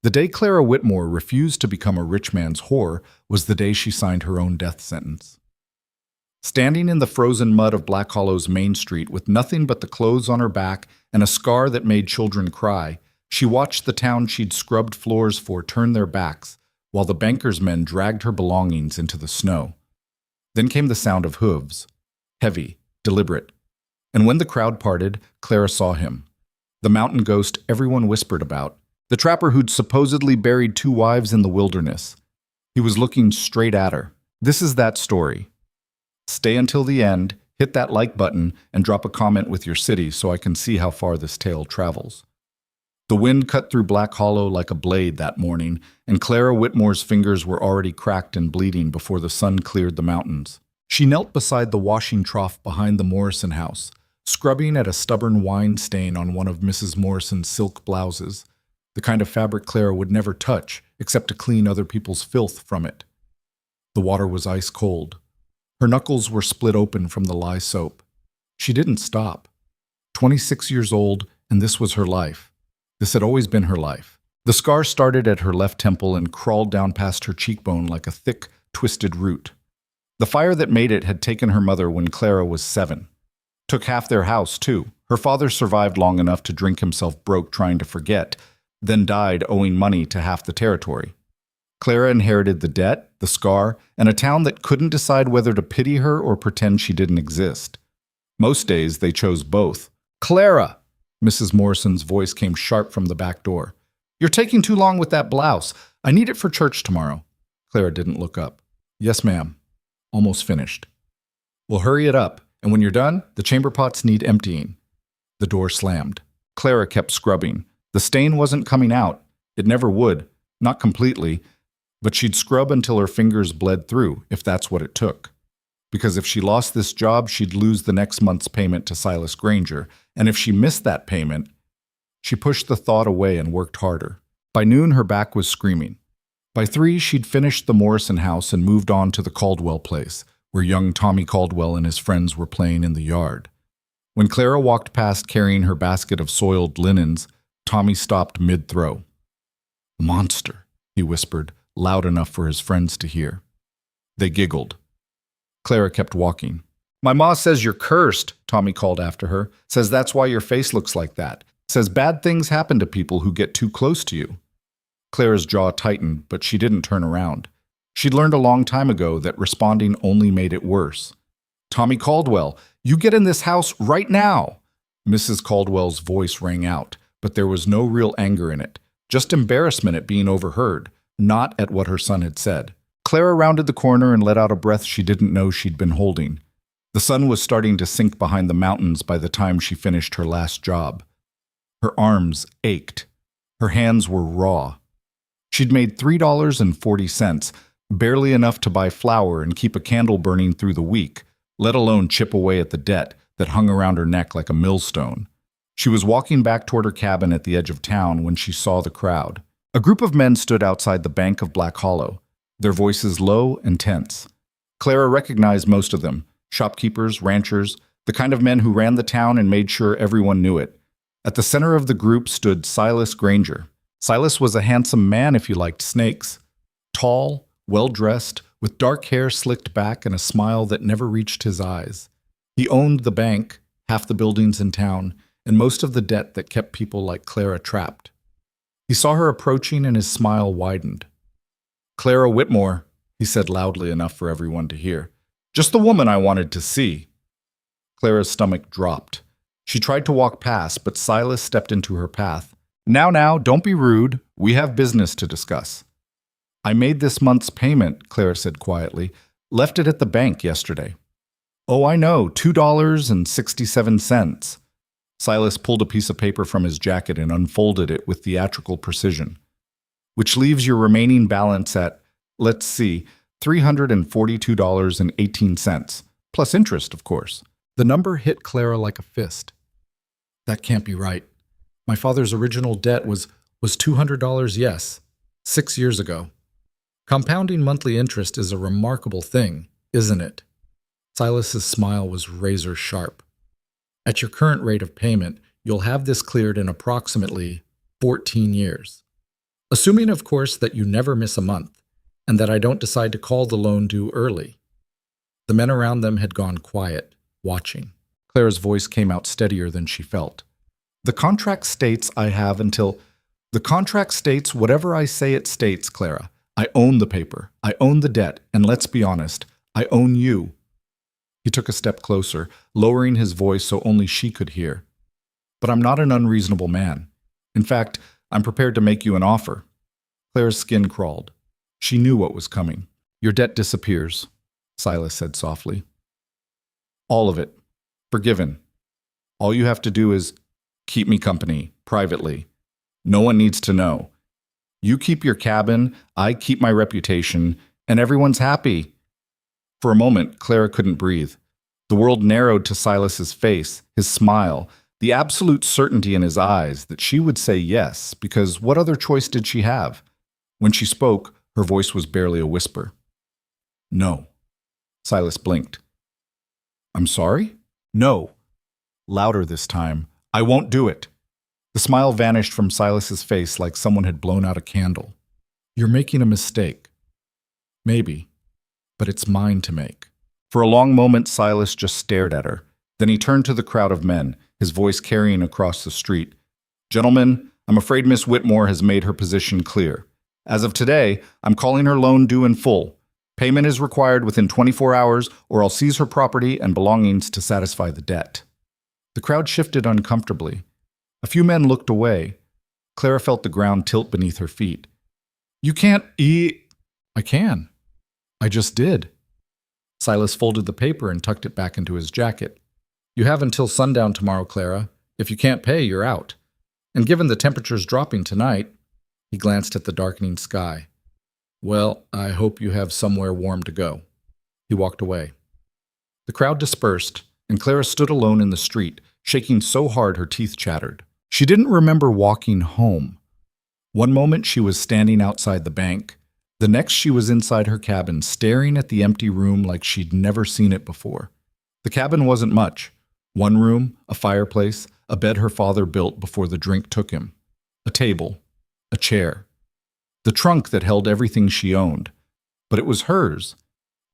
The day Clara Whitmore refused to become a rich man's whore was the day she signed her own death sentence. Standing in the frozen mud of Black Hollow's main street with nothing but the clothes on her back and a scar that made children cry, she watched the town she'd scrubbed floors for turn their backs while the banker's men dragged her belongings into the snow. Then came the sound of hooves, heavy, deliberate. And when the crowd parted, Clara saw him. The mountain ghost everyone whispered about. The trapper who'd supposedly buried 2 wives in the wilderness. He was looking straight at her. This is that story. Stay until the end, hit that like button, and drop a comment with your city so I can see how far this tale travels. The wind cut through Black Hollow like a blade that morning, and Clara Whitmore's fingers were already cracked and bleeding before the sun cleared the mountains. She knelt beside the washing trough behind the Morrison house, scrubbing at a stubborn wine stain on one of Mrs. Morrison's silk blouses, the kind of fabric Clara would never touch except to clean other people's filth from it. The water was ice cold. Her knuckles were split open from the lye soap. She didn't stop. 26 years old, and this was her life. This had always been her life. The scar started at her left temple and crawled down past her cheekbone like a thick, twisted root. The fire that made it had taken her mother when Clara was 7. Took half their house, too. Her father survived long enough to drink himself broke trying to forget, then died owing money to half the territory. Clara inherited the debt, the scar, and a town that couldn't decide whether to pity her or pretend she didn't exist. Most days, they chose both. "Clara!" Mrs. Morrison's voice came sharp from the back door. "You're taking too long with that blouse. I need it for church tomorrow." Clara didn't look up. "Yes, ma'am. Almost finished." "Well, hurry it up, and when you're done, the chamber pots need emptying." The door slammed. Clara kept scrubbing. The stain wasn't coming out. It never would, not completely, but she'd scrub until her fingers bled through, if that's what it took. Because if she lost this job, she'd lose the next month's payment to Silas Granger, and if she missed that payment, she pushed the thought away and worked harder. By noon, her back was screaming. By 3, she'd finished the Morrison house and moved on to the Caldwell place, where young Tommy Caldwell and his friends were playing in the yard. When Clara walked past carrying her basket of soiled linens, Tommy stopped mid-throw. "Monster," he whispered, loud enough for his friends to hear. They giggled. Clara kept walking. "My ma says you're cursed," Tommy called after her. "Says that's why your face looks like that. Says bad things happen to people who get too close to you." Clara's jaw tightened, but she didn't turn around. She'd learned a long time ago that responding only made it worse. "Tommy Caldwell, you get in this house right now!" Mrs. Caldwell's voice rang out, but there was no real anger in it, just embarrassment at being overheard, not at what her son had said. Clara rounded the corner and let out a breath she didn't know she'd been holding. The sun was starting to sink behind the mountains by the time she finished her last job. Her arms ached. Her hands were raw. She'd made $3.40, barely enough to buy flour and keep a candle burning through the week, let alone chip away at the debt that hung around her neck like a millstone. She was walking back toward her cabin at the edge of town when she saw the crowd. A group of men stood outside the bank of Black Hollow, their voices low and tense. Clara recognized most of them, shopkeepers, ranchers, the kind of men who ran the town and made sure everyone knew it. At the center of the group stood Silas Granger. Silas was a handsome man if you liked snakes. Tall, well-dressed, with dark hair slicked back and a smile that never reached his eyes. He owned the bank, half the buildings in town, and most of the debt that kept people like Clara trapped. He saw her approaching and his smile widened. "Clara Whitmore," he said loudly enough for everyone to hear. "Just the woman I wanted to see." Clara's stomach dropped. She tried to walk past, but Silas stepped into her path. Now, don't be rude. We have business to discuss." "I made this month's payment," Clara said quietly. "Left it at the bank yesterday." "Oh, I know, $2.67. Silas pulled a piece of paper from his jacket and unfolded it with theatrical precision. "Which leaves your remaining balance at, let's see, $342.18, plus interest, of course." The number hit Clara like a fist. "That can't be right. My father's original debt was $200, yes, 6 years ago. Compounding monthly interest is a remarkable thing, isn't it?" Silas's smile was razor sharp. "At your current rate of payment, you'll have this cleared in approximately 14 years. Assuming, of course, that you never miss a month, and that I don't decide to call the loan due early. The men around them had gone quiet, watching. Clara's voice came out steadier than she felt. The contract states I have until... The contract states whatever I say it states, Clara. I own the paper. I own the debt. And let's be honest, I own you. He took a step closer, lowering his voice so only she could hear. But I'm not an unreasonable man. In fact, I'm prepared to make you an offer. Clara's skin crawled. She knew what was coming. Your debt disappears, Silas said softly. All of it. Forgiven. All you have to do is keep me company, privately. No one needs to know. You keep your cabin, I keep my reputation, and everyone's happy. For a moment, Clara couldn't breathe. The world narrowed to Silas's face, his smile, the absolute certainty in his eyes that she would say yes, because what other choice did she have? When she spoke, her voice was barely a whisper. No. Silas blinked. I'm sorry? No. Louder this time. I won't do it. The smile vanished from Silas's face like someone had blown out a candle. You're making a mistake. Maybe. But it's mine to make. For a long moment, Silas just stared at her. Then he turned to the crowd of men, his voice carrying across the street. Gentlemen, I'm afraid Miss Whitmore has made her position clear. As of today, I'm calling her loan due in full. Payment is required within 24 hours, or I'll seize her property and belongings to satisfy the debt. The crowd shifted uncomfortably. A few men looked away. Clara felt the ground tilt beneath her feet. You can't eat. I can. I just did. Silas folded the paper and tucked it back into his jacket. You have until sundown tomorrow, Clara. If you can't pay, you're out. And given the temperature's dropping tonight, he glanced at the darkening sky. Well, I hope you have somewhere warm to go. He walked away. The crowd dispersed, and Clara stood alone in the street, shaking so hard her teeth chattered. She didn't remember walking home. One moment she was standing outside the bank. The next she was inside her cabin, staring at the empty room like she'd never seen it before. The cabin wasn't much. One room, a fireplace, a bed her father built before the drink took him. A table, a chair. The trunk that held everything she owned. But it was hers,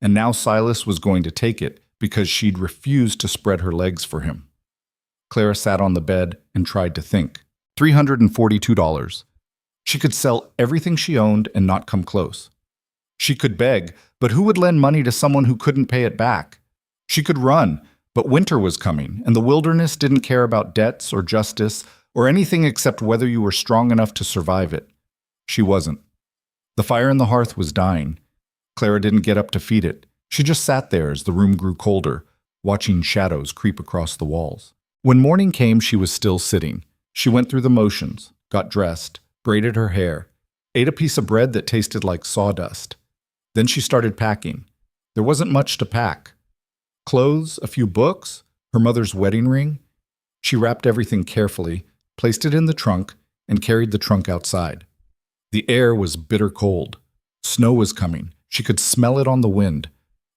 and now Silas was going to take it because she'd refused to spread her legs for him. Clara sat on the bed and tried to think. $342. She could sell everything she owned and not come close. She could beg, but who would lend money to someone who couldn't pay it back? She could run, but winter was coming, and the wilderness didn't care about debts or justice or anything except whether you were strong enough to survive it. She wasn't. The fire in the hearth was dying. Clara didn't get up to feed it. She just sat there as the room grew colder, watching shadows creep across the walls. When morning came, she was still sitting. She went through the motions, got dressed, braided her hair, ate a piece of bread that tasted like sawdust. Then she started packing. There wasn't much to pack. Clothes, a few books, her mother's wedding ring. She wrapped everything carefully, placed it in the trunk, and carried the trunk outside. The air was bitter cold. Snow was coming. She could smell it on the wind.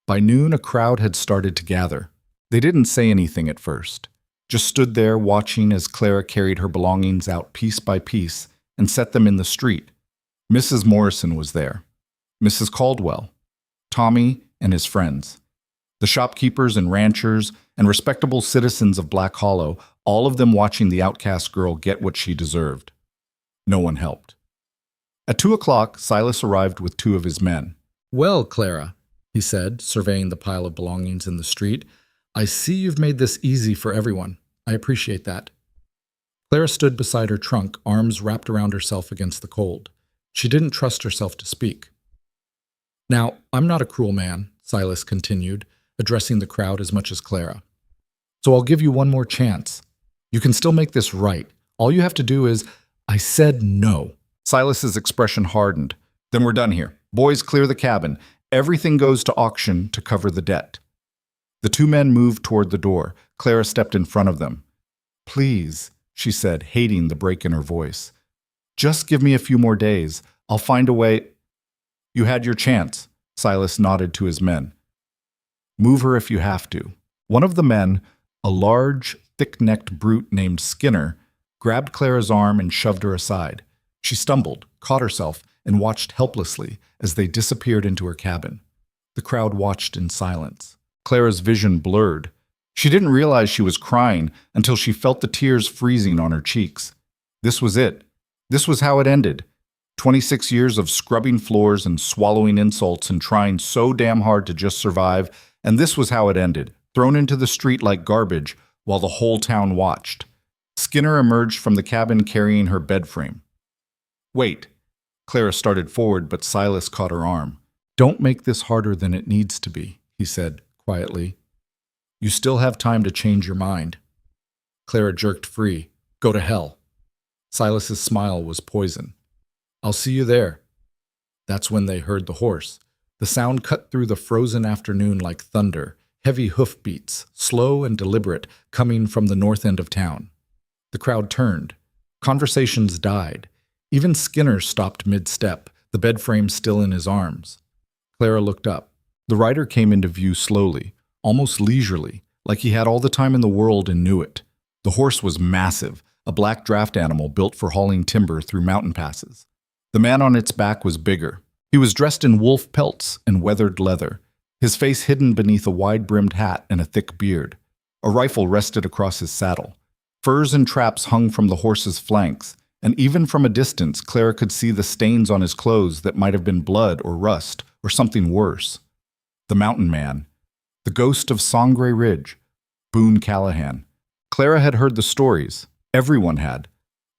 By noon, a crowd had started to gather. They didn't say anything at first, just stood there watching as Clara carried her belongings out piece by piece and set them in the street. Mrs. Morrison was there, Mrs. Caldwell, Tommy and his friends, the shopkeepers and ranchers and respectable citizens of Black Hollow, all of them watching the outcast girl get what she deserved. No one helped. At 2 o'clock, Silas arrived with 2 of his men. Well, Clara, he said, surveying the pile of belongings in the street, I see you've made this easy for everyone. I appreciate that. Clara stood beside her trunk, arms wrapped around herself against the cold. She didn't trust herself to speak. Now, I'm not a cruel man, Silas continued, addressing the crowd as much as Clara. So I'll give you one more chance. You can still make this right. All you have to do is, I said no. Silas's expression hardened. Then we're done here. Boys, clear the cabin. Everything goes to auction to cover the debt. The 2 men moved toward the door. Clara stepped in front of them. Please, she said, hating the break in her voice. Just give me a few more days. I'll find a way. You had your chance, Silas nodded to his men. Move her if you have to. One of the men, a large, thick-necked brute named Skinner, grabbed Clara's arm and shoved her aside. She stumbled, caught herself, and watched helplessly as they disappeared into her cabin. The crowd watched in silence. Clara's vision blurred. She didn't realize she was crying until she felt the tears freezing on her cheeks. This was it. This was how it ended. 26 years of scrubbing floors and swallowing insults and trying so damn hard to just survive, and this was how it ended, thrown into the street like garbage while the whole town watched. Skinner emerged from the cabin carrying her bed frame. "Wait." Clara started forward, but Silas caught her arm. "Don't make this harder than it needs to be," he said quietly. "You still have time to change your mind." Clara jerked free. "Go to hell." Silas's smile was poison. "I'll see you there." That's when they heard the horse. The sound cut through the frozen afternoon like thunder, heavy hoofbeats, slow and deliberate, coming from the north end of town. The crowd turned. Conversations died. Even Skinner stopped mid-step, the bed frame still in his arms. Clara looked up. The rider came into view slowly, almost leisurely, like he had all the time in the world and knew it. The horse was massive, a black draft animal built for hauling timber through mountain passes. The man on its back was bigger. He was dressed in wolf pelts and weathered leather, his face hidden beneath a wide-brimmed hat and a thick beard. A rifle rested across his saddle. Furs and traps hung from the horse's flanks, and even from a distance, Clara could see the stains on his clothes that might have been blood or rust or something worse. The mountain man, the ghost of Sangre Ridge, Boone Callahan. Clara had heard the stories. Everyone had.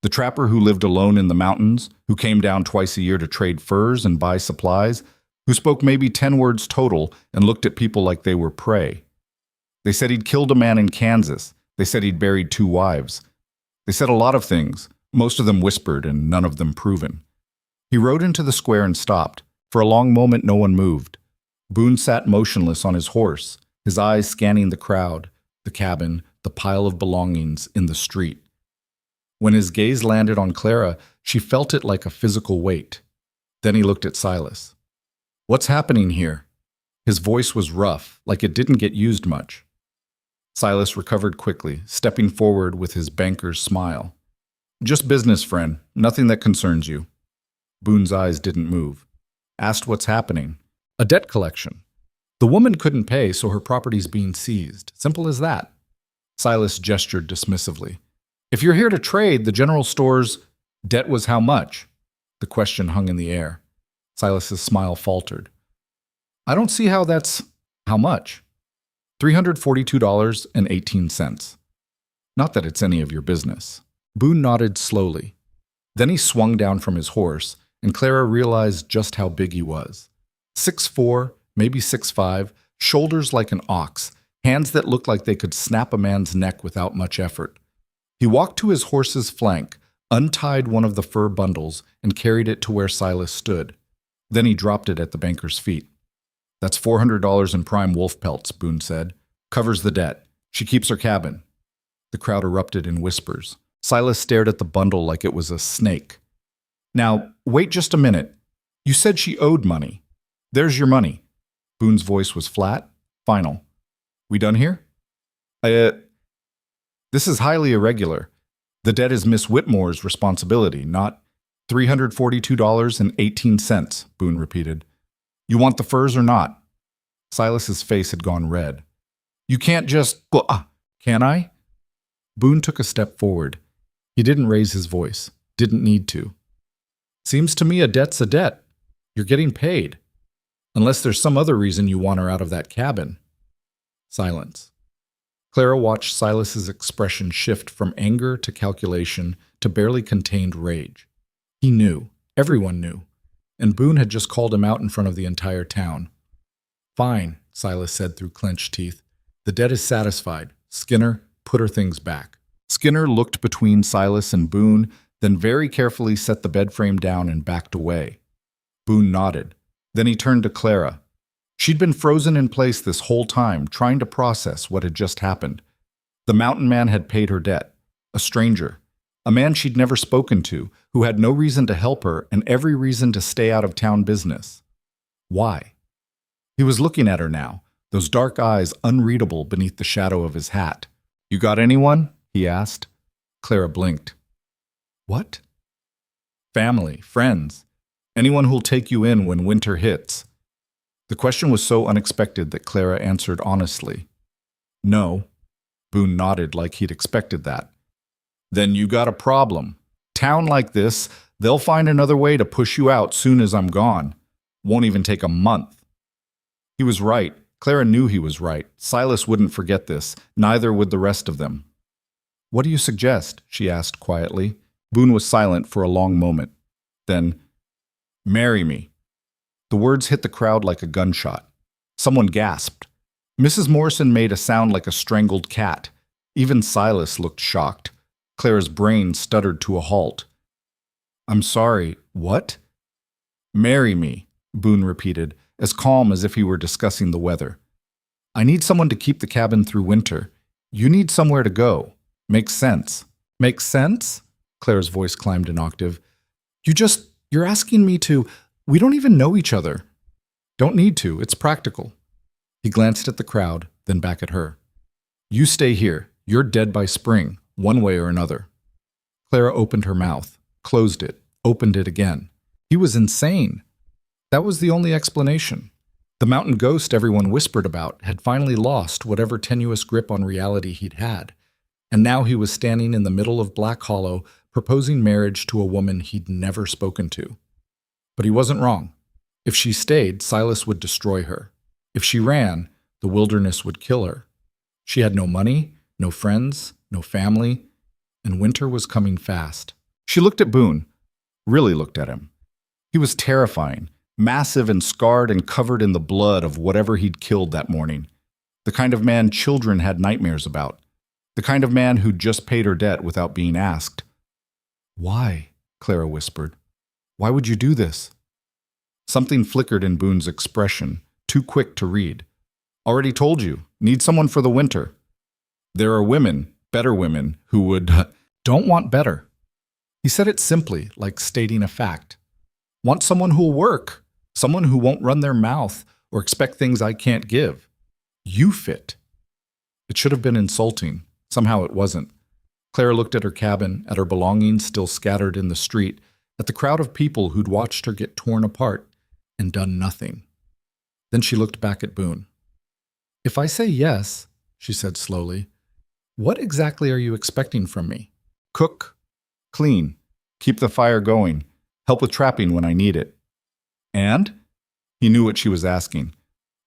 The trapper who lived alone in the mountains, who came down twice a year to trade furs and buy supplies, who spoke maybe 10 words total and looked at people like they were prey. They said he'd killed a man in Kansas. They said he'd buried 2 wives. They said a lot of things, most of them whispered and none of them proven. He rode into the square and stopped. For a long moment no one moved. Boone sat motionless on his horse, his eyes scanning the crowd, the cabin, the pile of belongings in the street. When his gaze landed on Clara, she felt it like a physical weight. Then he looked at Silas. "What's happening here?" His voice was rough, like it didn't get used much. Silas recovered quickly, stepping forward with his banker's smile. "Just business, friend. Nothing that concerns you." Boone's eyes didn't move. Asked what's happening. "A debt collection. The woman couldn't pay, so her property's being seized. Simple as that." Silas gestured dismissively. "If you're here to trade, the general store's debt was how much?" The question hung in the air. Silas's smile faltered. "I don't see how that's how much." $342.18. "Not that it's any of your business." Boone nodded slowly. Then he swung down from his horse, and Clara realized just how big he was. 6'4", maybe 6'5", shoulders like an ox, hands that looked like they could snap a man's neck without much effort. He walked to his horse's flank, untied one of the fur bundles, and carried it to where Silas stood. Then he dropped it at the banker's feet. "That's $400 in prime wolf pelts," Boone said. "Covers the debt. She keeps her cabin." The crowd erupted in whispers. Silas stared at the bundle like it was a snake. "Now, wait just a minute. You said she owed money. There's your money." Boone's voice was flat, final. "We done here?" This is highly irregular. The debt is Miss Whitmore's responsibility, not $342.18, Boone repeated. "You want the furs or not?" Silas's face had gone red. "You can't just... Can I?" Boone took a step forward. He didn't raise his voice. Didn't need to. "Seems to me a debt's a debt. You're getting paid. Unless there's some other reason you want her out of that cabin." Silence. Clara watched Silas's expression shift from anger to calculation to barely contained rage. He knew. Everyone knew. And Boone had just called him out in front of the entire town. "Fine," Silas said through clenched teeth. "The debt is satisfied. Skinner, put her things back." Skinner looked between Silas and Boone, then very carefully set the bed frame down and backed away. Boone nodded. Then he turned to Clara. She'd been frozen in place this whole time, trying to process what had just happened. The mountain man had paid her debt. A stranger. A man she'd never spoken to, who had no reason to help her and every reason to stay out of town business. Why? He was looking at her now, those dark eyes unreadable beneath the shadow of his hat. "You got anyone?" he asked. Clara blinked. "What?" Family, friends, anyone who'll take you in when winter hits. The question was so unexpected that Clara answered honestly. No. Boone nodded like he'd expected that. Then you got a problem. Town like this, they'll find another way to push you out soon as I'm gone. Won't even take a month. He was right. Clara knew he was right. Silas wouldn't forget this. Neither would the rest of them. What do you suggest? She asked quietly. Boone was silent for a long moment. Then, marry me. The words hit the crowd like a gunshot. Someone gasped. Mrs. Morrison made a sound like a strangled cat. Even Silas looked shocked. Clara's brain stuttered to a halt. I'm sorry, what? Marry me, Boone repeated, as calm as if he were discussing the weather. I need someone to keep the cabin through winter. You need somewhere to go. Makes sense. Makes sense? Clara's voice climbed an octave. You're asking me to. We don't even know each other. Don't need to. It's practical. He glanced at the crowd, then back at her. You stay here. You're dead by spring, one way or another. Clara opened her mouth, closed it, opened it again. He was insane. That was the only explanation. The mountain ghost everyone whispered about had finally lost whatever tenuous grip on reality he'd had, and now he was standing in the middle of Black Hollow proposing marriage to a woman he'd never spoken to. But he wasn't wrong. If she stayed, Silas would destroy her. If she ran, the wilderness would kill her. She had no money, no friends, no family, and winter was coming fast. She looked at Boone, really looked at him. He was terrifying, massive and scarred and covered in the blood of whatever he'd killed that morning. The kind of man children had nightmares about. The kind of man who'd just paid her debt without being asked. Why? Clara whispered. Why would you do this? Something flickered in Boone's expression, too quick to read. Already told you, need someone for the winter. There are women, better women, who would don't want better. He said it simply, like stating a fact. Want someone who'll work, someone who won't run their mouth or expect things I can't give. You fit. It should have been insulting. Somehow it wasn't. Clara looked at her cabin, at her belongings still scattered in the street, at the crowd of people who'd watched her get torn apart and done nothing. Then she looked back at Boone. If I say yes, she said slowly, what exactly are you expecting from me? Cook, clean, keep the fire going, help with trapping when I need it. And? He knew what she was asking.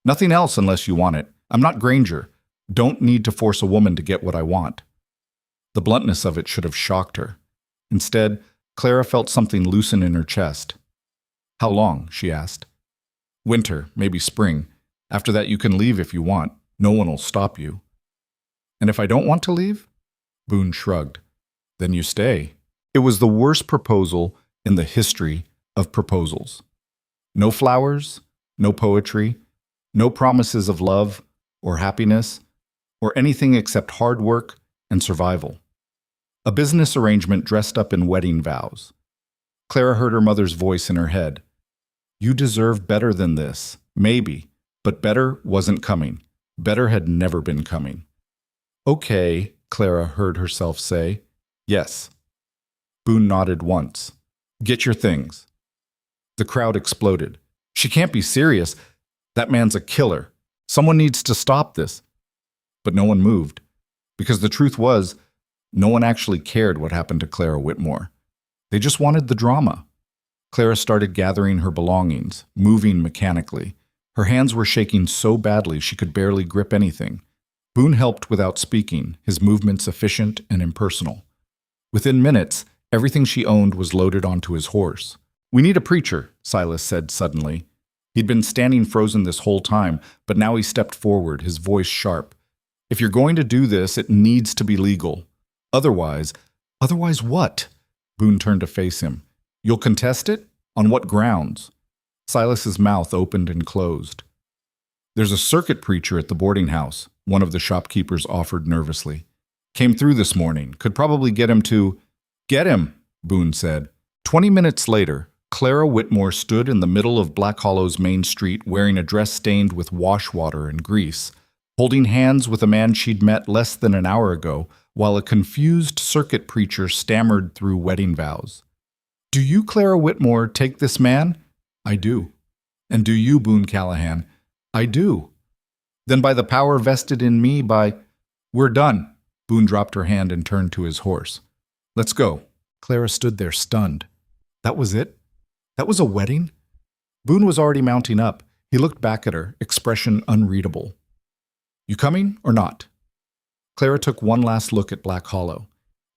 Nothing else unless you want it. I'm not Granger. Don't need to force a woman to get what I want. The bluntness of it should have shocked her. Instead, Clara felt something loosen in her chest. How long? She asked. Winter, maybe spring. After that you can leave if you want. No one will stop you. And if I don't want to leave? Boone shrugged. Then you stay. It was the worst proposal in the history of proposals. No flowers, no poetry, no promises of love or happiness, or anything except hard work and survival. A business arrangement dressed up in wedding vows. Clara heard her mother's voice in her head. You deserve better than this, maybe, but better wasn't coming. Better had never been coming. Okay, Clara heard herself say. Yes. Boone nodded once. Get your things. The crowd exploded. She can't be serious. That man's a killer. Someone needs to stop this. But no one moved, because the truth was, no one actually cared what happened to Clara Whitmore. They just wanted the drama. Clara started gathering her belongings, moving mechanically. Her hands were shaking so badly she could barely grip anything. Boone helped without speaking, his movements efficient and impersonal. Within minutes, everything she owned was loaded onto his horse. We need a preacher, Silas said suddenly. He'd been standing frozen this whole time, but now he stepped forward, his voice sharp. If you're going to do this, it needs to be legal. Otherwise what? Boone turned to face him. You'll contest it? On what grounds? Silas's mouth opened and closed. There's a circuit preacher at the boarding house, one of the shopkeepers offered nervously. Came through this morning. Could probably get him to... Get him, Boone said. 20 minutes later, Clara Whitmore stood in the middle of Black Hollow's main street wearing a dress stained with wash water and grease, holding hands with a man she'd met less than an hour ago, while a confused circuit preacher stammered through wedding vows. Do you, Clara Whitmore, take this man? I do. And do you, Boone Callahan? I do. Then by the power vested in me by— We're done. Boone dropped her hand and turned to his horse. Let's go. Clara stood there stunned. That was it? That was a wedding? Boone was already mounting up. He looked back at her, expression unreadable. You coming or not? Clara took one last look at Black Hollow.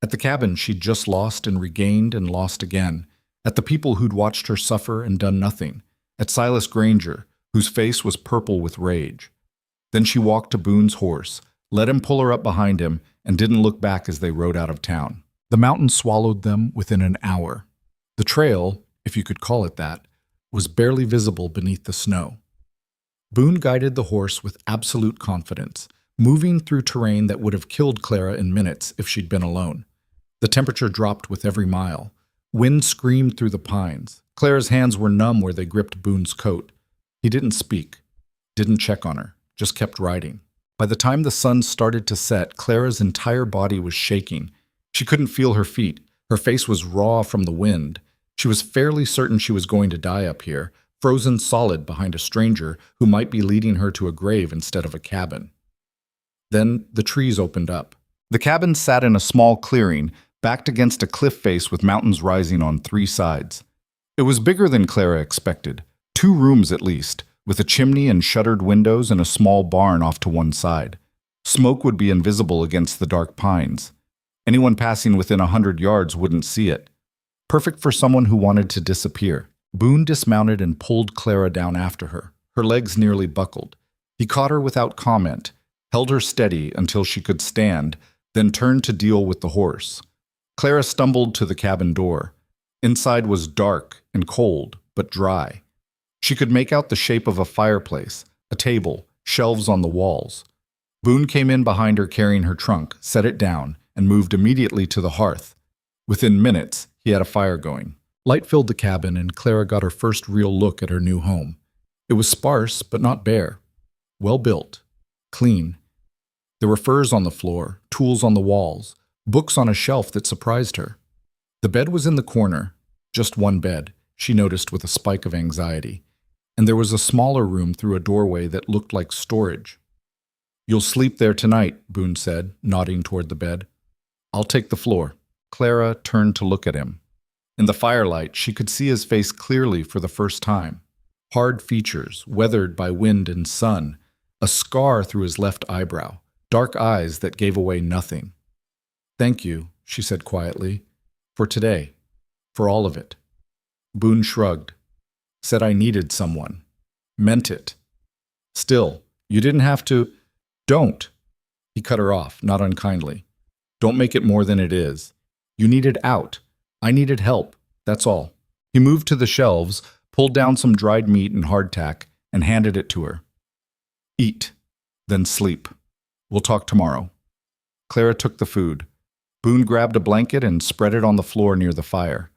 At the cabin she'd just lost and regained and lost again. At the people who'd watched her suffer and done nothing. At Silas Granger, whose face was purple with rage. Then she walked to Boone's horse, let him pull her up behind him, and didn't look back as they rode out of town. The mountain swallowed them within an hour. The trail, if you could call it that, was barely visible beneath the snow. Boone guided the horse with absolute confidence, moving through terrain that would have killed Clara in minutes if she'd been alone. The temperature dropped with every mile. Wind screamed through the pines. Clara's hands were numb where they gripped Boone's coat. He didn't speak, didn't check on her, just kept riding. By the time the sun started to set, Clara's entire body was shaking. She couldn't feel her feet. Her face was raw from the wind. She was fairly certain she was going to die up here, frozen solid behind a stranger who might be leading her to a grave instead of a cabin. Then the trees opened up. The cabin sat in a small clearing, backed against a cliff face with mountains rising on three sides. It was bigger than Clara expected, 2 rooms at least, with a chimney and shuttered windows and a small barn off to one side. Smoke would be invisible against the dark pines. Anyone passing within 100 yards wouldn't see it. Perfect for someone who wanted to disappear. Boone dismounted and pulled Clara down after her. Her legs nearly buckled. He caught her without comment, held her steady until she could stand, then turned to deal with the horse. Clara stumbled to the cabin door. Inside was dark and cold, but dry. She could make out the shape of a fireplace, a table, shelves on the walls. Boone came in behind her carrying her trunk, set it down, and moved immediately to the hearth. Within minutes, he had a fire going. Light filled the cabin, and Clara got her first real look at her new home. It was sparse, but not bare. Well built. Clean. There were furs on the floor, tools on the walls, books on a shelf that surprised her. The bed was in the corner, just one bed, she noticed with a spike of anxiety. And there was a smaller room through a doorway that looked like storage. You'll sleep there tonight, Boone said, nodding toward the bed. I'll take the floor. Clara turned to look at him. In the firelight, she could see his face clearly for the first time. Hard features, weathered by wind and sun, a scar through his left eyebrow, dark eyes that gave away nothing. Thank you, she said quietly, for today, for all of it. Boone shrugged, said I needed someone, meant it. Still, you didn't have to— Don't. He cut her off, not unkindly. Don't make it more than it is. You needed out. I needed help. That's all. He moved to the shelves, pulled down some dried meat and hardtack, and handed it to her. Eat, then sleep. We'll talk tomorrow. Clara took the food. Boone grabbed a blanket and spread it on the floor near the fire.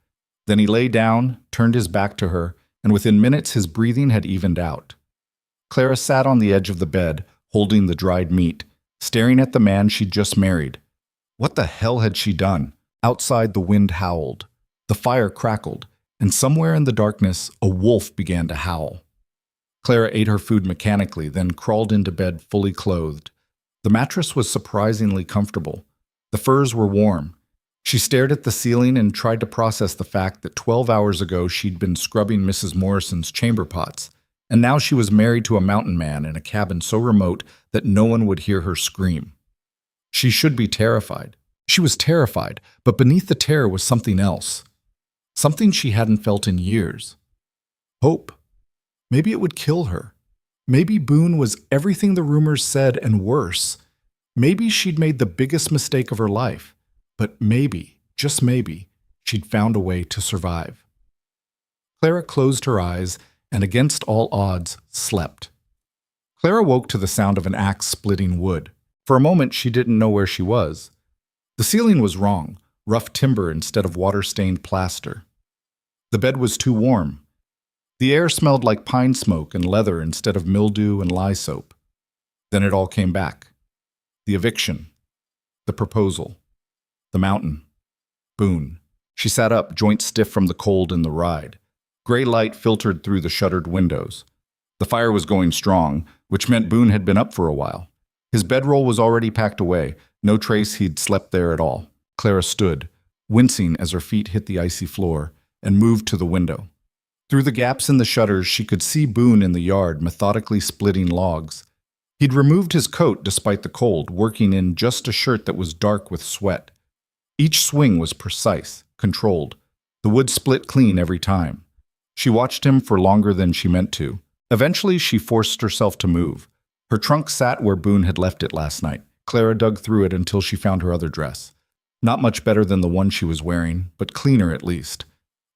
Then he lay down, turned his back to her, and within minutes his breathing had evened out. Clara sat on the edge of the bed, holding the dried meat, staring at the man she'd just married. What the hell had she done? Outside, the wind howled. The fire crackled, and somewhere in the darkness, a wolf began to howl. Clara ate her food mechanically, then crawled into bed fully clothed. The mattress was surprisingly comfortable. The furs were warm. She stared at the ceiling and tried to process the fact that 12 hours ago she'd been scrubbing Mrs. Morrison's chamber pots, and now she was married to a mountain man in a cabin so remote that no one would hear her scream. She should be terrified. She was terrified, but beneath the terror was something else. Something she hadn't felt in years. Hope. Maybe it would kill her. Maybe Boone was everything the rumors said and worse. Maybe she'd made the biggest mistake of her life. But maybe, just maybe, she'd found a way to survive. Clara closed her eyes and, against all odds, slept. Clara woke to the sound of an axe splitting wood. For a moment, she didn't know where she was. The ceiling was wrong, rough timber instead of water-stained plaster. The bed was too warm. The air smelled like pine smoke and leather instead of mildew and lye soap. Then it all came back. The eviction. The proposal. The mountain. Boone. She sat up, joints stiff from the cold and the ride. Gray light filtered through the shuttered windows. The fire was going strong, which meant Boone had been up for a while. His bedroll was already packed away, no trace he'd slept there at all. Clara stood, wincing as her feet hit the icy floor, and moved to the window. Through the gaps in the shutters, she could see Boone in the yard, methodically splitting logs. He'd removed his coat despite the cold, working in just a shirt that was dark with sweat. Each swing was precise, controlled. The wood split clean every time. She watched him for longer than she meant to. Eventually, she forced herself to move. Her trunk sat where Boone had left it last night. Clara dug through it until she found her other dress. Not much better than the one she was wearing, but cleaner at least.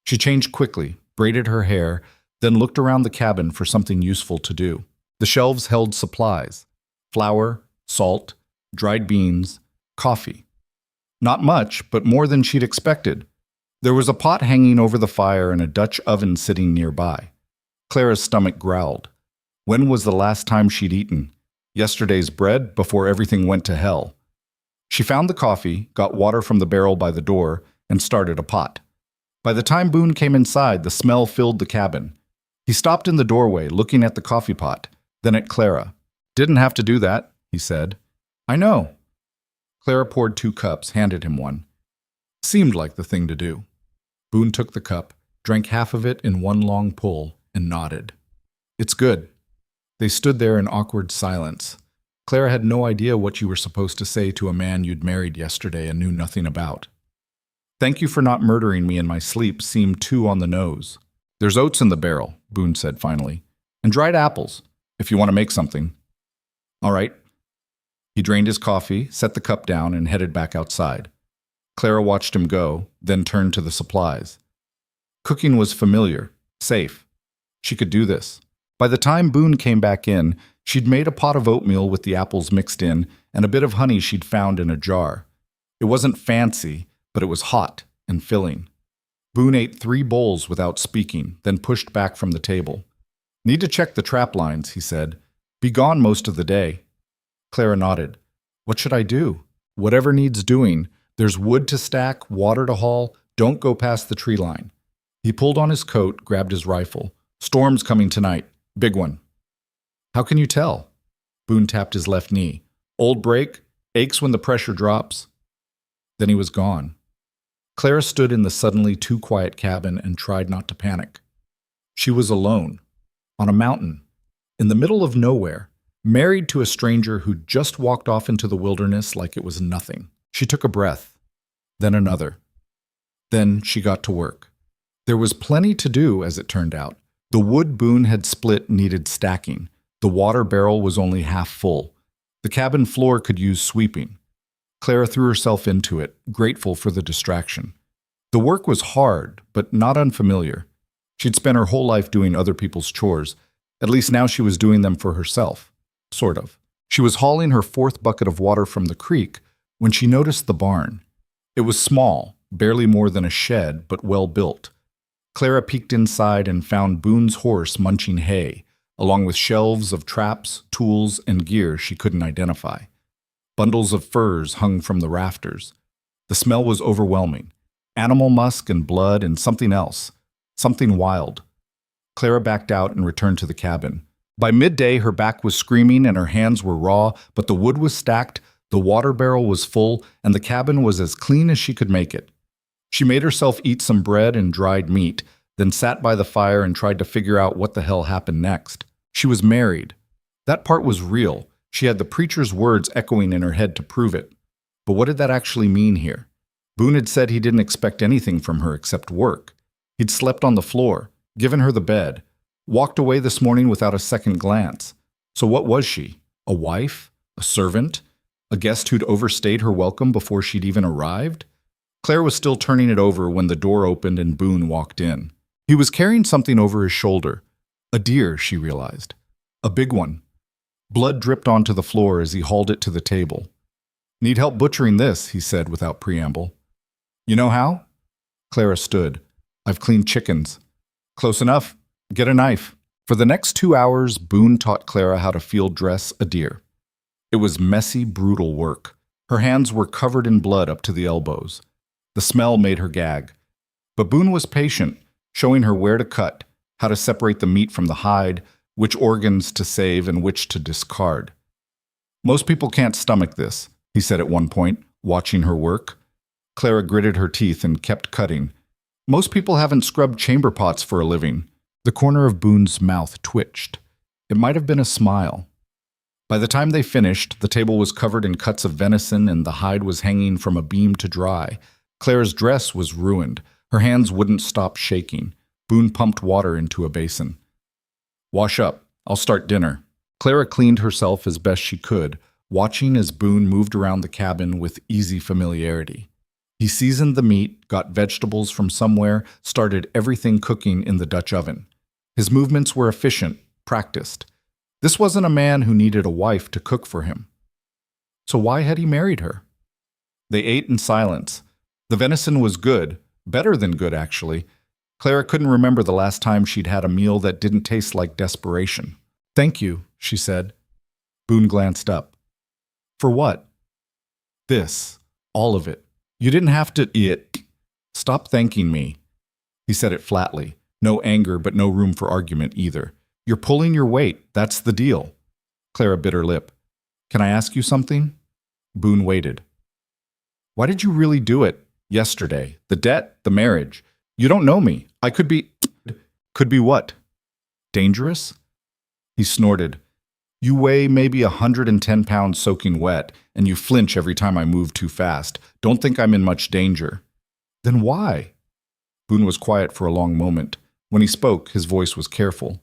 She changed quickly, braided her hair, then looked around the cabin for something useful to do. The shelves held supplies: flour, salt, dried beans, coffee. Not much, but more than she'd expected. There was a pot hanging over the fire and a Dutch oven sitting nearby. Clara's stomach growled. When was the last time she'd eaten? Yesterday's bread before everything went to hell. She found the coffee, got water from the barrel by the door, and started a pot. By the time Boone came inside, the smell filled the cabin. He stopped in the doorway, looking at the coffee pot, then at Clara. "Didn't have to do that," he said. "I know." Clara poured 2 cups, handed him one. Seemed like the thing to do. Boone took the cup, drank half of it in one long pull, and nodded. "It's good." They stood there in awkward silence. Clara had no idea what you were supposed to say to a man you'd married yesterday and knew nothing about. "Thank you for not murdering me in my sleep" seemed too on the nose. "There's oats in the barrel," Boone said finally, "and dried apples, if you want to make something." "All right." He drained his coffee, set the cup down, and headed back outside. Clara watched him go, then turned to the supplies. Cooking was familiar, safe. She could do this. By the time Boone came back in, she'd made a pot of oatmeal with the apples mixed in and a bit of honey she'd found in a jar. It wasn't fancy, but it was hot and filling. Boone ate 3 bowls without speaking, then pushed back from the table. "Need to check the trap lines," he said. "Be gone most of the day." Clara nodded. "What should I do?" "Whatever needs doing. There's wood to stack, water to haul. Don't go past the tree line." He pulled on his coat, grabbed his rifle. "Storm's coming tonight. Big one." "How can you tell?" Boone tapped his left knee. "Old break, aches when the pressure drops." Then he was gone. Clara stood in the suddenly too quiet cabin and tried not to panic. She was alone, on a mountain, in the middle of nowhere, married to a stranger who'd just walked off into the wilderness like it was nothing. She took a breath, then another. Then she got to work. There was plenty to do, as it turned out. The wood Boone had split needed stacking. The water barrel was only half full. The cabin floor could use sweeping. Clara threw herself into it, grateful for the distraction. The work was hard, but not unfamiliar. She'd spent her whole life doing other people's chores. At least now she was doing them for herself. Sort of. She was hauling her 4th bucket of water from the creek when she noticed the barn. It was small, barely more than a shed, but well built. Clara peeked inside and found Boone's horse munching hay, along with shelves of traps, tools, and gear she couldn't identify. Bundles of furs hung from the rafters. The smell was overwhelming. Animal musk and blood and something else. Something wild. Clara backed out and returned to the cabin. By midday, her back was screaming and her hands were raw, but the wood was stacked, the water barrel was full, and the cabin was as clean as she could make it. She made herself eat some bread and dried meat, then sat by the fire and tried to figure out what the hell happened next. She was married. That part was real. She had the preacher's words echoing in her head to prove it. But what did that actually mean here? Boone had said he didn't expect anything from her except work. He'd slept on the floor, given her the bed, walked away this morning without a second glance. So what was she? A wife? A servant? A guest who'd overstayed her welcome before she'd even arrived? Claire was still turning it over when the door opened and Boone walked in. He was carrying something over his shoulder. A deer, she realized. A big one. Blood dripped onto the floor as he hauled it to the table. "Need help butchering this," he said without preamble. "You know how?" Clara stood. "I've cleaned chickens." "Close enough. Get a knife." For the next 2 hours, Boone taught Clara how to field dress a deer. It was messy, brutal work. Her hands were covered in blood up to the elbows. The smell made her gag. But Boone was patient, showing her where to cut, how to separate the meat from the hide, which organs to save and which to discard. Most people can't stomach this, he said at one point, watching her work. Clara gritted her teeth and kept cutting. Most people haven't scrubbed chamber pots for a living. The corner of Boone's mouth twitched. It might have been a smile. By the time they finished, the table was covered in cuts of venison and the hide was hanging from a beam to dry. Clara's dress was ruined. Her hands wouldn't stop shaking. Boone pumped water into a basin. "Wash up. I'll start dinner." Clara cleaned herself as best she could, watching as Boone moved around the cabin with easy familiarity. He seasoned the meat, got vegetables from somewhere, started everything cooking in the Dutch oven. His movements were efficient, practiced. This wasn't a man who needed a wife to cook for him. So why had he married her? They ate in silence. The venison was good, better than good actually. Clara couldn't remember the last time she'd had a meal that didn't taste like desperation. "Thank you," she said. Boone glanced up. "For what?" "This. All of it. You didn't have to eat. Stop thanking me." He said it flatly. No anger, but no room for argument either. "You're pulling your weight. That's the deal." Clara bit her lip. "Can I ask you something?" Boone waited. "Why did you really do it? Yesterday. The debt, the marriage. You don't know me. I could be... Could be what? Dangerous?" He snorted. "You weigh maybe 110 pounds soaking wet, and you flinch every time I move too fast. Don't think I'm in much danger." "Then why?" Boone was quiet for a long moment. When he spoke, his voice was careful.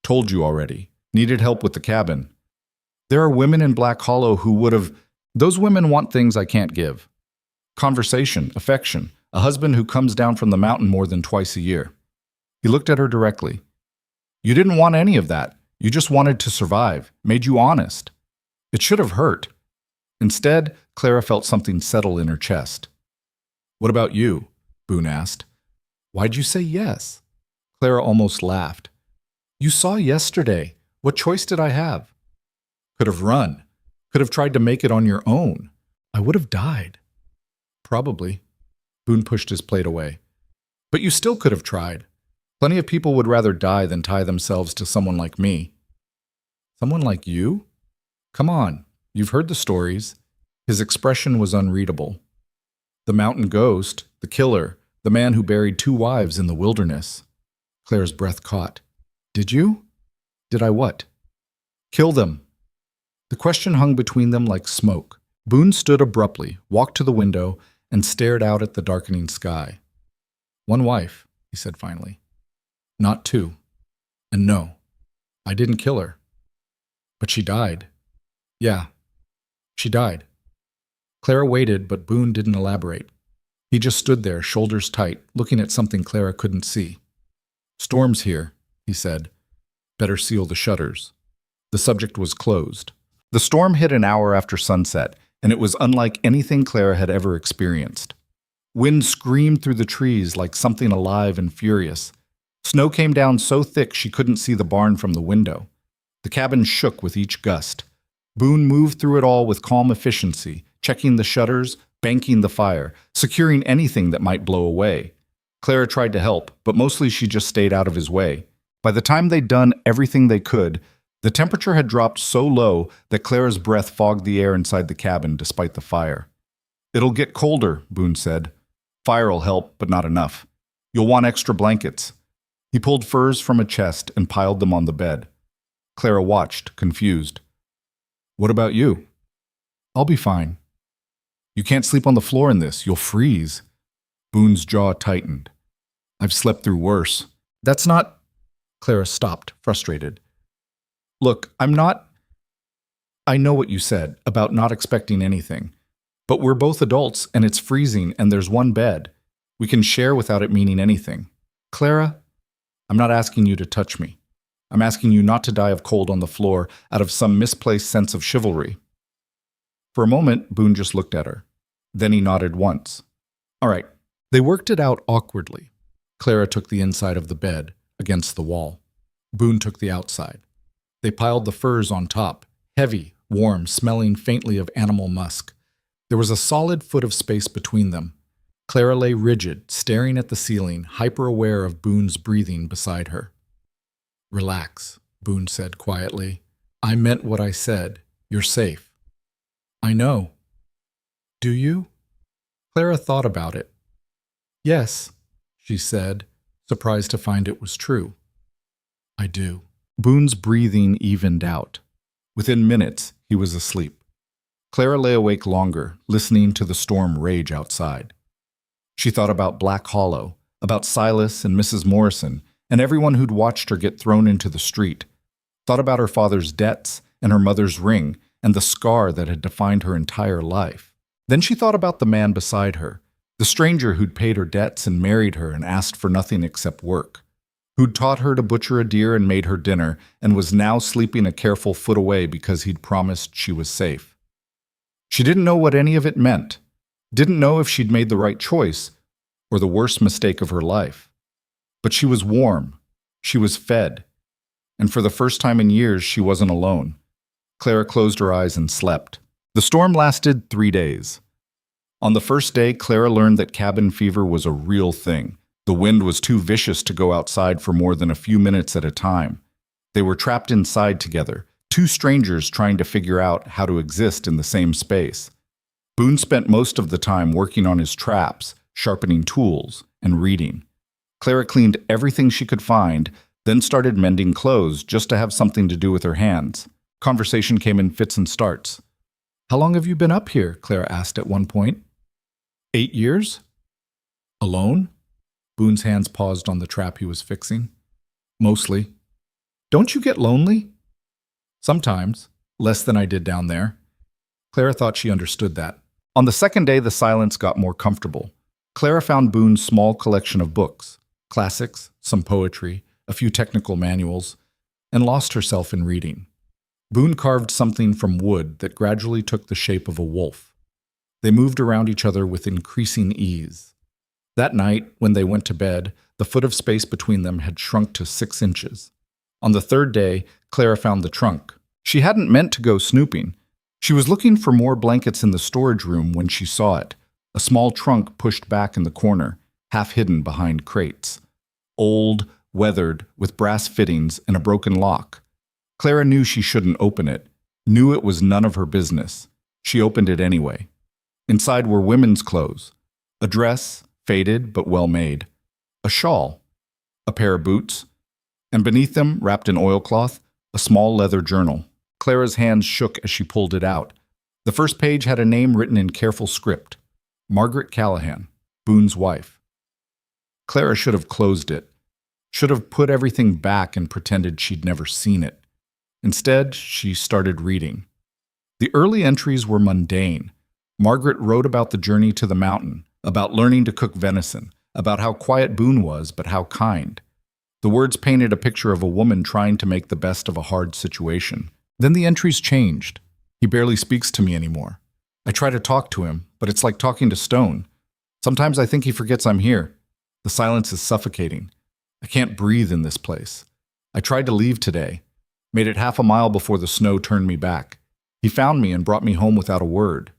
"Told you already. Needed help with the cabin. There are women in Black Hollow who would have... Those women want things I can't give. Conversation, affection, a husband who comes down from the mountain more than twice a year." He looked at her directly. "You didn't want any of that. You just wanted to survive, made you honest. It should have hurt." Instead, Clara felt something settle in her chest. "What about you?" Boone asked. "Why'd you say yes?" Clara almost laughed. "You saw yesterday. What choice did I have? Could have run. Could have tried to make it on your own. I would have died." "Probably." Boone pushed his plate away. "But you still could have tried. Plenty of people would rather die than tie themselves to someone like me." "Someone like you? Come on, you've heard the stories." His expression was unreadable. "The mountain ghost, the killer, the man who buried 2 wives in the wilderness." Claire's breath caught. "Did you?" "Did I what?" "Kill them." The question hung between them like smoke. Boone stood abruptly, walked to the window, and stared out at the darkening sky. "1 wife," he said finally. "Not 2. And no, I didn't kill her. But she died." "Yeah, she died." Clara waited, but Boone didn't elaborate. He just stood there, shoulders tight, looking at something Clara couldn't see. "Storm's here," he said. "Better seal the shutters." The subject was closed. The storm hit an hour after sunset, and it was unlike anything Clara had ever experienced. Wind screamed through the trees like something alive and furious. Snow came down so thick she couldn't see the barn from the window. The cabin shook with each gust. Boone moved through it all with calm efficiency, checking the shutters, banking the fire, securing anything that might blow away. Clara tried to help, but mostly she just stayed out of his way. By the time they'd done everything they could, the temperature had dropped so low that Clara's breath fogged the air inside the cabin despite the fire. "It'll get colder," Boone said. "Fire'll help, but not enough. You'll want extra blankets." He pulled furs from a chest and piled them on the bed. Clara watched, confused. "What about you?" "I'll be fine." "You can't sleep on the floor in this. You'll freeze." Boone's jaw tightened. "I've slept through worse." "That's not..." Clara stopped, frustrated. "Look, I know what you said about not expecting anything. But we're both adults, and it's freezing, and there's 1 bed. We can share without it meaning anything. Clara, I'm not asking you to touch me. I'm asking you not to die of cold on the floor out of some misplaced sense of chivalry." For a moment, Boone just looked at her. Then he nodded once. "All right." They worked it out awkwardly. Clara took the inside of the bed, against the wall. Boone took the outside. They piled the furs on top, heavy, warm, smelling faintly of animal musk. There was a solid foot of space between them. Clara lay rigid, staring at the ceiling, hyper-aware of Boone's breathing beside her. "Relax," Boone said quietly. "I meant what I said. You're safe." "I know." "Do you?" Clara thought about it. "Yes," she said, surprised to find it was true. "I do." Boone's breathing evened out. Within minutes, he was asleep. Clara lay awake longer, listening to the storm rage outside. She thought about Black Hollow, about Silas and Mrs. Morrison, and everyone who'd watched her get thrown into the street. Thought about her father's debts and her mother's ring and the scar that had defined her entire life. Then she thought about the man beside her, the stranger who'd paid her debts and married her and asked for nothing except work, who'd taught her to butcher a deer and made her dinner and was now sleeping a careful foot away because he'd promised she was safe. She didn't know what any of it meant, didn't know if she'd made the right choice or the worst mistake of her life. But she was warm, she was fed, and for the first time in years she wasn't alone. Clara closed her eyes and slept. The storm lasted 3 days. On the first day, Clara learned that cabin fever was a real thing. The wind was too vicious to go outside for more than a few minutes at a time. They were trapped inside together, two strangers trying to figure out how to exist in the same space. Boone spent most of the time working on his traps, sharpening tools, and reading. Clara cleaned everything she could find, then started mending clothes just to have something to do with her hands. Conversation came in fits and starts. "How long have you been up here?" Clara asked at one point. 8 years? Alone? Boone's hands paused on the trap he was fixing. "Mostly." "Don't you get lonely?" "Sometimes. Less than I did down there." Clara thought she understood that. On the second day, the silence got more comfortable. Clara found Boone's small collection of books, classics, some poetry, a few technical manuals, and lost herself in reading. Boone carved something from wood that gradually took the shape of a wolf. They moved around each other with increasing ease. That night, when they went to bed, the foot of space between them had shrunk to 6 inches. On the third day, Clara found the trunk. She hadn't meant to go snooping. She was looking for more blankets in the storage room when she saw it, a small trunk pushed back in the corner, half hidden behind crates. Old, weathered, with brass fittings and a broken lock. Clara knew she shouldn't open it, knew it was none of her business. She opened it anyway. Inside were women's clothes, a dress, faded but well made, a shawl, a pair of boots, and beneath them, wrapped in oilcloth, a small leather journal. Clara's hands shook as she pulled it out. The first page had a name written in careful script, Margaret Callahan, Boone's wife. Clara should have closed it, should have put everything back and pretended she'd never seen it. Instead, she started reading. The early entries were mundane. Margaret wrote about the journey to the mountain, about learning to cook venison, about how quiet Boone was, but how kind. The words painted a picture of a woman trying to make the best of a hard situation. Then the entries changed. "He barely speaks to me anymore. I try to talk to him, but it's like talking to stone. Sometimes I think he forgets I'm here. The silence is suffocating. I can't breathe in this place. I tried to leave today. Made it half a mile before the snow turned me back. He found me and brought me home without a word.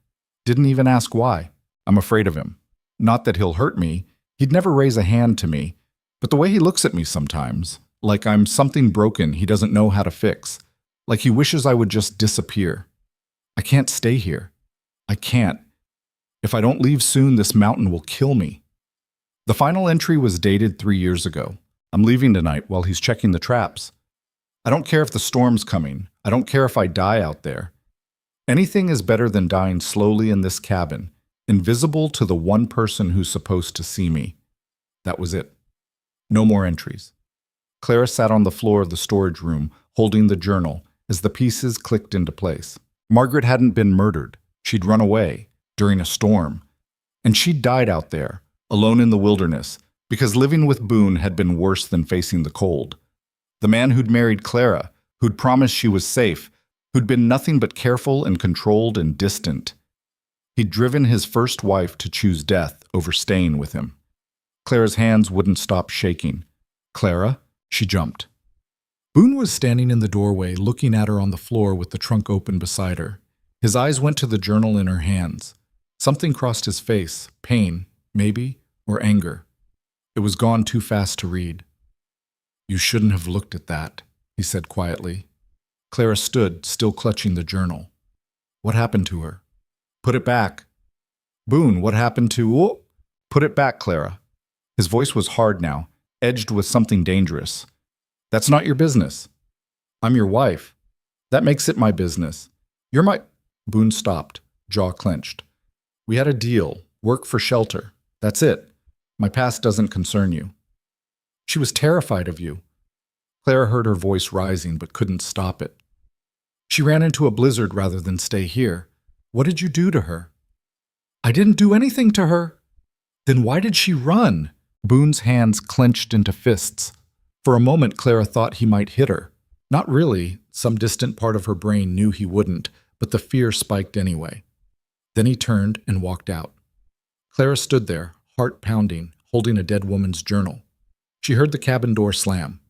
Didn't even ask why. I'm afraid of him. Not that he'll hurt me. He'd never raise a hand to me. But the way he looks at me sometimes, like I'm something broken he doesn't know how to fix. Like he wishes I would just disappear. I can't stay here. I can't. If I don't leave soon, this mountain will kill me." The final entry was dated 3 years ago. "I'm leaving tonight while he's checking the traps. I don't care if the storm's coming. I don't care if I die out there. Anything is better than dying slowly in this cabin, invisible to the one person who's supposed to see me." That was it. No more entries. Clara sat on the floor of the storage room, holding the journal, as the pieces clicked into place. Margaret hadn't been murdered. She'd run away, during a storm. And she'd died out there, alone in the wilderness, because living with Boone had been worse than facing the cold. The man who'd married Clara, who'd promised she was safe, who'd been nothing but careful and controlled and distant. He'd driven his first wife to choose death over staying with him. Clara's hands wouldn't stop shaking. "Clara?" She jumped. Boone was standing in the doorway, looking at her on the floor with the trunk open beside her. His eyes went to the journal in her hands. Something crossed his face, pain, maybe, or anger. It was gone too fast to read. "You shouldn't have looked at that," he said quietly. Clara stood, still clutching the journal. What happened to her? "Put it back." "Boone, what happened to—" "Oh, put it back, Clara." His voice was hard now, edged with something dangerous. "That's not your business. I'm your wife. That makes it my business. You're my—" Boone stopped, jaw clenched. "We had a deal, work for shelter. That's it. My past doesn't concern you." She was terrified of you. Clara heard her voice rising but couldn't stop it. "She ran into a blizzard rather than stay here. What did you do to her?" "I didn't do anything to her." "Then why did she run?" Boone's hands clenched into fists. For a moment, Clara thought he might hit her. Not really. Some distant part of her brain knew he wouldn't, but the fear spiked anyway. Then he turned and walked out. Clara stood there, heart pounding, holding a dead woman's journal. She heard the cabin door slam.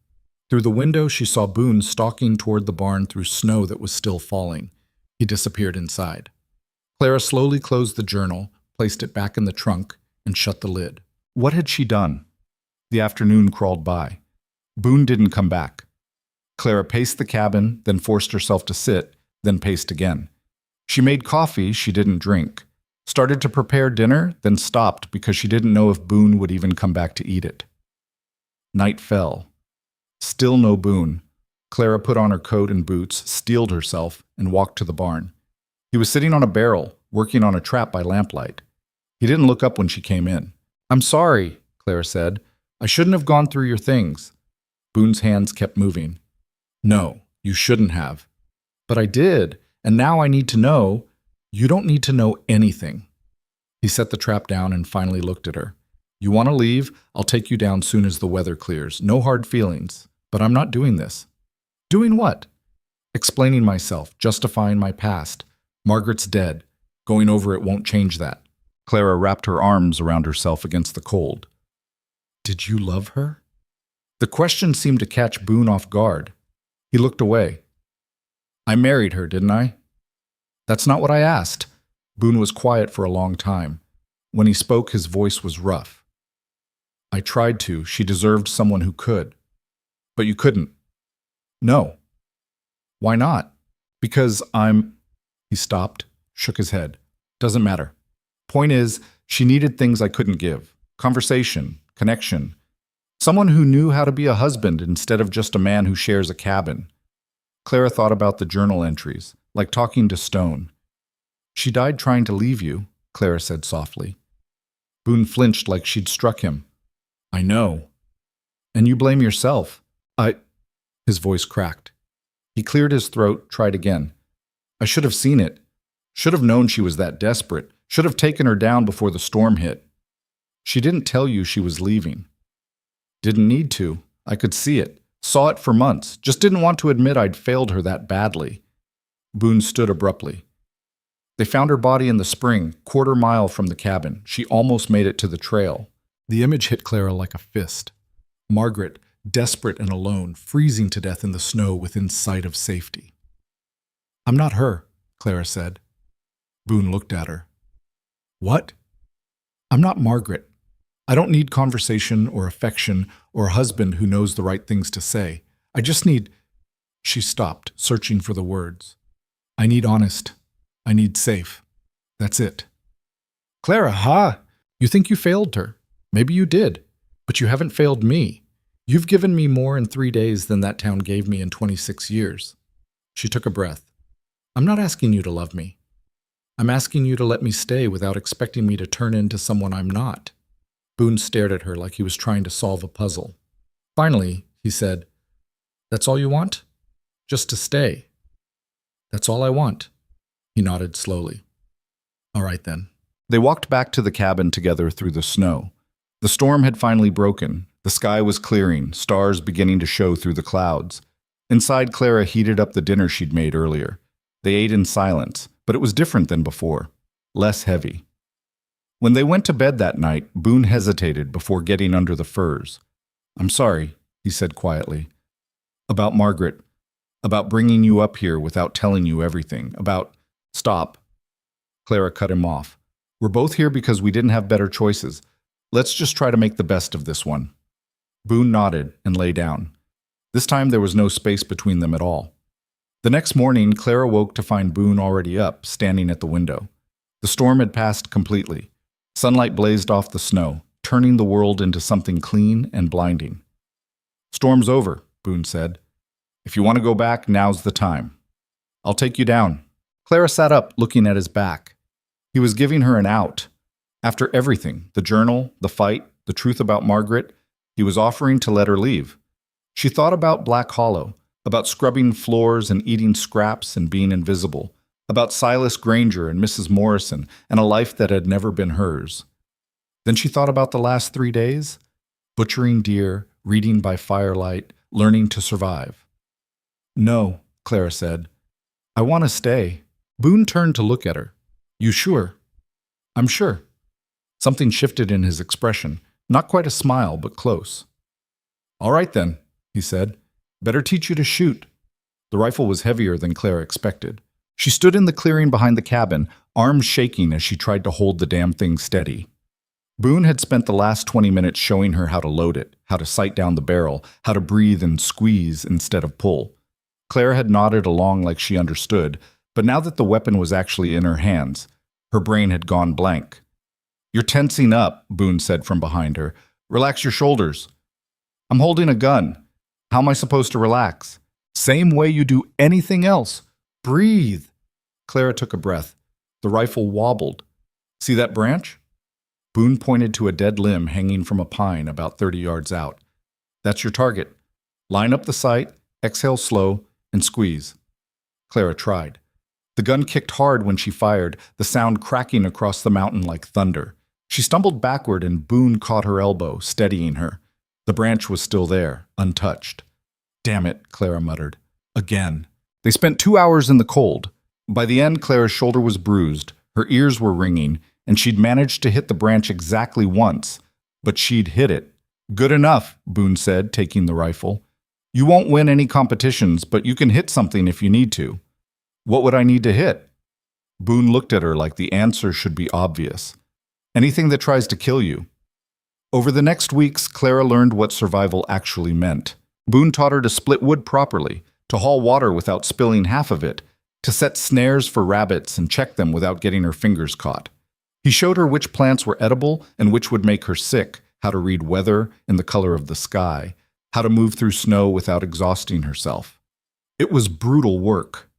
Through the window, she saw Boone stalking toward the barn through snow that was still falling. He disappeared inside. Clara slowly closed the journal, placed it back in the trunk, and shut the lid. What had she done? The afternoon crawled by. Boone didn't come back. Clara paced the cabin, then forced herself to sit, then paced again. She made coffee she didn't drink, started to prepare dinner, then stopped because she didn't know if Boone would even come back to eat it. Night fell. Still no Boone. Clara put on her coat and boots, steeled herself, and walked to the barn. He was sitting on a barrel, working on a trap by lamplight. He didn't look up when she came in. "I'm sorry," Clara said. "I shouldn't have gone through your things." Boone's hands kept moving. "No, you shouldn't have." "But I did, and now I need to know." "You don't need to know anything." He set the trap down and finally looked at her. "You want to leave? I'll take you down soon as the weather clears. No hard feelings. But I'm not doing this." "Doing what?" "Explaining myself, justifying my past. Margaret's dead. Going over it won't change that." Clara wrapped her arms around herself against the cold. "Did you love her?" The question seemed to catch Boone off guard. He looked away. "I married her, didn't I?" "That's not what I asked." Boone was quiet for a long time. When he spoke, his voice was rough. "I tried to. She deserved someone who could. But you couldn't." "No." "Why not?" "Because I'm—" He stopped, shook his head. "Doesn't matter. Point is, she needed things I couldn't give. Conversation, connection. Someone who knew how to be a husband instead of just a man who shares a cabin." Clara thought about the journal entries, like talking to stone. "She died trying to leave you," Clara said softly. Boone flinched like she'd struck him. "I know." "And you blame yourself." His voice cracked. He cleared his throat, tried again. "I should have seen it. Should have known she was that desperate. Should have taken her down before the storm hit." "She didn't tell you she was leaving." "Didn't need to. I could see it. Saw it for months. Just didn't want to admit I'd failed her that badly." Boone stood abruptly. "They found her body in the spring, quarter-mile from the cabin. She almost made it to the trail." The image hit Clara like a fist. Margaret, desperate and alone, freezing to death in the snow within sight of safety. "I'm not her," Clara said. Boone looked at her. "What?" "I'm not Margaret. I don't need conversation or affection or a husband who knows the right things to say. I just need—" She stopped, searching for the words. "I need honest. I need safe. That's it." "Clara, ha! You think you failed her. Maybe you did. But you haven't failed me. You've given me more in 3 days than that town gave me in 26 years. She took a breath. "I'm not asking you to love me. I'm asking you to let me stay without expecting me to turn into someone I'm not." Boone stared at her like he was trying to solve a puzzle. Finally, he said, "That's all you want? Just to stay?" "That's all I want." He nodded slowly. "All right then." They walked back to the cabin together through the snow. The storm had finally broken. The sky was clearing, stars beginning to show through the clouds. Inside, Clara heated up the dinner she'd made earlier. They ate in silence, but it was different than before, less heavy. When they went to bed that night, Boone hesitated before getting under the furs. "I'm sorry," he said quietly. "About Margaret. About bringing you up here without telling you everything. About—" "Stop." Clara cut him off. "We're both here because we didn't have better choices. Let's just try to make the best of this one. Boone nodded and lay down. This time there was no space between them at all. The next morning, Clara woke to find Boone already up, standing at the window. The storm had passed completely. Sunlight blazed off the snow, turning the world into something clean and blinding. "Storm's over," Boone said. "If you want to go back, now's the time. I'll take you down." Clara sat up, looking at his back. He was giving her an out. After everything, the journal, the fight, the truth about Margaret, he was offering to let her leave. She thought about Black Hollow, about scrubbing floors and eating scraps and being invisible, about Silas Granger and Mrs. Morrison and a life that had never been hers. Then she thought about the last 3 days, butchering deer, reading by firelight, learning to survive. "No," Clara said. "I want to stay." Boone turned to look at her. "You sure?" "I'm sure." Something shifted in his expression, not quite a smile, but close. "All right then," he said. "Better teach you to shoot." The rifle was heavier than Clara expected. She stood in the clearing behind the cabin, arms shaking as she tried to hold the damn thing steady. Boone had spent the last 20 minutes showing her how to load it, how to sight down the barrel, how to breathe and squeeze instead of pull. Clara had nodded along like she understood, but now that the weapon was actually in her hands, her brain had gone blank. "You're tensing up," Boone said from behind her. "Relax your shoulders." "I'm holding a gun. How am I supposed to relax?" "Same way you do anything else. Breathe." Clara took a breath. The rifle wobbled. "See that branch?" Boone pointed to a dead limb hanging from a pine about 30 yards out. "That's your target. Line up the sight, exhale slow, and squeeze." Clara tried. The gun kicked hard when she fired, the sound cracking across the mountain like thunder. She stumbled backward and Boone caught her elbow, steadying her. The branch was still there, untouched. "Damn it," Clara muttered. "Again." They spent 2 hours in the cold. By the end, Clara's shoulder was bruised, her ears were ringing, and she'd managed to hit the branch exactly once. But she'd hit it. "Good enough," Boone said, taking the rifle. "You won't win any competitions, but you can hit something if you need to." "What would I need to hit?" Boone looked at her like the answer should be obvious. "Anything that tries to kill you." Over the next weeks, Clara learned what survival actually meant. Boone taught her to split wood properly, to haul water without spilling half of it, to set snares for rabbits and check them without getting her fingers caught. He showed her which plants were edible and which would make her sick, how to read weather and the color of the sky, how to move through snow without exhausting herself. It was brutal work.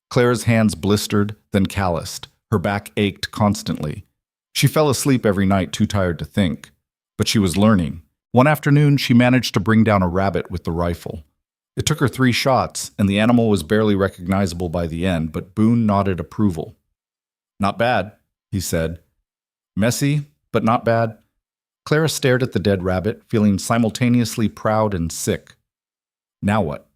Clara's hands blistered, then calloused. Her back ached constantly. She fell asleep every night too tired to think. But she was learning. One afternoon, she managed to bring down a rabbit with the rifle. It took her 3 shots, and the animal was barely recognizable by the end, but Boone nodded approval. "Not bad," he said. "Messy, but not bad." Clara stared at the dead rabbit, feeling simultaneously proud and sick. "Now what?"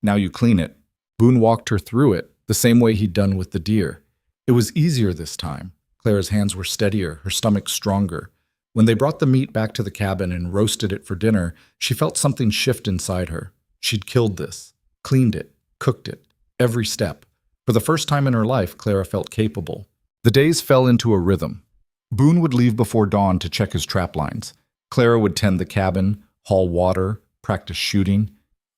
"Now you clean it." Boone walked her through it, the same way he'd done with the deer. It was easier this time. Clara's hands were steadier, her stomach stronger. When they brought the meat back to the cabin and roasted it for dinner, she felt something shift inside her. She'd killed this, cleaned it, cooked it, every step. For the first time in her life, Clara felt capable. The days fell into a rhythm. Boone would leave before dawn to check his trap lines. Clara would tend the cabin, haul water, practice shooting.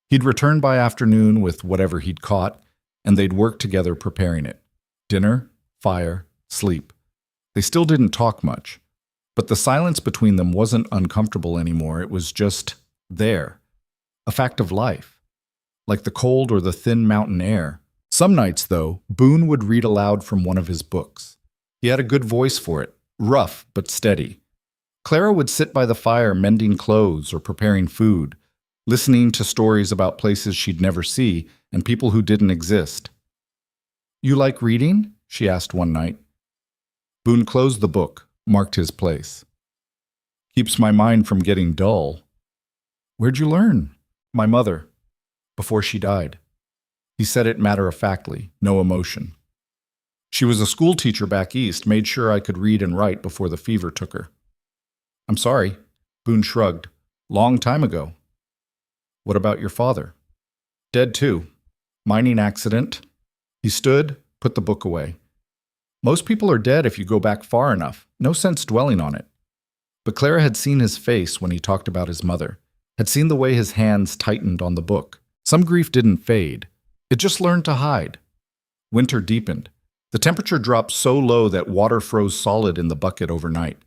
He'd return by afternoon with whatever he'd caught, and they'd work together preparing it. Dinner, fire, sleep. They still didn't talk much. But the silence between them wasn't uncomfortable anymore. It was just there. A fact of life. Like the cold or the thin mountain air. Some nights, though, Boone would read aloud from one of his books. He had a good voice for it, rough but steady. Clara would sit by the fire mending clothes or preparing food, listening to stories about places she'd never see and people who didn't exist. "You like reading?" she asked one night. Boone closed the book, marked his place. "Keeps my mind from getting dull." "Where'd you learn?" "My mother, before she died." He said it matter-of-factly, no emotion. "She was a school teacher back east, made sure I could read and write before the fever took her." "I'm sorry." Boone shrugged. "Long time ago." "What about your father?" "Dead too. Mining accident." He stood, put the book away. "Most people are dead if you go back far enough. No sense dwelling on it." But Clara had seen his face when he talked about his mother, had seen the way his hands tightened on the book. Some grief didn't fade. It just learned to hide. Winter deepened. The temperature dropped so low that water froze solid in the bucket overnight.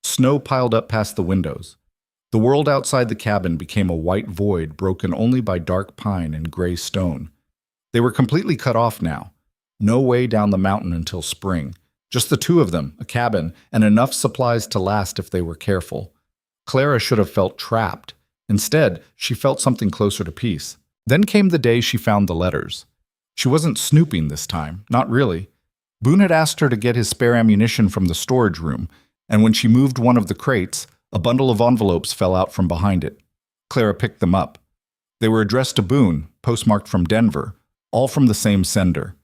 Snow piled up past the windows. The world outside the cabin became a white void broken only by dark pine and gray stone. They were completely cut off now. No way down the mountain until spring. Just the two of them, a cabin, and enough supplies to last if they were careful. Clara should have felt trapped. Instead, she felt something closer to peace. Then came the day she found the letters. She wasn't snooping this time, not really. Boone had asked her to get his spare ammunition from the storage room, and when she moved one of the crates, a bundle of envelopes fell out from behind it. Clara picked them up. They were addressed to Boone, postmarked from Denver, all from the same sender.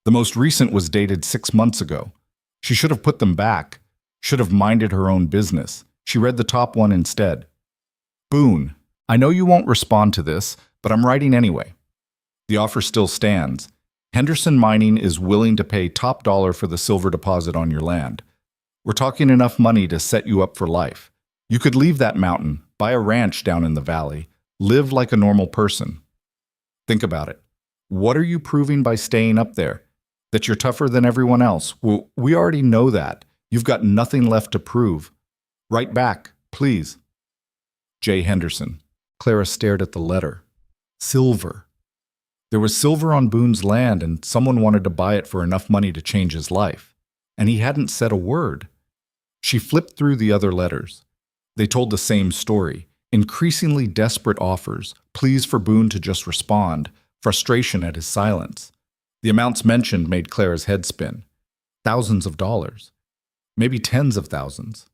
The most recent was dated 6 months ago. She should have put them back, should have minded her own business. She read the top one instead. Boone, I know you won't respond to this, but I'm writing anyway. The offer still stands. Henderson Mining is willing to pay top dollar for the silver deposit on your land. We're talking enough money to set you up for life. You could leave that mountain, buy a ranch down in the valley, live like a normal person. Think about it. What are you proving by staying up there? That you're tougher than everyone else? Well, we already know that. You've got nothing left to prove. Write back, please. J. Henderson. Clara stared at the letter. Silver. There was silver on Boone's land, and someone wanted to buy it for enough money to change his life. And he hadn't said a word. She flipped through the other letters. They told the same story. Increasingly desperate offers, pleas for Boone to just respond, frustration at his silence. The amounts mentioned made Clara's head spin. Thousands of dollars. Maybe tens of thousands.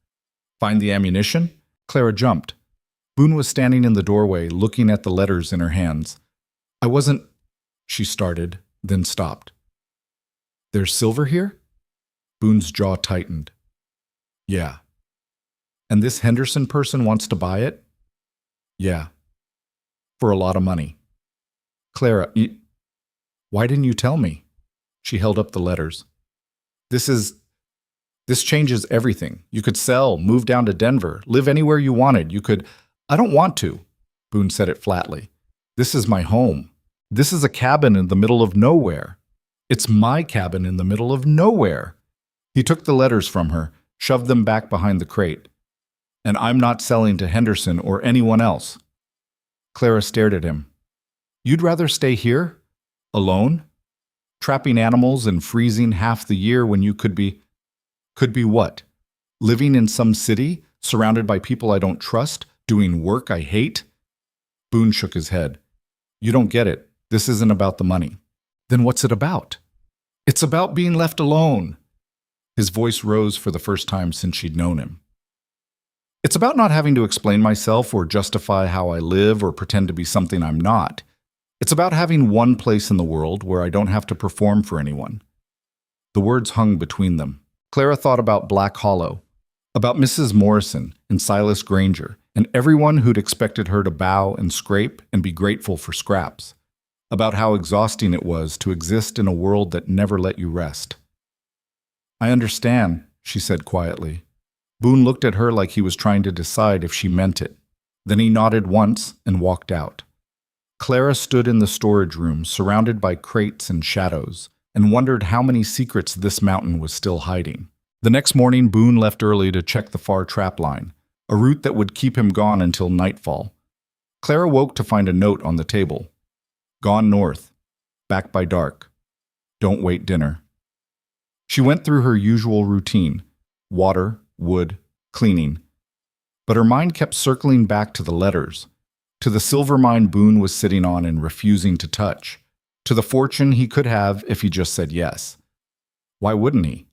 Find the ammunition? Clara jumped. Boone was standing in the doorway, looking at the letters in her hands. I wasn't... She started, then stopped. There's silver here? Boone's jaw tightened. Yeah. And this Henderson person wants to buy it? Yeah. For a lot of money. Clara, why didn't you tell me? She held up the letters. This changes everything. You could sell, move down to Denver, live anywhere you wanted. You could... I don't want to. Boone said it flatly. This is my home. This is a cabin in the middle of nowhere. It's my cabin in the middle of nowhere. He took the letters from her, shoved them back behind the crate. And I'm not selling to Henderson or anyone else. Clara stared at him. You'd rather stay here? Alone? Trapping animals and freezing half the year when you could be what? Living in some city, surrounded by people I don't trust, doing work I hate? Boone shook his head. You don't get it. This isn't about the money. Then what's it about? It's about being left alone. His voice rose for the first time since she'd known him. It's about not having to explain myself or justify how I live or pretend to be something I'm not. It's about having one place in the world where I don't have to perform for anyone. The words hung between them. Clara thought about Black Hollow, about Mrs. Morrison and Silas Granger, and everyone who'd expected her to bow and scrape and be grateful for scraps, about how exhausting it was to exist in a world that never let you rest. I understand, she said quietly. Boone looked at her like he was trying to decide if she meant it. Then he nodded once and walked out. Clara stood in the storage room, surrounded by crates and shadows, and wondered how many secrets this mountain was still hiding. The next morning, Boone left early to check the far trap line, a route that would keep him gone until nightfall. Clara woke to find a note on the table. Gone north. Back by dark. Don't wait dinner. She went through her usual routine. Water, wood, cleaning. But her mind kept circling back to the letters, to the silver mine Boone was sitting on and refusing to touch, to the fortune he could have if he just said yes. Why wouldn't he?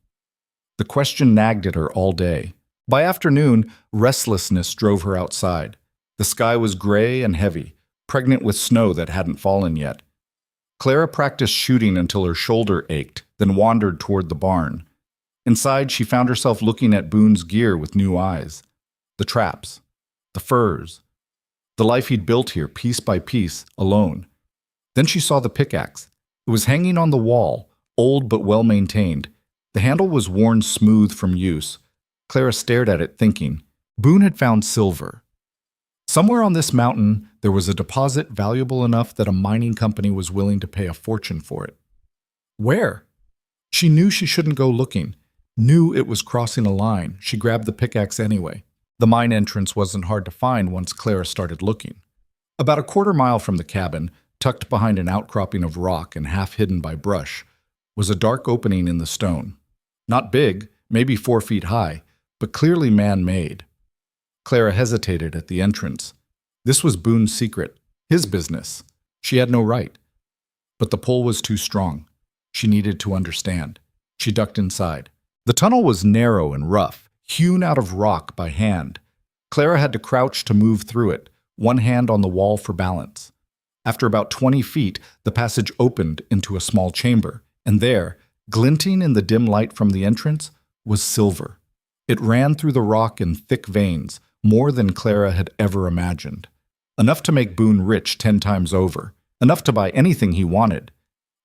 The question nagged at her all day. By afternoon, restlessness drove her outside. The sky was gray and heavy, pregnant with snow that hadn't fallen yet. Clara practiced shooting until her shoulder ached, then wandered toward the barn. Inside, she found herself looking at Boone's gear with new eyes. The traps, the furs, the life he'd built here piece by piece, alone. Then she saw the pickaxe. It was hanging on the wall, old but well-maintained. The handle was worn smooth from use. Clara stared at it, thinking, Boone had found silver. Somewhere on this mountain, there was a deposit valuable enough that a mining company was willing to pay a fortune for it. Where? She knew she shouldn't go looking, knew it was crossing a line. She grabbed the pickaxe anyway. The mine entrance wasn't hard to find once Clara started looking. About a quarter-mile from the cabin, tucked behind an outcropping of rock and half hidden by brush, was a dark opening in the stone. Not big, maybe 4 feet high, but clearly man-made. Clara hesitated at the entrance. This was Boone's secret, his business. She had no right. But the pull was too strong. She needed to understand. She ducked inside. The tunnel was narrow and rough, hewn out of rock by hand. Clara had to crouch to move through it, one hand on the wall for balance. After about 20 feet, the passage opened into a small chamber, and there, glinting in the dim light from the entrance, was silver. It ran through the rock in thick veins, more than Clara had ever imagined. Enough to make Boone rich 10 times over, enough to buy anything he wanted.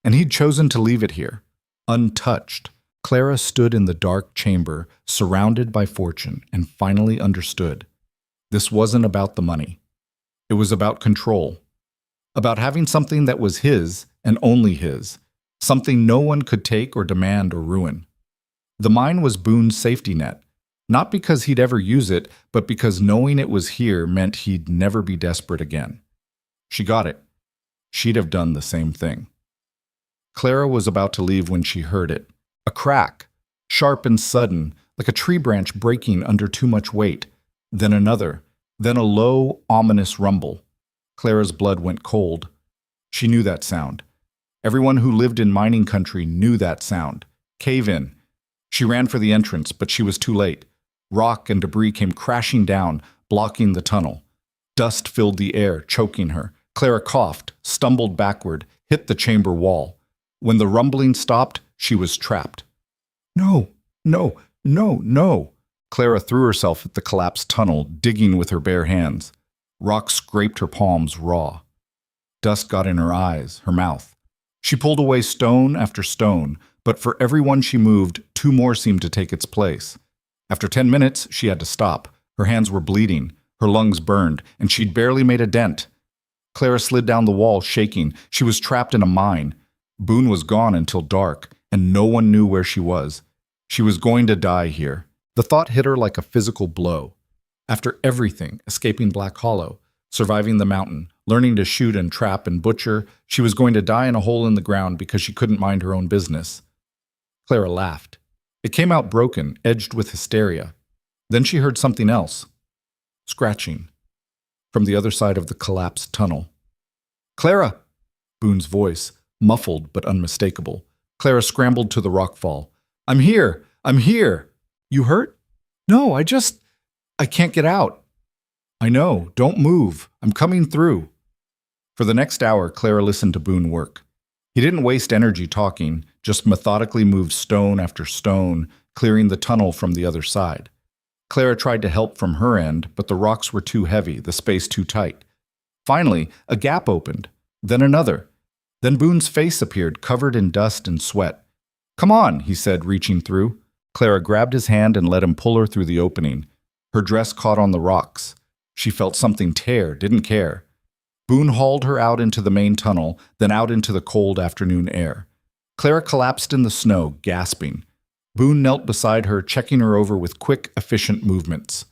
And he'd chosen to leave it here, untouched. Clara stood in the dark chamber, surrounded by fortune, and finally understood. This wasn't about the money. It was about control. About having something that was his and only his, something no one could take or demand or ruin. The mine was Boone's safety net, not because he'd ever use it, but because knowing it was here meant he'd never be desperate again. She got it. She'd have done the same thing. Clara was about to leave when she heard it. A crack, sharp and sudden, like a tree branch breaking under too much weight. Then another, then a low, ominous rumble. Clara's blood went cold. She knew that sound. Everyone who lived in mining country knew that sound. Cave in. She ran for the entrance, but she was too late. Rock and debris came crashing down, blocking the tunnel. Dust filled the air, choking her. Clara coughed, stumbled backward, hit the chamber wall. When the rumbling stopped, she was trapped. No, no, no, no. Clara threw herself at the collapsed tunnel, digging with her bare hands. Rock scraped her palms raw. Dust got in her eyes, her mouth. She pulled away stone after stone, but for every one she moved, 2 more seemed to take its place. After 10 minutes, she had to stop. Her hands were bleeding, her lungs burned, and she'd barely made a dent. Clara slid down the wall, shaking. She was trapped in a mine. Boone was gone until dark, and no one knew where she was. She was going to die here. The thought hit her like a physical blow. After everything, escaping Black Hollow, surviving the mountain, learning to shoot and trap and butcher, she was going to die in a hole in the ground because she couldn't mind her own business. Clara laughed. It came out broken, edged with hysteria. Then she heard something else. Scratching. From the other side of the collapsed tunnel. Clara! Boone's voice, muffled but unmistakable. Clara scrambled to the rockfall. I'm here! I'm here! You hurt? No, I can't get out. I know. Don't move. I'm coming through. For the next hour, Clara listened to Boone work. He didn't waste energy talking, just methodically moved stone after stone, clearing the tunnel from the other side. Clara tried to help from her end, but the rocks were too heavy, the space too tight. Finally, a gap opened, then another. Then Boone's face appeared, covered in dust and sweat. Come on, he said, reaching through. Clara grabbed his hand and let him pull her through the opening. Her dress caught on the rocks. She felt something tear, didn't care. Boone hauled her out into the main tunnel, then out into the cold afternoon air. Clara collapsed in the snow, gasping. Boone knelt beside her, checking her over with quick, efficient movements.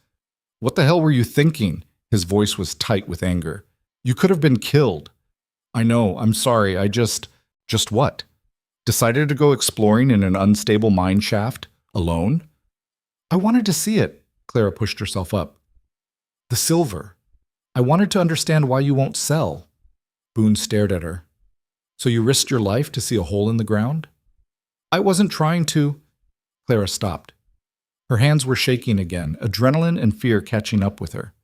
What the hell were you thinking? His voice was tight with anger. You could have been killed. I know, I'm sorry, Just what? Decided to go exploring in an unstable mine shaft? Alone? I wanted to see it. Clara pushed herself up. The silver. I wanted to understand why you won't sell. Boone stared at her. So you risked your life to see a hole in the ground? I wasn't trying to. Clara stopped. Her hands were shaking again, adrenaline and fear catching up with her.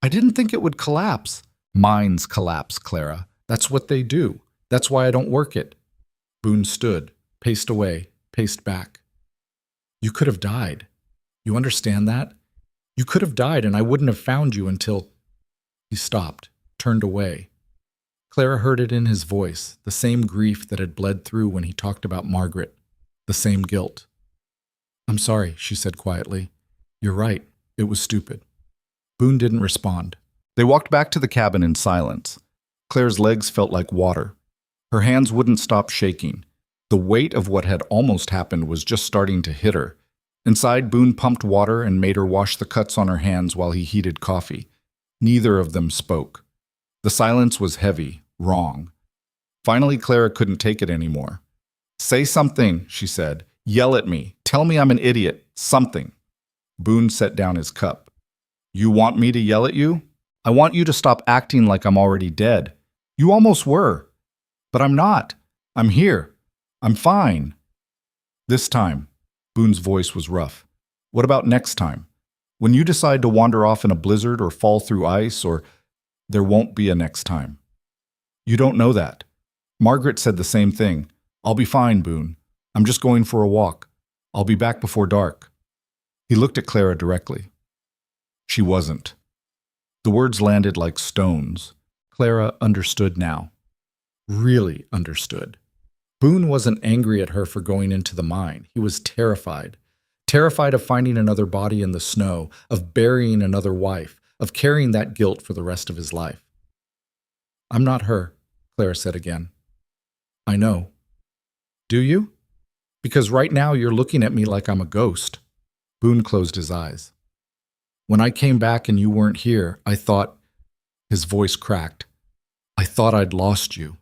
I didn't think it would collapse. Mines collapse, Clara. That's what they do. That's why I don't work it. Boone stood, paced away, paced back. You could have died. You understand that? You could have died and I wouldn't have found you until... He stopped, turned away. Clara heard it in his voice, the same grief that had bled through when he talked about Margaret, the same guilt. I'm sorry, she said quietly. You're right. It was stupid. Boone didn't respond. They walked back to the cabin in silence. Claire's legs felt like water. Her hands wouldn't stop shaking. The weight of what had almost happened was just starting to hit her. Inside, Boone pumped water and made her wash the cuts on her hands while he heated coffee. Neither of them spoke. The silence was heavy, wrong. Finally, Clara couldn't take it anymore. "Say something," she said. "Yell at me. Tell me I'm an idiot. Something." Boone set down his cup. "You want me to yell at you? I want you to stop acting like I'm already dead. You almost were. But I'm not. I'm here. I'm fine." This time, Boone's voice was rough. "What about next time? When you decide to wander off in a blizzard or fall through ice, or there won't be a next time. You don't know that. Margaret said the same thing. I'll be fine, Boone. I'm just going for a walk. I'll be back before dark." He looked at Clara directly. She wasn't. The words landed like stones. Clara understood now. Really understood. Boone wasn't angry at her for going into the mine. He was terrified. Terrified of finding another body in the snow, of burying another wife, of carrying that guilt for the rest of his life. "I'm not her," Clara said again. "I know." "Do you? Because right now you're looking at me like I'm a ghost." Boone closed his eyes. "When I came back and you weren't here, I thought," his voice cracked, "I thought I'd lost you."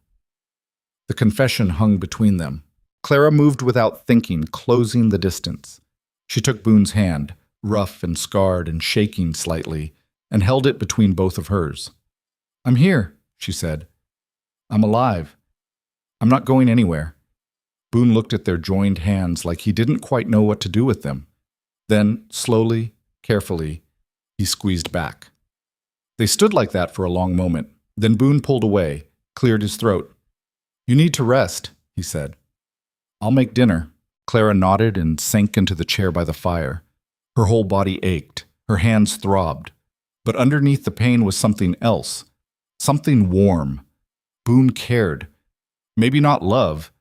The confession hung between them. Clara moved without thinking, closing the distance. She took Boone's hand, rough and scarred and shaking slightly, and held it between both of hers. "I'm here," she said. "I'm alive. I'm not going anywhere." Boone looked at their joined hands like he didn't quite know what to do with them. Then, slowly, carefully, he squeezed back. They stood like that for a long moment. Then Boone pulled away, cleared his throat. "You need to rest," he said. "I'll make dinner." Clara nodded and sank into the chair by the fire. Her whole body ached. Her hands throbbed. But underneath the pain was something else. Something warm. Boone cared. Maybe not love.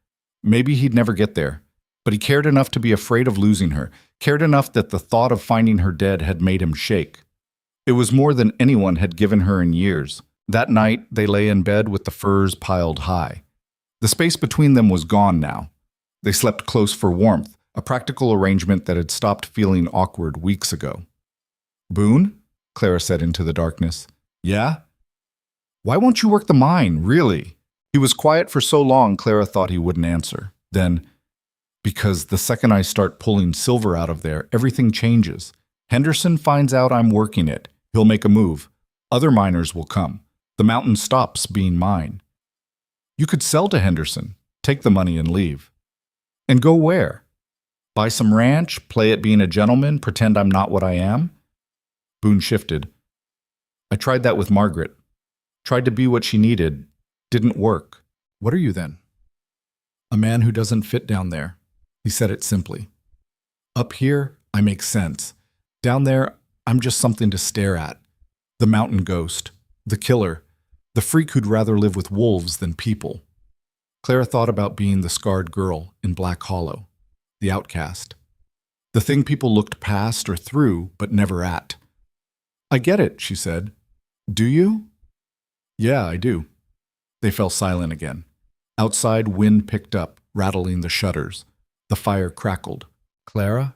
Maybe he'd never get there. But he cared enough to be afraid of losing her. Cared enough that the thought of finding her dead had made him shake. It was more than anyone had given her in years. That night, they lay in bed with the furs piled high. The space between them was gone now. They slept close for warmth, a practical arrangement that had stopped feeling awkward weeks ago. "Boone?" Clara said into the darkness. "Yeah?" "Why won't you work the mine, really?" He was quiet for so long Clara thought he wouldn't answer. Then, "Because the second I start pulling silver out of there, everything changes. Henderson finds out I'm working it. He'll make a move. Other miners will come. The mountain stops being mine." "You could sell to Henderson, take the money and leave." "And go where? Buy some ranch, play at being a gentleman, pretend I'm not what I am?" Boone shifted. "I tried that with Margaret. Tried to be what she needed. Didn't work." "What are you then?" "A man who doesn't fit down there." He said it simply. "Up here, I make sense. Down there, I'm just something to stare at. The mountain ghost. The killer. The freak who'd rather live with wolves than people." Clara thought about being the scarred girl in Black Hollow, the outcast. The thing people looked past or through, but never at. "I get it," she said. "Do you?" "Yeah, I do." They fell silent again. Outside, wind picked up, rattling the shutters. The fire crackled. "Clara?"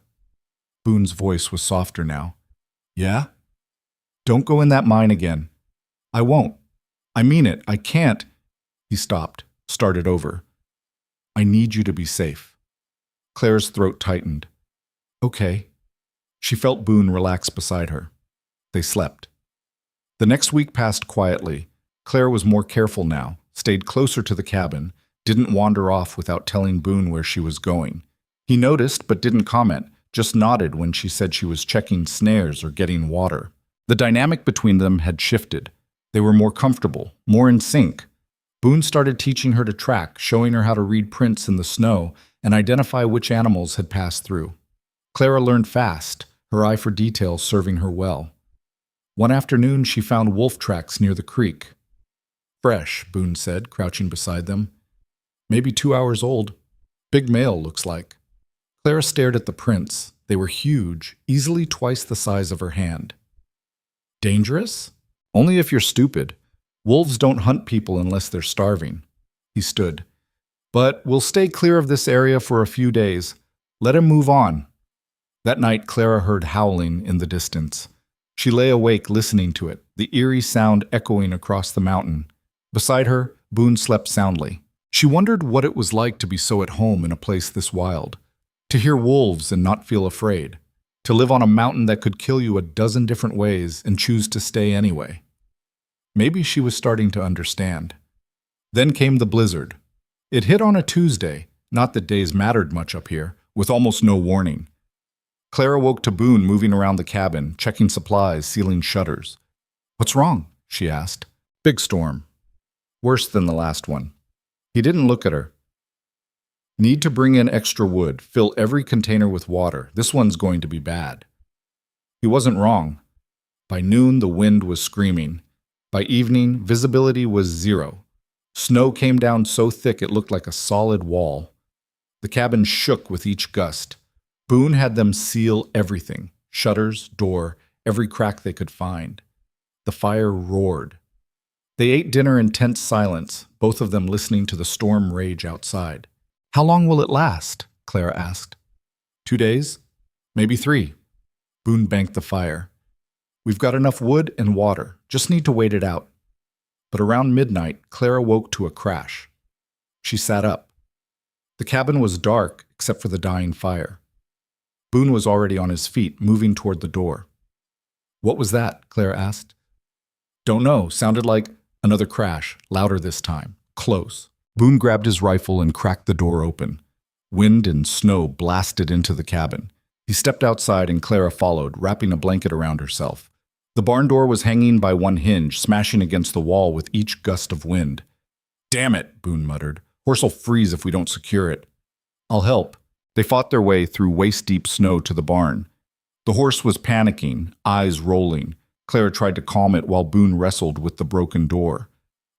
Boone's voice was softer now. "Yeah?" "Don't go in that mine again." "I won't. I mean it. I can't." He stopped, started over. "I need you to be safe." Clara's throat tightened. "Okay." She felt Boone relax beside her. They slept. The next week passed quietly. Clara was more careful now, stayed closer to the cabin, didn't wander off without telling Boone where she was going. He noticed but didn't comment, just nodded when she said she was checking snares or getting water. The dynamic between them had shifted. They were more comfortable, more in sync. Boone started teaching her to track, showing her how to read prints in the snow and identify which animals had passed through. Clara learned fast, her eye for detail serving her well. One afternoon, she found wolf tracks near the creek. "Fresh," Boone said, crouching beside them. "Maybe 2 hours old. Big male, looks like." Clara stared at the prints. They were huge, easily twice the size of her hand. Dangerous? Only if you're stupid. Wolves don't hunt people unless they're starving. He stood. But we'll stay clear of this area for a few days. Let him move on. That night, Clara heard howling in the distance. She lay awake listening to it, the eerie sound echoing across the mountain. Beside her, Boone slept soundly. She wondered what it was like to be so at home in a place this wild. To hear wolves and not feel afraid. To live on a mountain that could kill you a dozen different ways and choose to stay anyway. Maybe she was starting to understand. Then came the blizzard. It hit on a Tuesday, not that days mattered much up here, with almost no warning. Clara woke to Boone moving around the cabin, checking supplies, sealing shutters. "What's wrong?" she asked. "Big storm. Worse than the last one." He didn't look at her. "Need to bring in extra wood, fill every container with water. This one's going to be bad." He wasn't wrong. By noon, the wind was screaming. By evening, visibility was 0. Snow came down so thick it looked like a solid wall. The cabin shook with each gust. Boone had them seal everything, shutters, door, every crack they could find. The fire roared. They ate dinner in tense silence, both of them listening to the storm rage outside. "How long will it last?" Clara asked. 2 days? Maybe 3. Boone banked the fire. "We've got enough wood and water, just need to wait it out." But around midnight, Clara woke to a crash. She sat up. The cabin was dark except for the dying fire. Boone was already on his feet, moving toward the door. "What was that?" Clara asked. "Don't know. Sounded like another crash, louder this time. Close." Boone grabbed his rifle and cracked the door open. Wind and snow blasted into the cabin. He stepped outside and Clara followed, wrapping a blanket around herself. The barn door was hanging by one hinge, smashing against the wall with each gust of wind. "Damn it," Boone muttered. "Horse'll freeze if we don't secure it." "I'll help." They fought their way through waist-deep snow to the barn. The horse was panicking, eyes rolling. Clara tried to calm it while Boone wrestled with the broken door.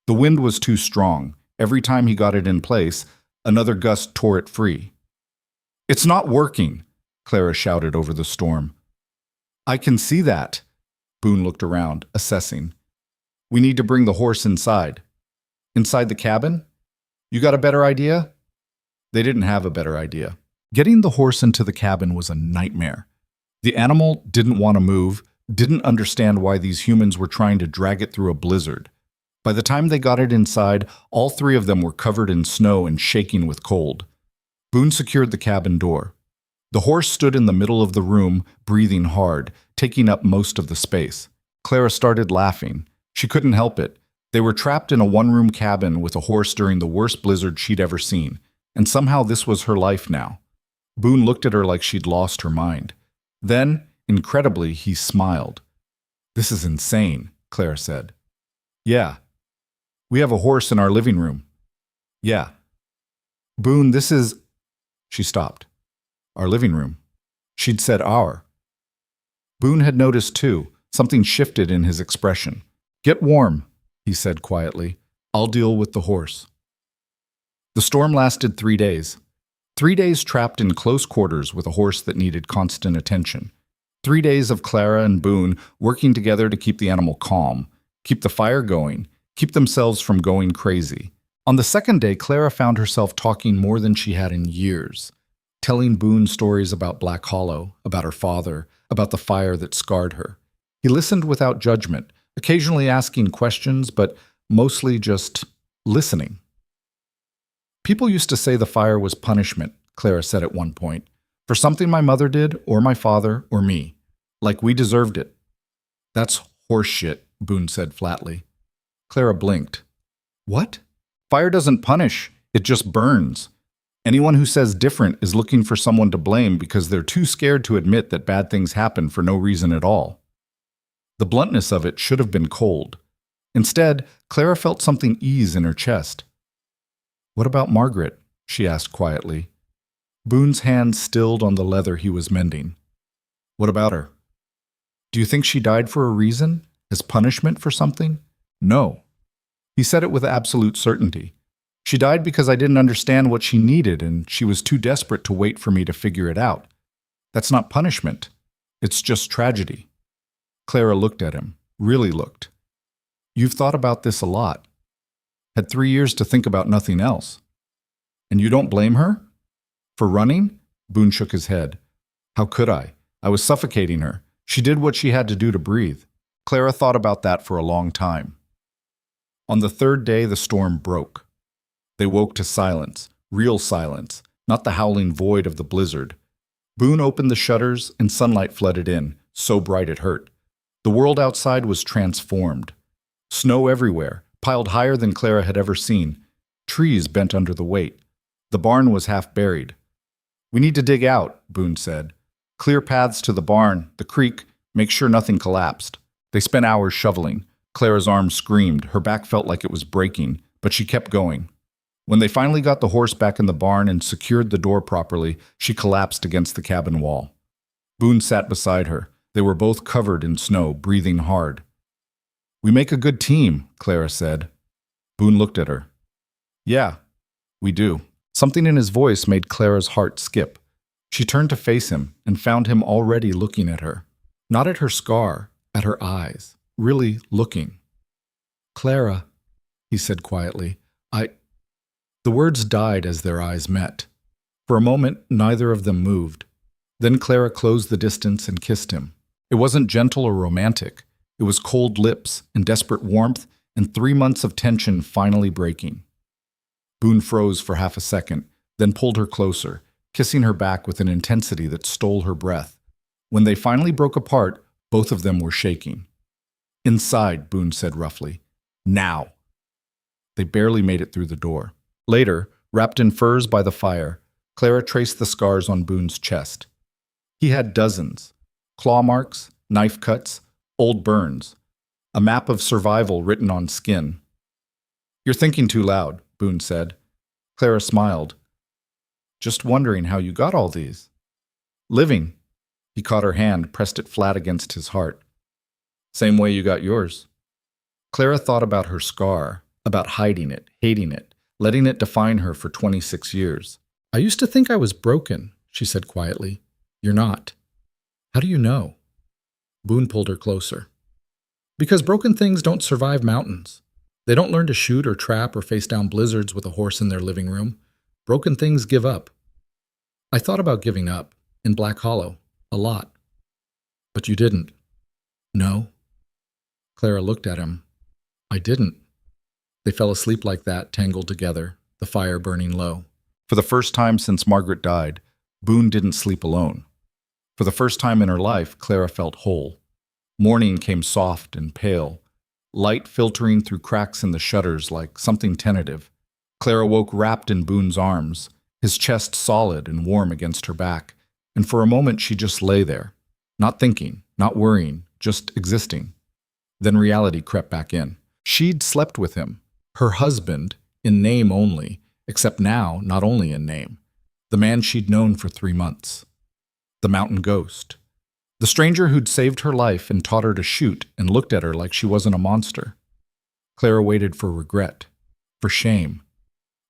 The wind was too strong. Every time he got it in place, another gust tore it free. "It's not working," Clara shouted over the storm. "I can see that." Boone looked around, assessing. "We need to bring the horse inside." "Inside the cabin? You got a better idea?" They didn't have a better idea. Getting the horse into the cabin was a nightmare. The animal didn't want to move, didn't understand why these humans were trying to drag it through a blizzard. By the time they got it inside, all 3 of them were covered in snow and shaking with cold. Boone secured the cabin door. The horse stood in the middle of the room, breathing hard, taking up most of the space. Clara started laughing. She couldn't help it. They were trapped in a one-room cabin with a horse during the worst blizzard she'd ever seen, and somehow this was her life now. Boone looked at her like she'd lost her mind. Then, incredibly, he smiled. "This is insane," Clara said. "Yeah. We have a horse in our living room." "Yeah." "Boone, this is—" She stopped. "Our living room." She'd said our. Boone had noticed too. Something shifted in his expression. "Get warm," he said quietly. "I'll deal with the horse." The storm lasted 3 days. 3 days trapped in close quarters with a horse that needed constant attention. 3 days of Clara and Boone working together to keep the animal calm, keep the fire going, keep themselves from going crazy. On the second day, Clara found herself talking more than she had in years, telling Boone stories about Black Hollow, about her father, about the fire that scarred her. He listened without judgment, occasionally asking questions, but mostly just listening. "People used to say the fire was punishment," Clara said at one point, "for something my mother did, or my father, or me. Like we deserved it." "That's horse shit," Boone said flatly. Clara blinked. "What?" "Fire doesn't punish, it just burns. Anyone who says different is looking for someone to blame because they're too scared to admit that bad things happen for no reason at all." The bluntness of it should have been cold. Instead, Clara felt something ease in her chest. "What about Margaret?" she asked quietly. Boone's hand stilled on the leather he was mending. "What about her?" "Do you think she died for a reason? As punishment for something?" "No." He said it with absolute certainty. "She died because I didn't understand what she needed and she was too desperate to wait for me to figure it out. That's not punishment. It's just tragedy. Clara looked at him, really looked. You've thought about this a lot. Had 3 years to think about nothing else. And you don't blame her? For running? Boone shook his head. How could I? I was suffocating her. She did what she had to do to breathe. Clara thought about that for a long time. On the third day, the storm broke. They woke to silence, real silence, not the howling void of the blizzard. Boone opened the shutters and sunlight flooded in, so bright it hurt. The world outside was transformed. Snow everywhere, piled higher than Clara had ever seen. Trees bent under the weight. The barn was half buried. We need to dig out, Boone said. Clear paths to the barn, the creek, make sure nothing collapsed. They spent hours shoveling. Clara's arms screamed. Her back felt like it was breaking, but she kept going. When they finally got the horse back in the barn and secured the door properly, she collapsed against the cabin wall. Boone sat beside her. They were both covered in snow, breathing hard. We make a good team, Clara said. Boone looked at her. Yeah, we do. Something in his voice made Clara's heart skip. She turned to face him and found him already looking at her. Not at her scar, at her eyes, really looking. Clara, he said quietly, The words died as their eyes met. For a moment, neither of them moved. Then Clara closed the distance and kissed him. It wasn't gentle or romantic. It was cold lips and desperate warmth and 3 months of tension finally breaking. Boone froze for half a second, then pulled her closer, kissing her back with an intensity that stole her breath. When they finally broke apart, both of them were shaking. Inside, Boone said roughly. Now. They barely made it through the door. Later, wrapped in furs by the fire, Clara traced the scars on Boone's chest. He had dozens. Claw marks, knife cuts, old burns. A map of survival written on skin. You're thinking too loud, Boone said. Clara smiled. Just wondering how you got all these. Living. He caught her hand, pressed it flat against his heart. Same way you got yours. Clara thought about her scar, about hiding it, hating it, letting it define her for 26 years. I used to think I was broken, she said quietly. You're not. How do you know? Boone pulled her closer. Because broken things don't survive mountains. They don't learn to shoot or trap or face down blizzards with a horse in their living room. Broken things give up. I thought about giving up, in Black Hollow, a lot. But you didn't. No. Clara looked at him. I didn't. They fell asleep like that, tangled together, the fire burning low. For the first time since Margaret died, Boone didn't sleep alone. For the first time in her life, Clara felt whole. Morning came soft and pale, light filtering through cracks in the shutters like something tentative. Clara woke wrapped in Boone's arms, his chest solid and warm against her back, and for a moment she just lay there, not thinking, not worrying, just existing. Then reality crept back in. She'd slept with him, her husband, in name only, except now not only in name. The man she'd known for 3 months. The mountain ghost. The stranger who'd saved her life and taught her to shoot and looked at her like she wasn't a monster. Clara waited for regret, for shame,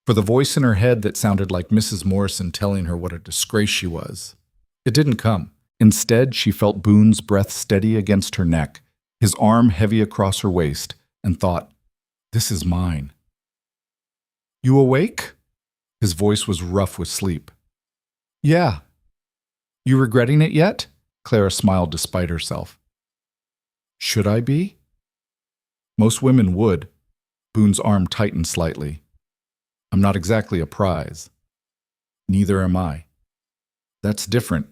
for the voice in her head that sounded like Mrs. Morrison telling her what a disgrace she was. It didn't come. Instead, she felt Boone's breath steady against her neck, his arm heavy across her waist, and thought, this is mine. You awake? His voice was rough with sleep. Yeah. You regretting it yet? Clara smiled despite herself. Should I be? Most women would. Boone's arm tightened slightly. I'm not exactly a prize. Neither am I. That's different.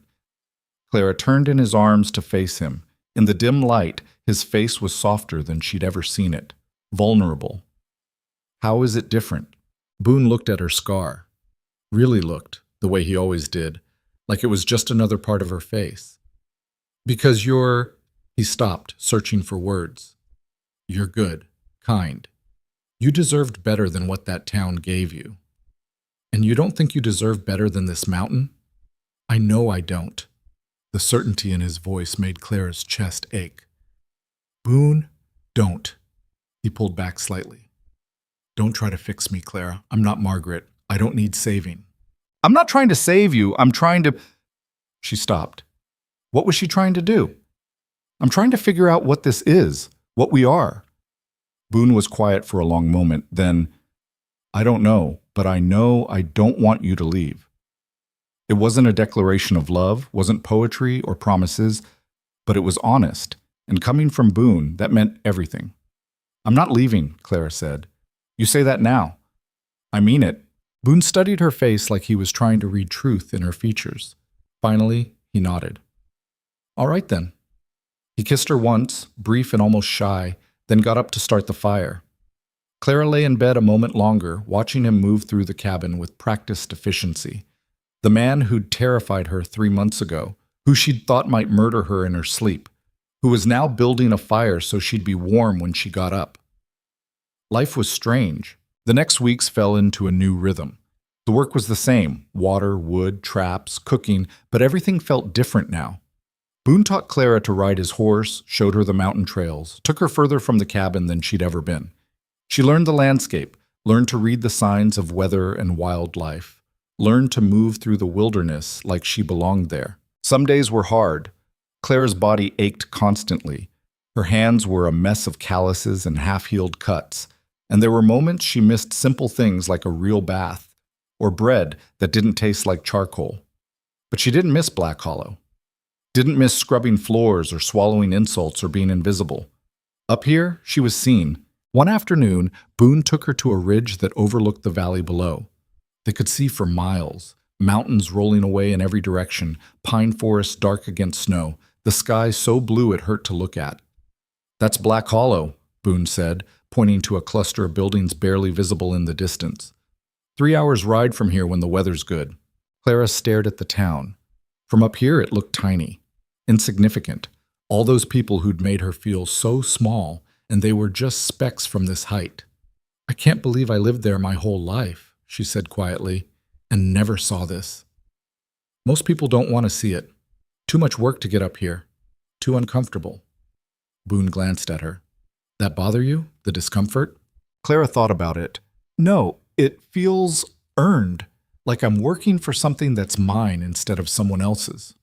Clara turned in his arms to face him. In the dim light, his face was softer than she'd ever seen it. Vulnerable. How is it different? Boone looked at her scar. Really looked, the way he always did, like it was just another part of her face. Because you're... He stopped, searching for words. You're good, kind. You deserved better than what that town gave you. And you don't think you deserve better than this mountain? I know I don't. The certainty in his voice made Clara's chest ache. Boone, don't. He pulled back slightly. Don't try to fix me, Clara. I'm not Margaret. I don't need saving. I'm not trying to save you. I'm trying to... She stopped. What was she trying to do? I'm trying to figure out what this is, what we are. Boone was quiet for a long moment, then, I don't know, but I know I don't want you to leave. It wasn't a declaration of love, wasn't poetry or promises, but it was honest, and coming from Boone, that meant everything. I'm not leaving, Clara said. You say that now. I mean it. Boone studied her face like he was trying to read truth in her features. Finally, he nodded. All right then. He kissed her once, brief and almost shy, then got up to start the fire. Clara lay in bed a moment longer, watching him move through the cabin with practiced efficiency. The man who'd terrified her 3 months ago, who she'd thought might murder her in her sleep, who was now building a fire so she'd be warm when she got up. Life was strange. The next weeks fell into a new rhythm. The work was the same, water, wood, traps, cooking, but everything felt different now. Boone taught Clara to ride his horse, showed her the mountain trails, took her further from the cabin than she'd ever been. She learned the landscape, learned to read the signs of weather and wildlife, learned to move through the wilderness like she belonged there. Some days were hard. Clara's body ached constantly. Her hands were a mess of calluses and half-healed cuts, and there were moments she missed simple things like a real bath or bread that didn't taste like charcoal. But she didn't miss Black Hollow. Didn't miss scrubbing floors or swallowing insults or being invisible. Up here, she was seen. One afternoon, Boone took her to a ridge that overlooked the valley below. They could see for miles, mountains rolling away in every direction, pine forests dark against snow, the sky so blue it hurt to look at. That's Black Hollow, Boone said, pointing to a cluster of buildings barely visible in the distance. 3 hours' ride from here when the weather's good. Clara stared at the town. From up here, it looked tiny, insignificant. All those people who'd made her feel so small, and they were just specks from this height. I can't believe I lived there my whole life, she said quietly, and never saw this. Most people don't want to see it. Too much work to get up here. Too uncomfortable. Boone glanced at her. That bother you? The discomfort? Clara thought about it. No, it feels earned, like I'm working for something that's mine instead of someone else's.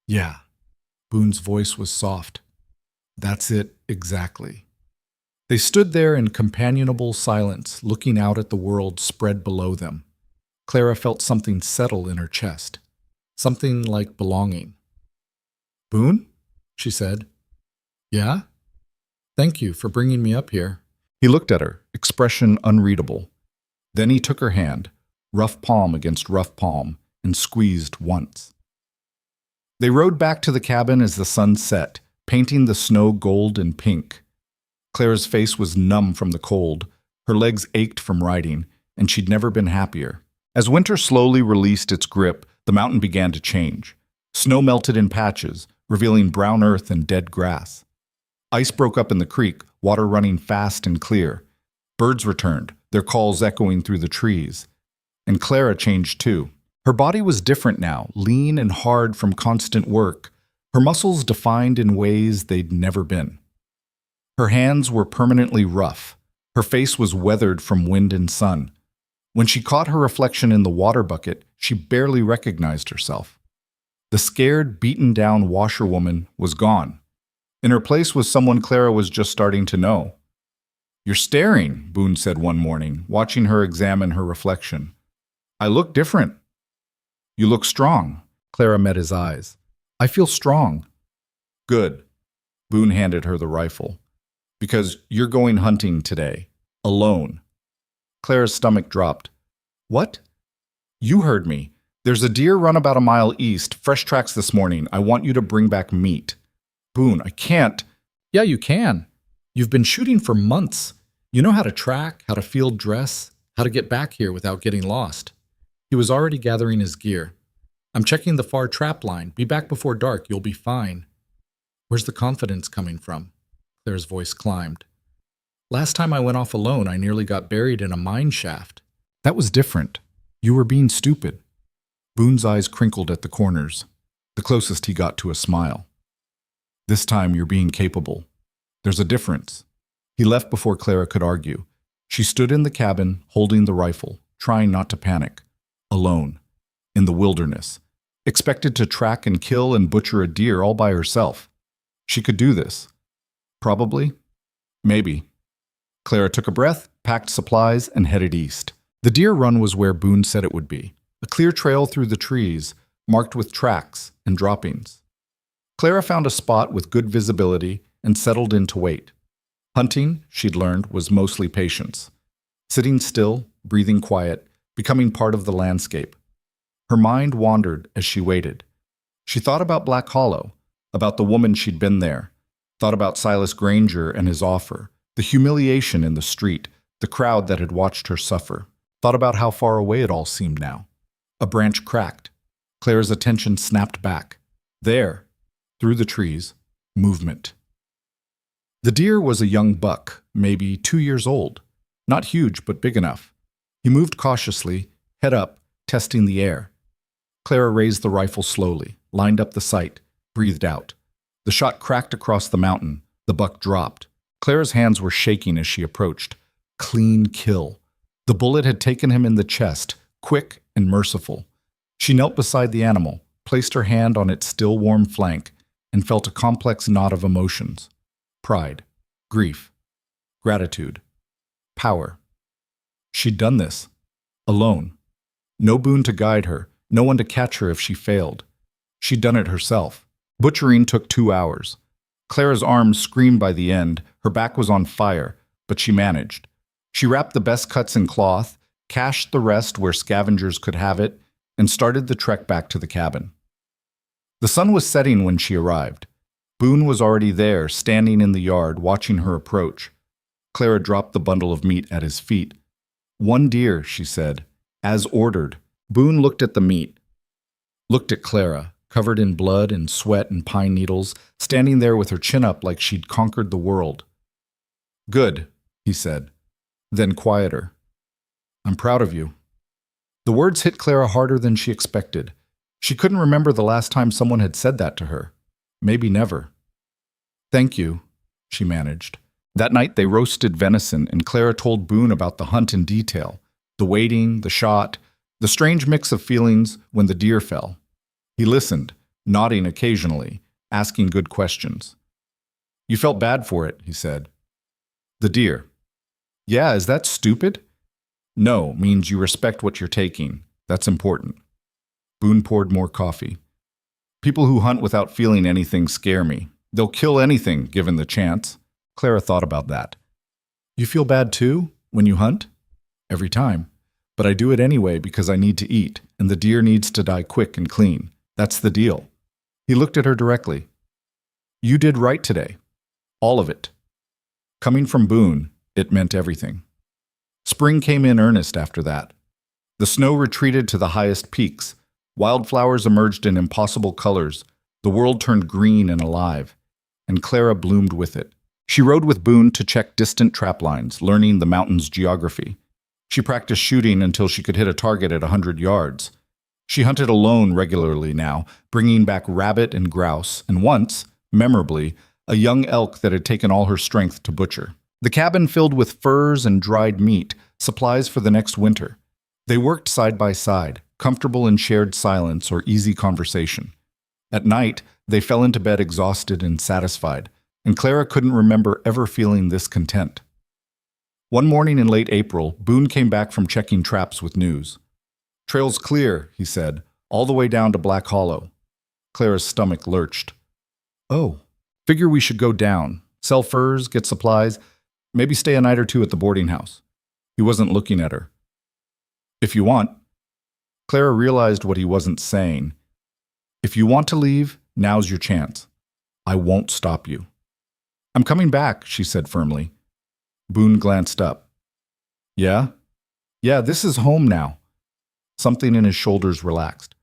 Yeah. Boone's voice was soft. That's it, exactly. They stood there in companionable silence, looking out at the world spread below them. Clara felt something settle in her chest. Something like belonging. Boone? She said. Yeah? Thank you for bringing me up here. He looked at her, expression unreadable. Then he took her hand, rough palm against rough palm, and squeezed once. They rode back to the cabin as the sun set, painting the snow gold and pink. Clara's face was numb from the cold, her legs ached from riding, and she'd never been happier. As winter slowly released its grip, the mountain began to change. Snow melted in patches, revealing brown earth and dead grass. Ice broke up in the creek, water running fast and clear. Birds returned, their calls echoing through the trees. And Clara changed too. Her body was different now, lean and hard from constant work, her muscles defined in ways they'd never been. Her hands were permanently rough. Her face was weathered from wind and sun. When she caught her reflection in the water bucket, she barely recognized herself. The scared, beaten-down washerwoman was gone. In her place was someone Clara was just starting to know. You're staring, Boone said one morning, watching her examine her reflection. I look different. You look strong. Clara met his eyes. I feel strong. Good. Boone handed her the rifle. Because you're going hunting today. Alone. Clara's stomach dropped. What? You heard me. There's a deer run about a mile east, fresh tracks this morning. I want you to bring back meat. Boone, I can't. Yeah, you can. You've been shooting for months. You know how to track, how to field dress, how to get back here without getting lost. He was already gathering his gear. I'm checking the far trap line. Be back before dark. You'll be fine. Where's the confidence coming from? Claire's voice climbed. Last time I went off alone, I nearly got buried in a mine shaft. That was different. You were being stupid. Boone's eyes crinkled at the corners, the closest he got to a smile. This time you're being capable. There's a difference. He left before Clara could argue. She stood in the cabin, holding the rifle, trying not to panic. Alone. In the wilderness. expected to track and kill and butcher a deer all by herself. She could do this. Probably. Maybe. Clara took a breath, packed supplies, and headed east. The deer run was where Boone said it would be, a clear trail through the trees, marked with tracks and droppings. Clara found a spot with good visibility and settled in to wait. Hunting, she'd learned, was mostly patience. Sitting still, breathing quiet, becoming part of the landscape. Her mind wandered as she waited. She thought about Black Hollow, about the woman she'd been there, thought about Silas Granger and his offer, the humiliation in the street, the crowd that had watched her suffer, thought about how far away it all seemed now. A branch cracked. Clara's attention snapped back. There, through the trees, movement. The deer was a young buck, maybe 2 years old. Not huge, but big enough. He moved cautiously, head up, testing the air. Clara raised the rifle slowly, lined up the sight, breathed out. The shot cracked across the mountain. The buck dropped. Clara's hands were shaking as she approached. Clean kill. The bullet had taken him in the chest, quick and merciful. She knelt beside the animal, placed her hand on its still warm flank, and felt a complex knot of emotions. Pride, grief, gratitude, power. She'd done this. Alone. No Boone to guide her, no one to catch her if she failed. She'd done it herself. Butchering took 2 hours. Clara's arms screamed by the end, her back was on fire, but she managed. She wrapped the best cuts in cloth, cached the rest where scavengers could have it, and started the trek back to the cabin. The sun was setting when she arrived. Boone was already there, standing in the yard, watching her approach. Clara dropped the bundle of meat at his feet. 1 deer, she said, as ordered. Boone looked at the meat, looked at Clara, covered in blood and sweat and pine needles, standing there with her chin up like she'd conquered the world. Good, he said, then quieter. I'm proud of you. The words hit Clara harder than she expected. She couldn't remember the last time someone had said that to her. Maybe never. Thank you, she managed. That night they roasted venison, and Clara told Boone about the hunt in detail, the waiting, the shot, the strange mix of feelings when the deer fell. He listened, nodding occasionally, asking good questions. You felt bad for it, he said. The deer. Yeah, is that stupid? No, means you respect what you're taking. That's important. Boone poured more coffee. People who hunt without feeling anything scare me. They'll kill anything, given the chance. Clara thought about that. You feel bad too, when you hunt? Every time. But I do it anyway because I need to eat, and the deer needs to die quick and clean. That's the deal. He looked at her directly. You did right today. All of it. Coming from Boone, it meant everything. Spring came in earnest after that. The snow retreated to the highest peaks. Wildflowers emerged in impossible colors. The world turned green and alive. And Clara bloomed with it. She rode with Boone to check distant trap lines, learning the mountain's geography. She practiced shooting until she could hit a target at 100 yards. She hunted alone regularly now, bringing back rabbit and grouse, and once, memorably, a young elk that had taken all her strength to butcher. The cabin filled with furs and dried meat, supplies for the next winter. They worked side by side, comfortable in shared silence or easy conversation. At night, they fell into bed exhausted and satisfied, and Clara couldn't remember ever feeling this content. One morning in late April, Boone came back from checking traps with news. Trail's clear, he said, all the way down to Black Hollow. Clara's stomach lurched. Oh, figure we should go down, sell furs, get supplies, maybe stay a night or two at the boarding house. He wasn't looking at her. If you want. Clara realized what he wasn't saying. If you want to leave, now's your chance. I won't stop you. I'm coming back, she said firmly. Boone glanced up. Yeah? Yeah, this is home now. Something in his shoulders relaxed.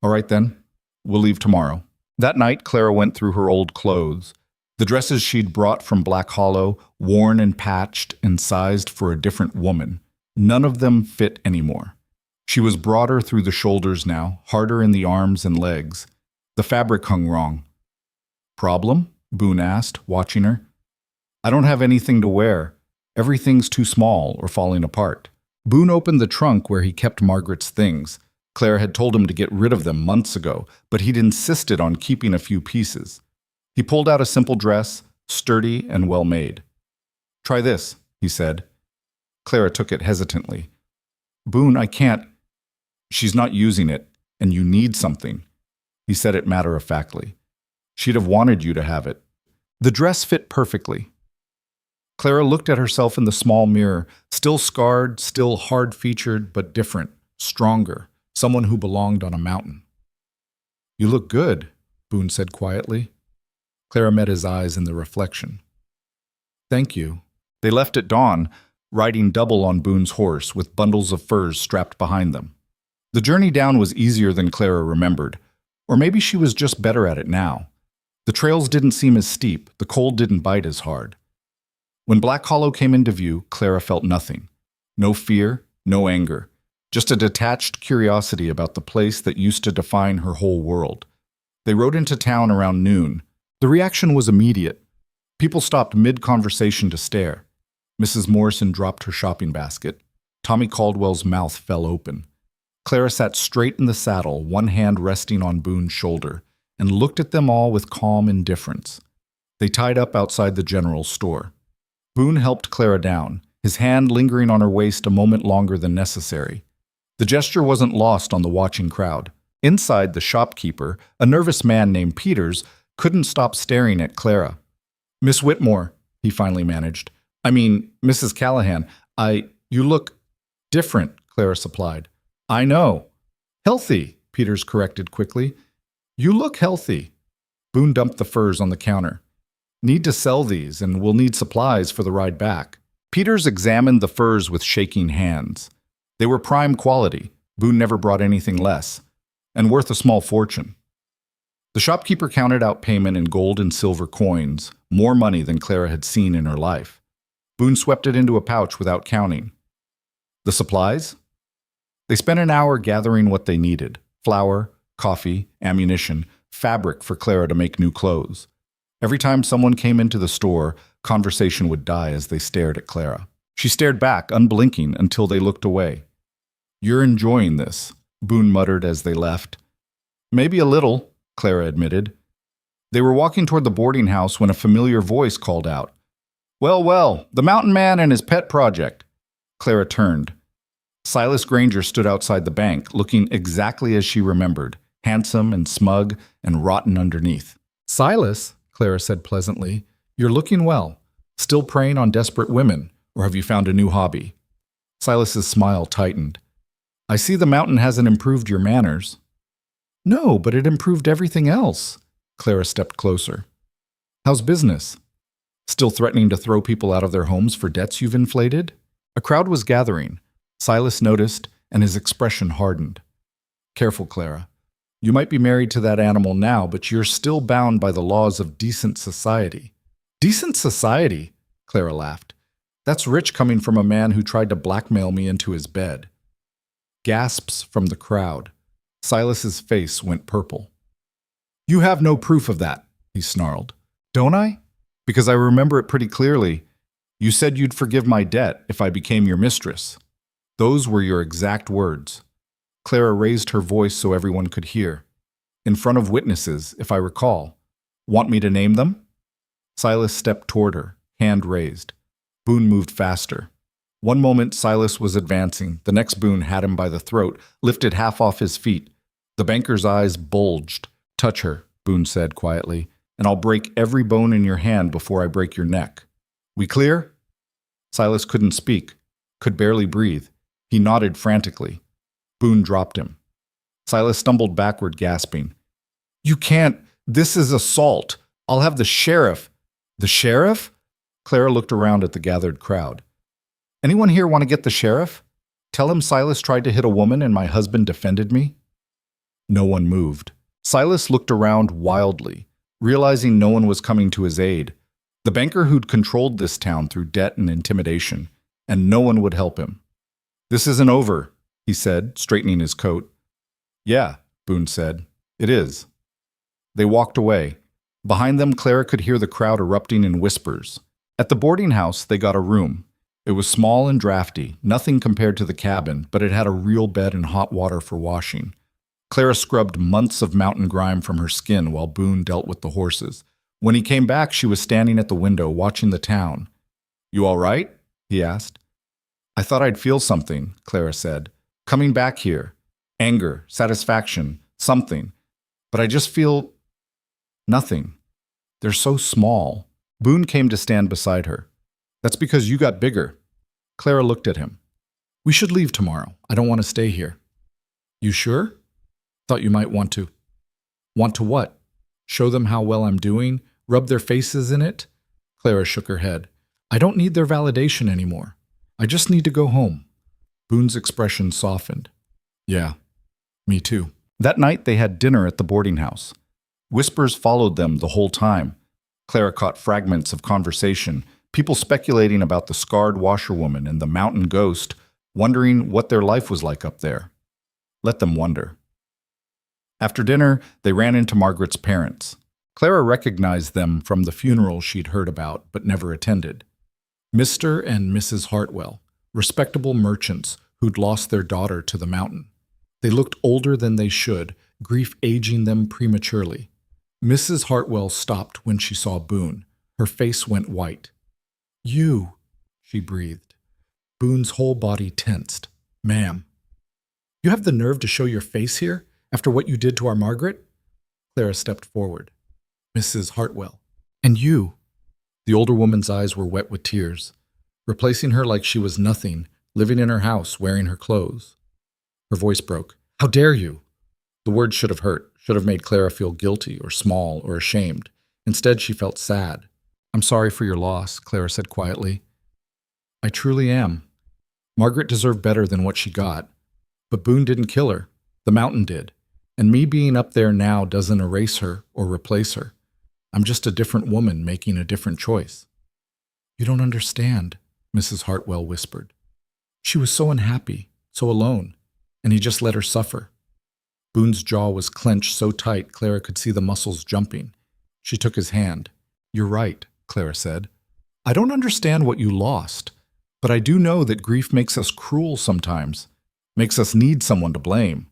All right then, we'll leave tomorrow. That night, Clara went through her old clothes. The dresses she'd brought from Black Hollow, worn and patched and sized for a different woman. None of them fit anymore. She was broader through the shoulders now, harder in the arms and legs. The fabric hung wrong. Problem? Boone asked, watching her. I don't have anything to wear. Everything's too small or falling apart. Boone opened the trunk where he kept Margaret's things. Claire had told him to get rid of them months ago, but he'd insisted on keeping a few pieces. He pulled out a simple dress, sturdy and well-made. "Try this," he said. Clara took it hesitantly. "Boone, I can't." "She's not using it, and you need something." He said it matter-of-factly. "She'd have wanted you to have it." The dress fit perfectly. Clara looked at herself in the small mirror, still scarred, still hard-featured, but different, stronger, someone who belonged on a mountain. "You look good," Boone said quietly. Clara met his eyes in the reflection. "Thank you." They left at dawn, riding double on Boone's horse with bundles of furs strapped behind them. The journey down was easier than Clara remembered, or maybe she was just better at it now. The trails didn't seem as steep, the cold didn't bite as hard. When Black Hollow came into view, Clara felt nothing. No fear, no anger, just a detached curiosity about the place that used to define her whole world. They rode into town around noon. The reaction was immediate. People stopped mid-conversation to stare. Mrs. Morrison dropped her shopping basket. Tommy Caldwell's mouth fell open. Clara sat straight in the saddle, one hand resting on Boone's shoulder, and looked at them all with calm indifference. They tied up outside the general store. Boone helped Clara down, his hand lingering on her waist a moment longer than necessary. The gesture wasn't lost on the watching crowd. Inside, the shopkeeper, a nervous man named Peters, couldn't stop staring at Clara. "Miss Whitmore," he finally managed. Mrs. Callahan, you look different," Clara supplied. "I know." "Healthy," Peters corrected quickly. "You look healthy." Boone dumped the furs on the counter. "Need to sell these, and we'll need supplies for the ride back." Peters examined the furs with shaking hands. They were prime quality. Boone never brought anything less, and worth a small fortune. The shopkeeper counted out payment in gold and silver coins, more money than Clara had seen in her life. Boone swept it into a pouch without counting. The supplies? They spent an hour gathering what they needed: flour, coffee, ammunition, fabric for Clara to make new clothes. Every time someone came into the store, conversation would die as they stared at Clara. She stared back, unblinking, until they looked away. "You're enjoying this," Boone muttered as they left. "Maybe a little," Clara admitted. They were walking toward the boarding house when a familiar voice called out, Well, the mountain man and his pet project." Clara turned. Silas Granger stood outside the bank, looking exactly as she remembered, handsome and smug and rotten underneath. "Silas," Clara said pleasantly, "you're looking well. Still preying on desperate women, or have you found a new hobby?" Silas's smile tightened. "I see the mountain hasn't improved your manners." "No, but it improved everything else." Clara stepped closer. "How's business? Still threatening to throw people out of their homes for debts you've inflated?" A crowd was gathering. Silas noticed, and his expression hardened. "Careful, Clara. You might be married to that animal now, but you're still bound by the laws of decent society." "Decent society?" Clara laughed. "That's rich coming from a man who tried to blackmail me into his bed." Gasps from the crowd. Silas's face went purple. "You have no proof of that," he snarled. "Don't I? Because I remember it pretty clearly. You said you'd forgive my debt if I became your mistress. Those were your exact words." Clara raised her voice so everyone could hear. "In front of witnesses, if I recall. Want me to name them?" Silas stepped toward her, hand raised. Boone moved faster. One moment Silas was advancing, the next Boone had him by the throat, lifted half off his feet. The banker's eyes bulged. "Touch her," Boone said quietly, "and I'll break every bone in your hand before I break your neck. We clear?" Silas couldn't speak, could barely breathe. He nodded frantically. Boone dropped him. Silas stumbled backward, gasping. "You can't. This is assault. I'll have the sheriff." "The sheriff?" Clara looked around at the gathered crowd. "Anyone here want to get the sheriff? Tell him Silas tried to hit a woman and my husband defended me?" No one moved. Silas looked around wildly, realizing no one was coming to his aid. The banker who'd controlled this town through debt and intimidation, and no one would help him. "This isn't over," he said, straightening his coat. "Yeah," Boone said. "It is." They walked away. Behind them, Clara could hear the crowd erupting in whispers. At the boarding house, they got a room. It was small and drafty, nothing compared to the cabin, but it had a real bed and hot water for washing. Clara scrubbed months of mountain grime from her skin while Boone dealt with the horses. When he came back, she was standing at the window watching the town. "You all right?" he asked. "I thought I'd feel something," Clara said. "Coming back here. Anger, satisfaction, something. But I just feel nothing. They're so small." Boone came to stand beside her. "That's because you got bigger." Clara looked at him. "We should leave tomorrow. I don't want to stay here." "You sure?" "Thought you might want to." "Want to what? Show them how well I'm doing? Rub their faces in it?" Clara shook her head. "I don't need their validation anymore. I just need to go home." Boone's expression softened. "Yeah, me too." That night they had dinner at the boarding house. Whispers followed them the whole time. Clara caught fragments of conversation, people speculating about the scarred washerwoman and the mountain ghost, wondering what their life was like up there. Let them wonder. After dinner, they ran into Margaret's parents. Clara recognized them from the funeral she'd heard about but never attended. Mr. and Mrs. Hartwell, respectable merchants who'd lost their daughter to the mountain. They looked older than they should, grief aging them prematurely. Mrs. Hartwell stopped when she saw Boone. Her face went white. "You," she breathed. Boone's whole body tensed. "Ma'am, you have the nerve to show your face here after what you did to our Margaret?" Clara stepped forward. "Mrs. Hartwell. And you." The older woman's eyes were wet with tears, replacing her like she was nothing, living in her house, wearing her clothes. Her voice broke. "How dare you?" The words should have hurt, should have made Clara feel guilty or small or ashamed. Instead, she felt sad. "I'm sorry for your loss," Clara said quietly. "I truly am. Margaret deserved better than what she got. But Boone didn't kill her. The mountain did. And me being up there now doesn't erase her or replace her. I'm just a different woman making a different choice." "You don't understand," Mrs. Hartwell whispered. "She was so unhappy, so alone, and he just let her suffer." Boone's jaw was clenched so tight Clara could see the muscles jumping. She took his hand. "You're right," Clara said. "I don't understand what you lost, but I do know that grief makes us cruel sometimes, makes us need someone to blame.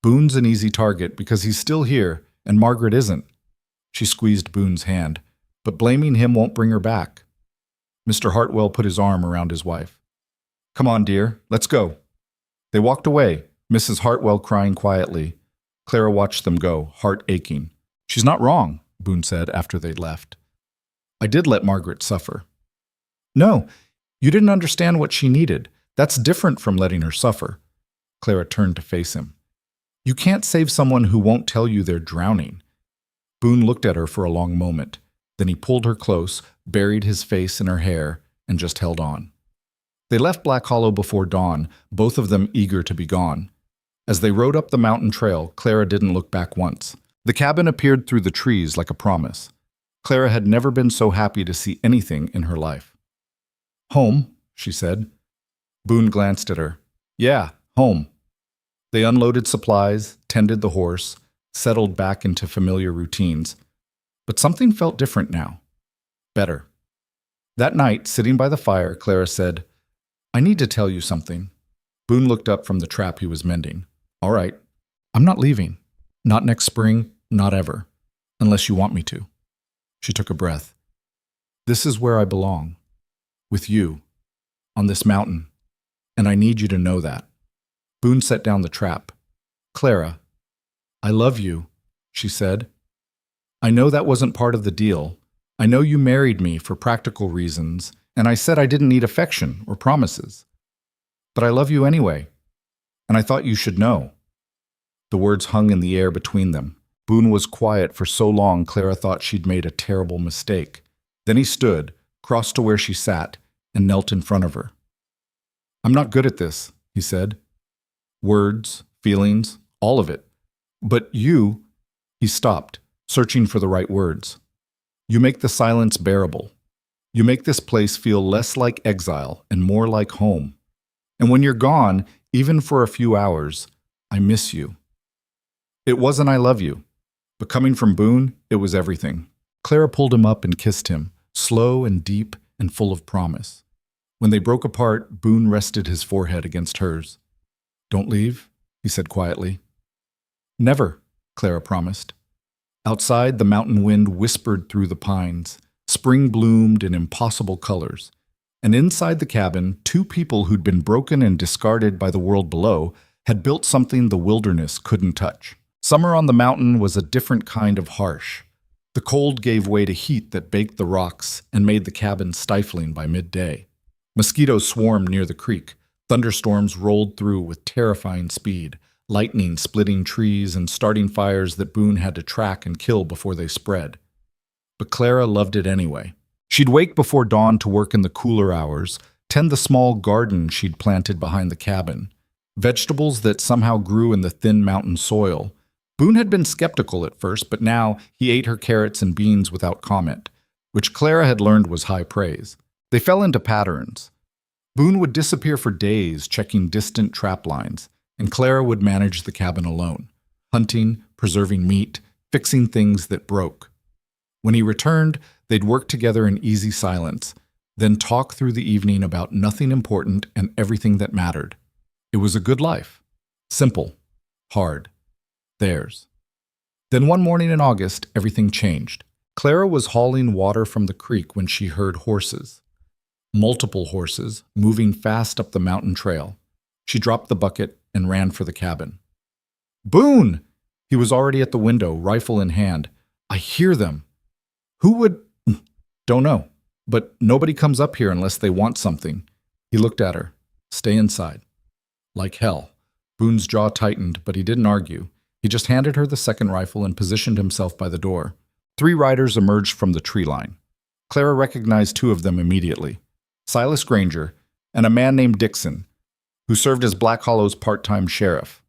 Boone's an easy target because he's still here, and Margaret isn't." She squeezed Boone's hand. "But blaming him won't bring her back." Mr. Hartwell put his arm around his wife. "Come on, dear, let's go." They walked away, Mrs. Hartwell crying quietly. Clara watched them go, heart aching. "She's not wrong," Boone said after they'd left. "I did let Margaret suffer." "No, you didn't understand what she needed. That's different from letting her suffer." Clara turned to face him. "You can't save someone who won't tell you they're drowning." Boone looked at her for a long moment. Then he pulled her close, buried his face in her hair, and just held on. They left Black Hollow before dawn, both of them eager to be gone. As they rode up the mountain trail, Clara didn't look back once. The cabin appeared through the trees like a promise. Clara had never been so happy to see anything in her life. "Home," she said. Boone glanced at her. "Yeah, home." They unloaded supplies, tended the horse, settled back into familiar routines. But something felt different now. Better. That night, sitting by the fire, Clara said, "I need to tell you something." Boone looked up from the trap he was mending. "All right. I'm not leaving. Not next spring, not ever. Unless you want me to." She took a breath. "This is where I belong. With you. On this mountain. And I need you to know that." Boone set down the trap. "Clara, I love you," she said. "I know that wasn't part of the deal. I know you married me for practical reasons, and I said I didn't need affection or promises. But I love you anyway, and I thought you should know." The words hung in the air between them. Boone was quiet for so long Clara thought she'd made a terrible mistake. Then he stood, crossed to where she sat, and knelt in front of her. "I'm not good at this," he said. "Words, feelings, all of it. But you—" He stopped, searching for the right words. "You make the silence bearable. You make this place feel less like exile and more like home. And when you're gone, even for a few hours, I miss you." It wasn't "I love you," but coming from Boone, it was everything. Clara pulled him up and kissed him, slow and deep and full of promise. When they broke apart, Boone rested his forehead against hers. "Don't leave," he said quietly. "Never," Clara promised. Outside, the mountain wind whispered through the pines. Spring bloomed in impossible colors. And inside the cabin, two people who'd been broken and discarded by the world below had built something the wilderness couldn't touch. Summer on the mountain was a different kind of harsh. The cold gave way to heat that baked the rocks and made the cabin stifling by midday. Mosquitoes swarmed near the creek. Thunderstorms rolled through with terrifying speed, lightning splitting trees and starting fires that Boone had to track and kill before they spread. But Clara loved it anyway. She'd wake before dawn to work in the cooler hours, tend the small garden she'd planted behind the cabin, vegetables that somehow grew in the thin mountain soil. Boone had been skeptical at first, but now he ate her carrots and beans without comment, which Clara had learned was high praise. They fell into patterns. Boone would disappear for days, checking distant trap lines, and Clara would manage the cabin alone, hunting, preserving meat, fixing things that broke. When he returned, they'd work together in easy silence, then talk through the evening about nothing important and everything that mattered. It was a good life. Simple. Hard. Theirs. Then one morning in August, everything changed. Clara was hauling water from the creek when she heard horses. Multiple horses, moving fast up the mountain trail. She dropped the bucket and ran for the cabin. "Boone!" He was already at the window, rifle in hand. "I hear them." "Who would—" "Don't know. But nobody comes up here unless they want something." He looked at her. "Stay inside." Like hell. Boone's jaw tightened, but he didn't argue. He just handed her the second rifle and positioned himself by the door. 3 riders emerged from the tree line. Clara recognized 2 of them immediately. Silas Granger and a man named Dixon, who served as Black Hollow's part-time sheriff.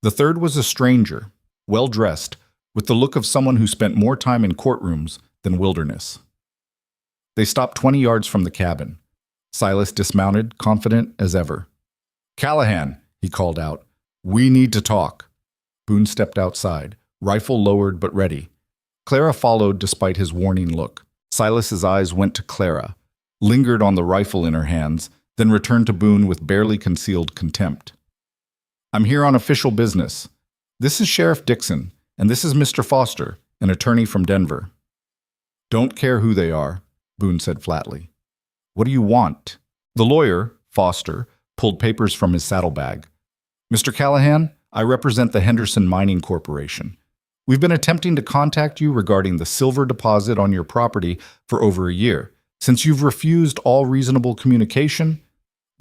The third was a stranger, well-dressed, with the look of someone who spent more time in courtrooms than wilderness. They stopped 20 yards from the cabin. Silas dismounted, confident as ever. "Callahan," he called out, "we need to talk." Boone stepped outside, rifle lowered but ready. Clara followed despite his warning look. Silas's eyes went to Clara, lingered on the rifle in her hands, then returned to Boone with barely concealed contempt. "I'm here on official business. This is Sheriff Dixon, and this is Mr. Foster, an attorney from Denver." "Don't care who they are," Boone said flatly. "What do you want?" The lawyer, Foster, pulled papers from his saddlebag. "Mr. Callahan, I represent the Henderson Mining Corporation. We've been attempting to contact you regarding the silver deposit on your property for over a year. Since you've refused all reasonable communication—"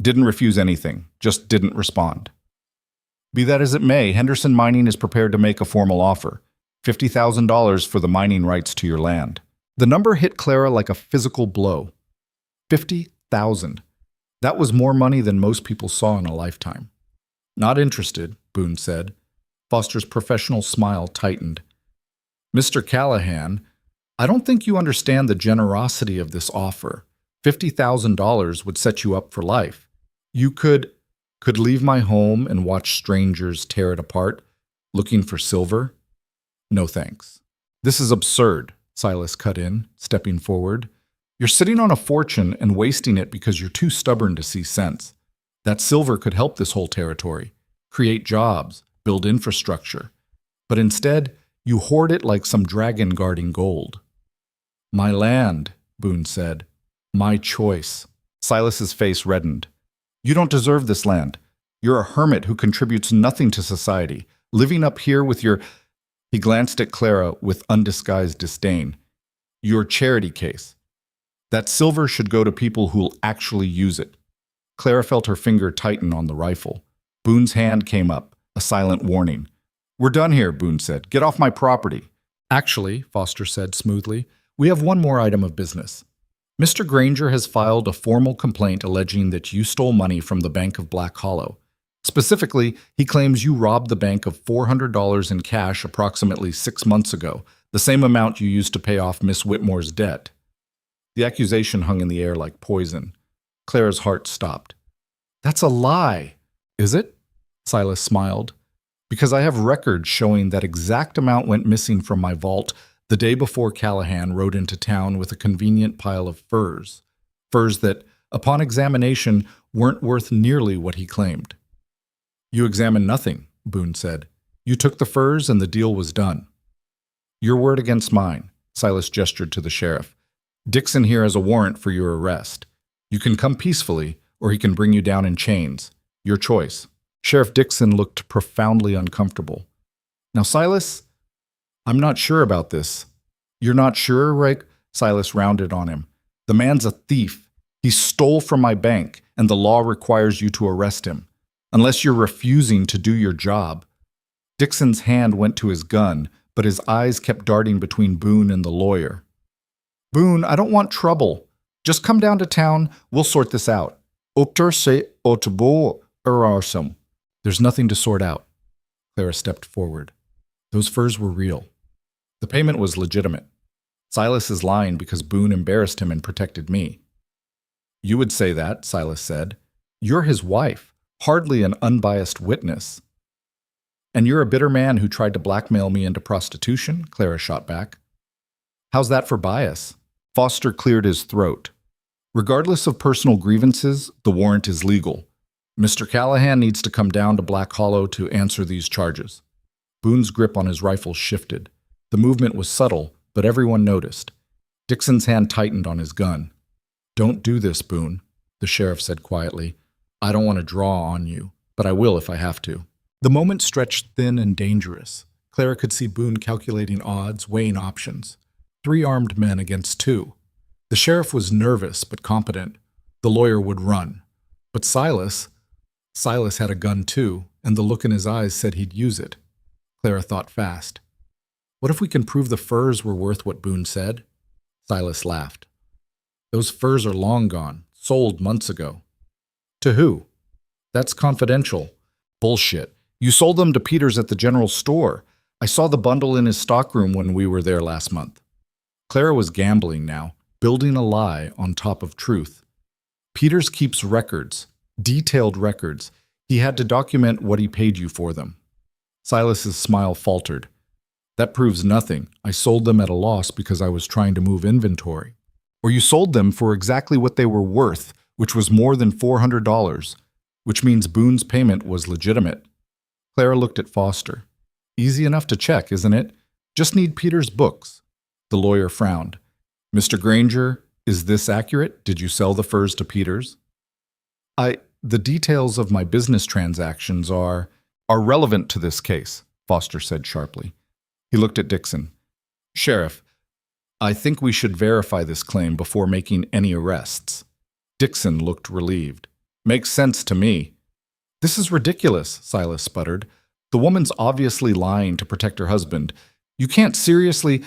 "Didn't refuse anything, just didn't respond." "Be that as it may, Henderson Mining is prepared to make a formal offer. $50,000 for the mining rights to your land." The number hit Clara like a physical blow. 50,000. That was more money than most people saw in a lifetime. "Not interested," Boone said. Foster's professional smile tightened. "Mr. Callahan, I don't think you understand the generosity of this offer. $50,000 would set you up for life. You could leave my home and watch strangers tear it apart, looking for silver? No thanks." "This is absurd," Silas cut in, stepping forward. "You're sitting on a fortune and wasting it because you're too stubborn to see sense. That silver could help this whole territory, create jobs, build infrastructure. But instead, you hoard it like some dragon guarding gold." "My land," Boone said. "My choice." Silas's face reddened. "You don't deserve this land. You're a hermit who contributes nothing to society, living up here with your—" He glanced at Clara with undisguised disdain. "Your charity case. That silver should go to people who'll actually use it." Clara felt her finger tighten on the rifle. Boone's hand came up, a silent warning. "We're done here," Boone said. "Get off my property." "Actually," Foster said smoothly, "we have one more item of business. Mr. Granger has filed a formal complaint alleging that you stole money from the Bank of Black Hollow. Specifically, he claims you robbed the bank of $400 in cash approximately 6 months ago, the same amount you used to pay off Miss Whitmore's debt." The accusation hung in the air like poison. Clara's heart stopped. "That's a lie." "Is it?" Silas smiled. "Because I have records showing that exact amount went missing from my vault the day before Callahan rode into town with a convenient pile of furs. Furs that upon examination, weren't worth nearly what he claimed. You examined nothing, Boone said. You took the furs and the deal was done. Your word against mine, Silas gestured to the sheriff. Dixon here has a warrant for your arrest. You can come peacefully, or he can bring you down in chains. Your choice. Sheriff Dixon looked profoundly uncomfortable. Now, Silas, I'm not sure about this. You're not sure, Rick? Silas rounded on him. The man's a thief. He stole from my bank, and the law requires you to arrest him, unless you're refusing to do your job. Dixon's hand went to his gun, but his eyes kept darting between Boone and the lawyer. Boone, I don't want trouble. Just come down to town. We'll sort this out. There's nothing to sort out. Clara stepped forward. Those furs were real. The payment was legitimate. Silas is lying because Boone embarrassed him and protected me. You would say that, Silas said. You're his wife, hardly an unbiased witness. And you're a bitter man who tried to blackmail me into prostitution, Clara shot back. How's that for bias? Foster cleared his throat. Regardless of personal grievances, the warrant is legal. Mr. Callahan needs to come down to Black Hollow to answer these charges. Boone's grip on his rifle shifted. The movement was subtle, but everyone noticed. Dixon's hand tightened on his gun. Don't do this, Boone, the sheriff said quietly. I don't want to draw on you, but I will if I have to. The moment stretched thin and dangerous. Clara could see Boone calculating odds, weighing options. 3 armed men against 2. The sheriff was nervous but competent. The lawyer would run. But Silas had a gun too, and the look in his eyes said he'd use it. Clara thought fast. What if we can prove the furs were worth what Boone said? Silas laughed. Those furs are long gone, sold months ago. To who? That's confidential. Bullshit. You sold them to Peters at the general store. I saw the bundle in his stockroom when we were there last month. Clara was gambling now, building a lie on top of truth. Peters keeps records, detailed records. He had to document what he paid you for them. Silas's smile faltered. That proves nothing. I sold them at a loss because I was trying to move inventory. Or you sold them for exactly what they were worth, which was more than $400, which means Boone's payment was legitimate. Clara looked at Foster. Easy enough to check, isn't it? Just need Peters' books. The lawyer frowned. Mr. Granger, is this accurate? Did you sell the furs to Peters? The details of my business transactions are relevant to this case, Foster said sharply. He looked at Dixon. Sheriff, I think we should verify this claim before making any arrests. Dixon looked relieved. Makes sense to me. This is ridiculous, Silas sputtered. The woman's obviously lying to protect her husband. You can't seriously...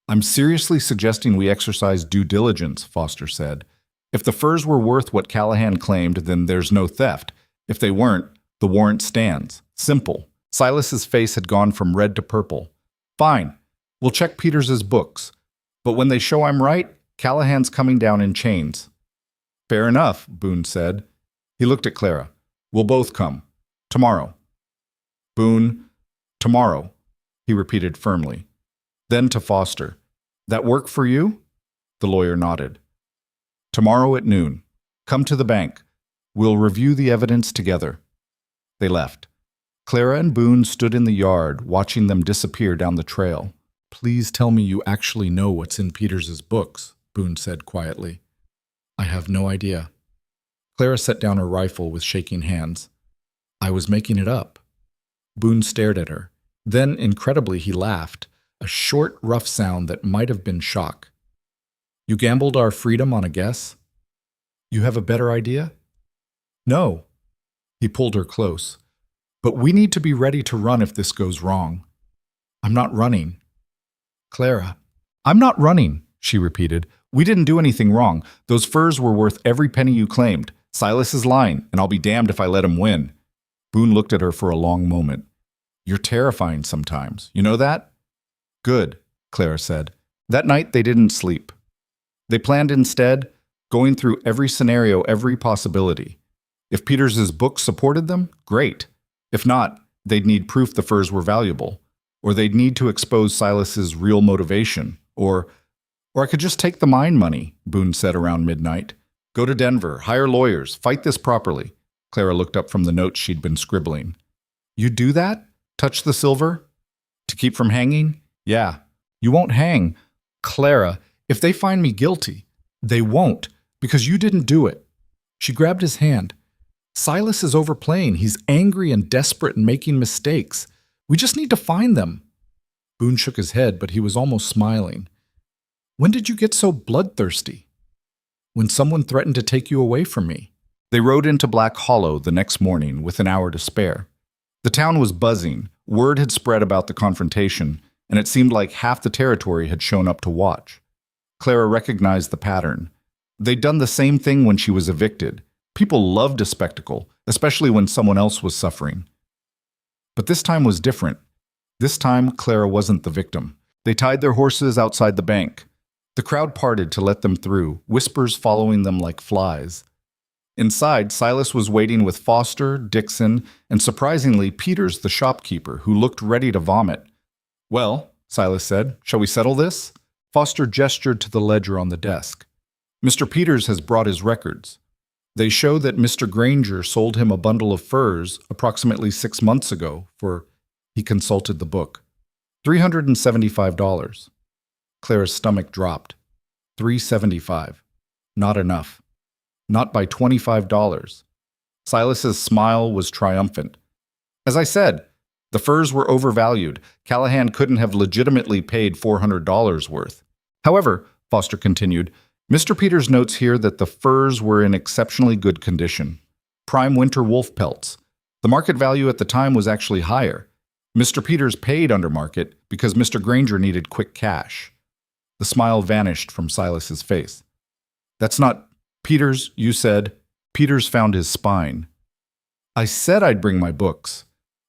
I'm seriously suggesting we exercise due diligence, Foster said. If the furs were worth what Callahan claimed, then there's no theft. If they weren't, the warrant stands. Simple. Silas's face had gone from red to purple. Fine. We'll check Peters's books. But when they show I'm right, Callahan's coming down in chains. Fair enough, Boone said. He looked at Clara. We'll both come. Tomorrow. Boone, tomorrow, he repeated firmly. Then to Foster. That work for you? The lawyer nodded. Tomorrow at noon. Come to the bank. We'll review the evidence together. They left. Clara and Boone stood in the yard, watching them disappear down the trail. Please tell me you actually know what's in Peters's books, Boone said quietly. I have no idea. Clara set down her rifle with shaking hands. I was making it up. Boone stared at her. Then, incredibly, he laughed, a short, rough sound that might have been shock. You gambled our freedom on a guess? You have a better idea? No. He pulled her close. But we need to be ready to run if this goes wrong. I'm not running. Clara. I'm not running, she repeated. We didn't do anything wrong. Those furs were worth every penny you claimed. Silas is lying, and I'll be damned if I let him win. Boone looked at her for a long moment. You're terrifying sometimes. You know that? Good, Clara said. That night they didn't sleep. They planned instead, going through every scenario, every possibility. If Peters's book supported them, great. If not, they'd need proof the furs were valuable. Or they'd need to expose Silas's real motivation. Or I could just take the mine money, Boone said around midnight. Go to Denver, hire lawyers, fight this properly. Clara looked up from the notes she'd been scribbling. You do that? Touch the silver? To keep from hanging? Yeah. You won't hang. Clara, if they find me guilty, they won't, because you didn't do it. She grabbed his hand. Silas is overplaying. He's angry and desperate and making mistakes. We just need to find them. Boone shook his head, but he was almost smiling. When did you get so bloodthirsty? When someone threatened to take you away from me. They rode into Black Hollow the next morning with an hour to spare. The town was buzzing. Word had spread about the confrontation, and it seemed like half the territory had shown up to watch. Clara recognized the pattern. They'd done the same thing when she was evicted. People loved a spectacle, especially when someone else was suffering. But this time was different. This time, Clara wasn't the victim. They tied their horses outside the bank. The crowd parted to let them through, whispers following them like flies. Inside, Silas was waiting with Foster, Dixon, and surprisingly, Peters, the shopkeeper, who looked ready to vomit. Well, Silas said, shall we settle this? Foster gestured to the ledger on the desk. Mr. Peters has brought his records. They show that Mr. Granger sold him a bundle of furs approximately 6 months ago for, he consulted the book, $375. Clara's stomach dropped. $375. Not enough. Not by $25. Silas's smile was triumphant. As I said, the furs were overvalued. Callahan couldn't have legitimately paid $400 worth. However, Foster continued, Mr. Peters notes here that the furs were in exceptionally good condition. Prime winter wolf pelts. The market value at the time was actually higher. Mr. Peters paid under market because Mr. Granger needed quick cash. The smile vanished from Silas's face. That's not Peters, you said. Peters found his spine. I said I'd bring my books.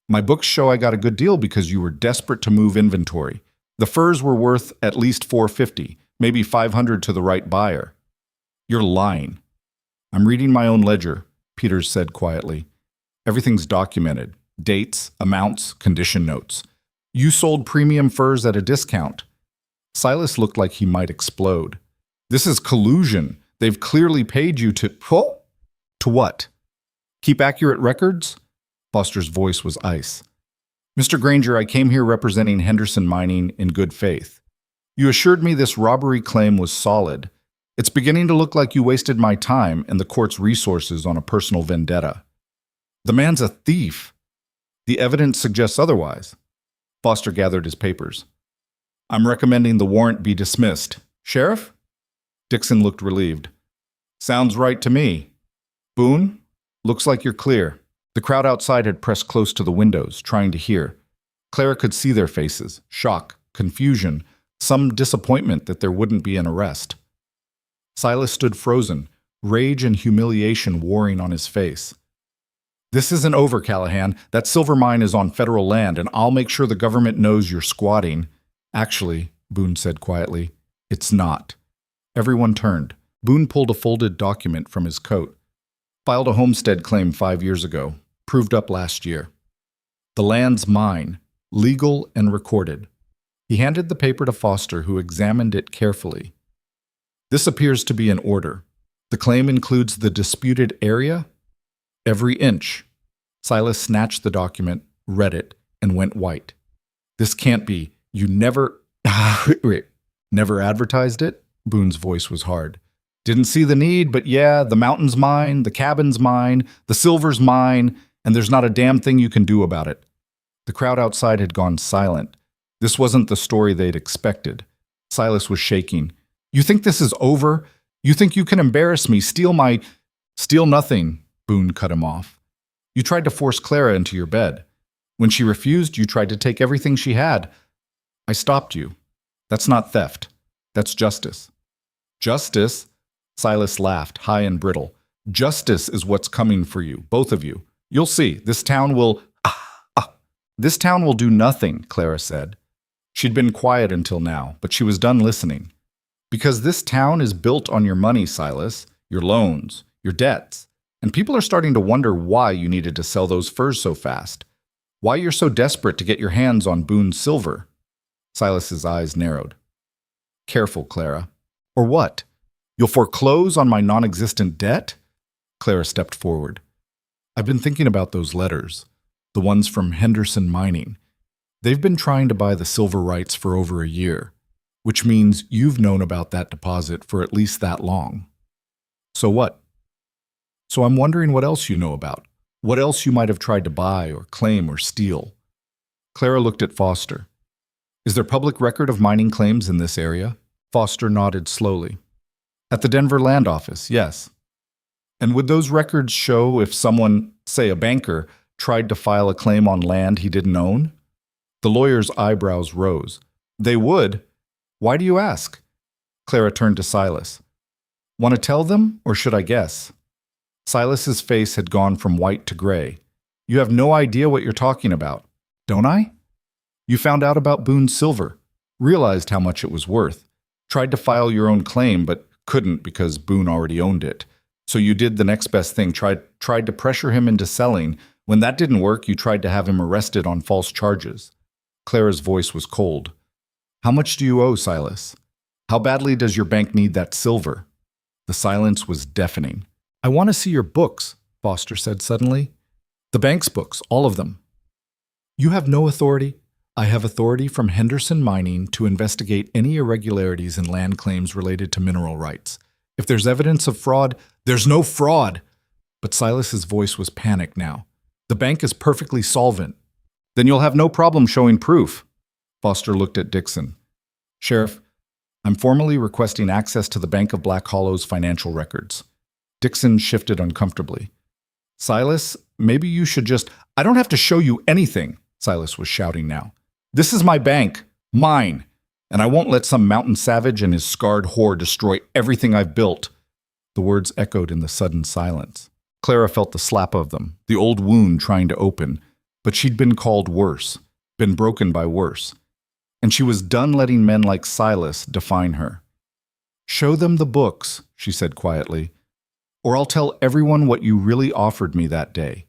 My books show I got a good deal because you were desperate to move inventory. The furs were worth at least $450, maybe $500 to the right buyer. You're lying. I'm reading my own ledger, Peters said quietly. Everything's documented. Dates, amounts, condition notes. You sold premium furs at a discount. Silas looked like he might explode. This is collusion. They've clearly paid you to... Oh? To what? Keep accurate records? Foster's voice was ice. Mr. Granger, I came here representing Henderson Mining in good faith. You assured me this robbery claim was solid. It's beginning to look like you wasted my time and the court's resources on a personal vendetta. The man's a thief. The evidence suggests otherwise. Foster gathered his papers. I'm recommending the warrant be dismissed. Sheriff? Dixon looked relieved. Sounds right to me. Boone? Looks like you're clear. The crowd outside had pressed close to the windows, trying to hear. Clara could see their faces, shock, confusion, some disappointment that there wouldn't be an arrest. Silas stood frozen, rage and humiliation warring on his face. This isn't over, Callahan. That silver mine is on federal land, and I'll make sure the government knows you're squatting. Actually, Boone said quietly, it's not. Everyone turned. Boone pulled a folded document from his coat. Filed a homestead claim 5 years ago. Proved up last year. The land's mine. Legal and recorded. He handed the paper to Foster, who examined it carefully. This appears to be in order. The claim includes the disputed area, every inch. Silas snatched the document, read it, and went white. This can't be. You never... Never advertised it? Boone's voice was hard. Didn't see the need, but yeah, the mountain's mine, the cabin's mine, the silver's mine, and there's not a damn thing you can do about it. The crowd outside had gone silent. This wasn't the story they'd expected. Silas was shaking. You think this is over? You think you can embarrass me, steal nothing, Boone cut him off. You tried to force Clara into your bed. When she refused, you tried to take everything she had. I stopped you. That's not theft. That's justice. Justice? Silas laughed, high and brittle. Justice is what's coming for you, both of you. You'll see. This town will do nothing, Clara said. She'd been quiet until now, but she was done listening. Because this town is built on your money, Silas, your loans, your debts, and people are starting to wonder why you needed to sell those furs so fast. Why you're so desperate to get your hands on Boone's silver. Silas's eyes narrowed. Careful, Clara. Or what? You'll foreclose on my non-existent debt? Clara stepped forward. I've been thinking about those letters, the ones from Henderson Mining. They've been trying to buy the silver rights for over a year, which means you've known about that deposit for at least that long. So what? So I'm wondering what else you know about. What else you might have tried to buy or claim or steal. Clara looked at Foster. Is there public record of mining claims in this area? Foster nodded slowly. At the Denver Land Office, yes. And would those records show if someone, say a banker, tried to file a claim on land he didn't own? The lawyer's eyebrows rose. They would. Why do you ask? Clara turned to Silas. Want to tell them, or should I guess? Silas's face had gone from white to gray. You have no idea what you're talking about, don't I? You found out about Boone's silver, realized how much it was worth, tried to file your own claim but couldn't because Boone already owned it. So you did the next best thing, tried to pressure him into selling. When that didn't work, you tried to have him arrested on false charges. Clara's voice was cold. How much do you owe, Silas? How badly does your bank need that silver? The silence was deafening. I want to see your books, Foster said suddenly. The bank's books, all of them. You have no authority. I have authority from Henderson Mining to investigate any irregularities in land claims related to mineral rights. If there's evidence of fraud, there's no fraud. But Silas's voice was panicked now. The bank is perfectly solvent. Then you'll have no problem showing proof. Foster looked at Dixon. Sheriff, I'm formally requesting access to the Bank of Black Hollow's financial records. Dixon shifted uncomfortably. Silas, maybe you should just— I don't have to show you anything, Silas was shouting now. This is my bank, mine, and I won't let some mountain savage and his scarred whore destroy everything I've built. The words echoed in the sudden silence. Clara felt the slap of them, the old wound trying to open, but she'd been called worse, been broken by worse, and she was done letting men like Silas define her. Show them the books, she said quietly, or I'll tell everyone what you really offered me that day.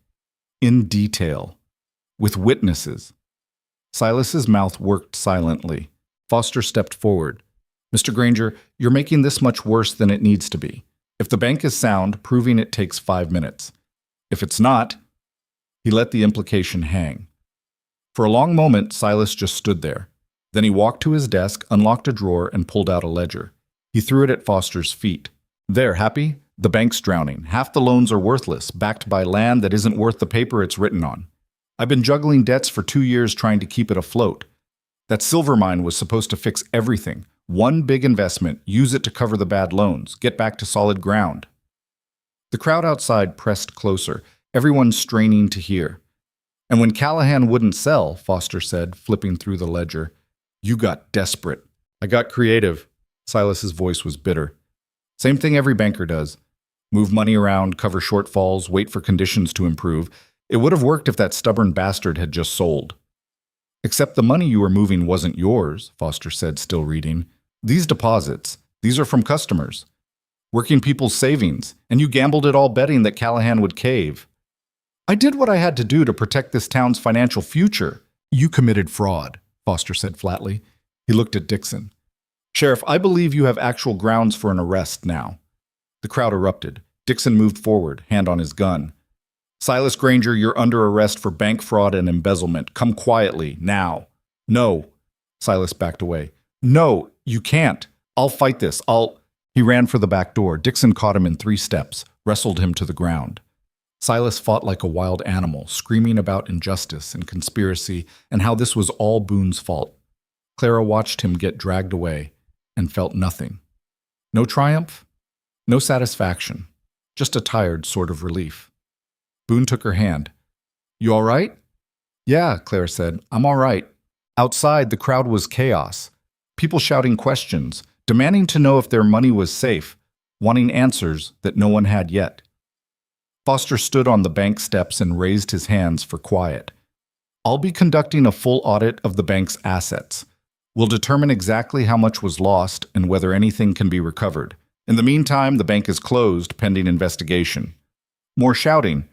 In detail. With witnesses. Silas's mouth worked silently. Foster stepped forward. Mr. Granger, you're making this much worse than it needs to be. If the bank is sound, proving it takes 5 minutes. If it's not— He let the implication hang. For a long moment, Silas just stood there. Then he walked to his desk, unlocked a drawer, and pulled out a ledger. He threw it at Foster's feet. There, happy? The bank's drowning. Half the loans are worthless, backed by land that isn't worth the paper it's written on. I've been juggling debts for 2 years trying to keep it afloat. That silver mine was supposed to fix everything. One big investment, use it to cover the bad loans, get back to solid ground. The crowd outside pressed closer, everyone straining to hear. And when Callahan wouldn't sell, Foster said, flipping through the ledger, you got desperate. I got creative. Silas's voice was bitter. Same thing every banker does. Move money around, cover shortfalls, wait for conditions to improve. It would have worked if that stubborn bastard had just sold. Except the money you were moving wasn't yours, Foster said, still reading. These deposits, these are from customers. Working people's savings, and you gambled it all betting that Callahan would cave. I did what I had to do to protect this town's financial future. You committed fraud, Foster said flatly. He looked at Dixon. Sheriff, I believe you have actual grounds for an arrest now. The crowd erupted. Dixon moved forward, hand on his gun. Silas Granger, you're under arrest for bank fraud and embezzlement. Come quietly, now. No. Silas backed away. No, you can't. I'll fight this. He ran for the back door. Dixon caught him in 3 steps, wrestled him to the ground. Silas fought like a wild animal, screaming about injustice and conspiracy and how this was all Boone's fault. Clara watched him get dragged away and felt nothing. No triumph, no satisfaction, just a tired sort of relief. Boone took her hand. You all right? Yeah, Clara said. I'm all right. Outside, the crowd was chaos. People shouting questions, demanding to know if their money was safe, wanting answers that no one had yet. Foster stood on the bank steps and raised his hands for quiet. I'll be conducting a full audit of the bank's assets. We'll determine exactly how much was lost and whether anything can be recovered. In the meantime, the bank is closed pending investigation. More shouting.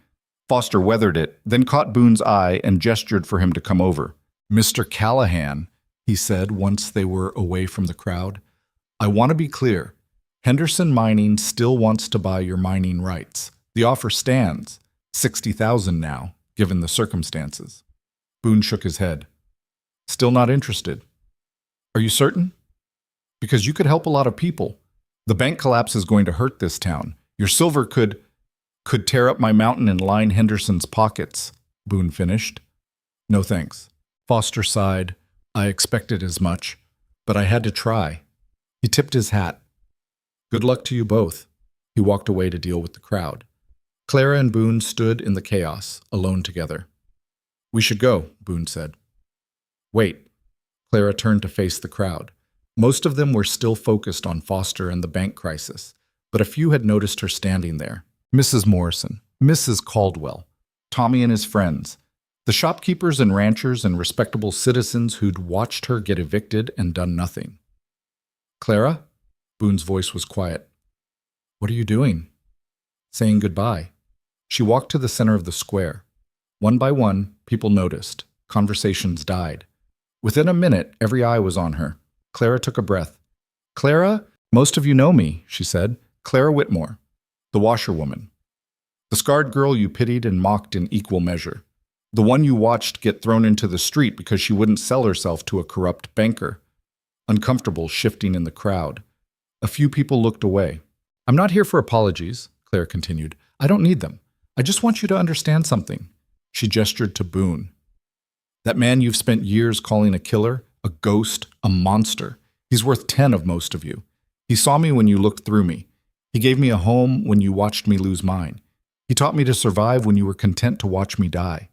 Foster weathered it, then caught Boone's eye and gestured for him to come over. Mr. Callahan, he said once they were away from the crowd, I want to be clear. Henderson Mining still wants to buy your mining rights. The offer stands. 60,000 now, given the circumstances. Boone shook his head. Still not interested. Are you certain? Because you could help a lot of people. The bank collapse is going to hurt this town. Your silver could tear up my mountain and line Henderson's pockets, Boone finished. No thanks. Foster sighed. I expected as much, but I had to try. He tipped his hat. Good luck to you both. He walked away to deal with the crowd. Clara and Boone stood in the chaos, alone together. We should go, Boone said. Wait. Clara turned to face the crowd. Most of them were still focused on Foster and the bank crisis, but a few had noticed her standing there. Mrs. Morrison, Mrs. Caldwell, Tommy and his friends, the shopkeepers and ranchers and respectable citizens who'd watched her get evicted and done nothing. Clara? Boone's voice was quiet. What are you doing? Saying goodbye. She walked to the center of the square. One by one, people noticed. Conversations died. Within a minute, every eye was on her. Clara took a breath. Clara? Most of you know me, she said. Clara Whitmore, the washerwoman. The scarred girl you pitied and mocked in equal measure. The one you watched get thrown into the street because she wouldn't sell herself to a corrupt banker. Uncomfortable shifting in the crowd. A few people looked away. I'm not here for apologies, Claire continued. I don't need them. I just want you to understand something. She gestured to Boone. That man you've spent years calling a killer, a ghost, a monster. He's worth 10 of most of you. He saw me when you looked through me. He gave me a home when you watched me lose mine. He taught me to survive when you were content to watch me die.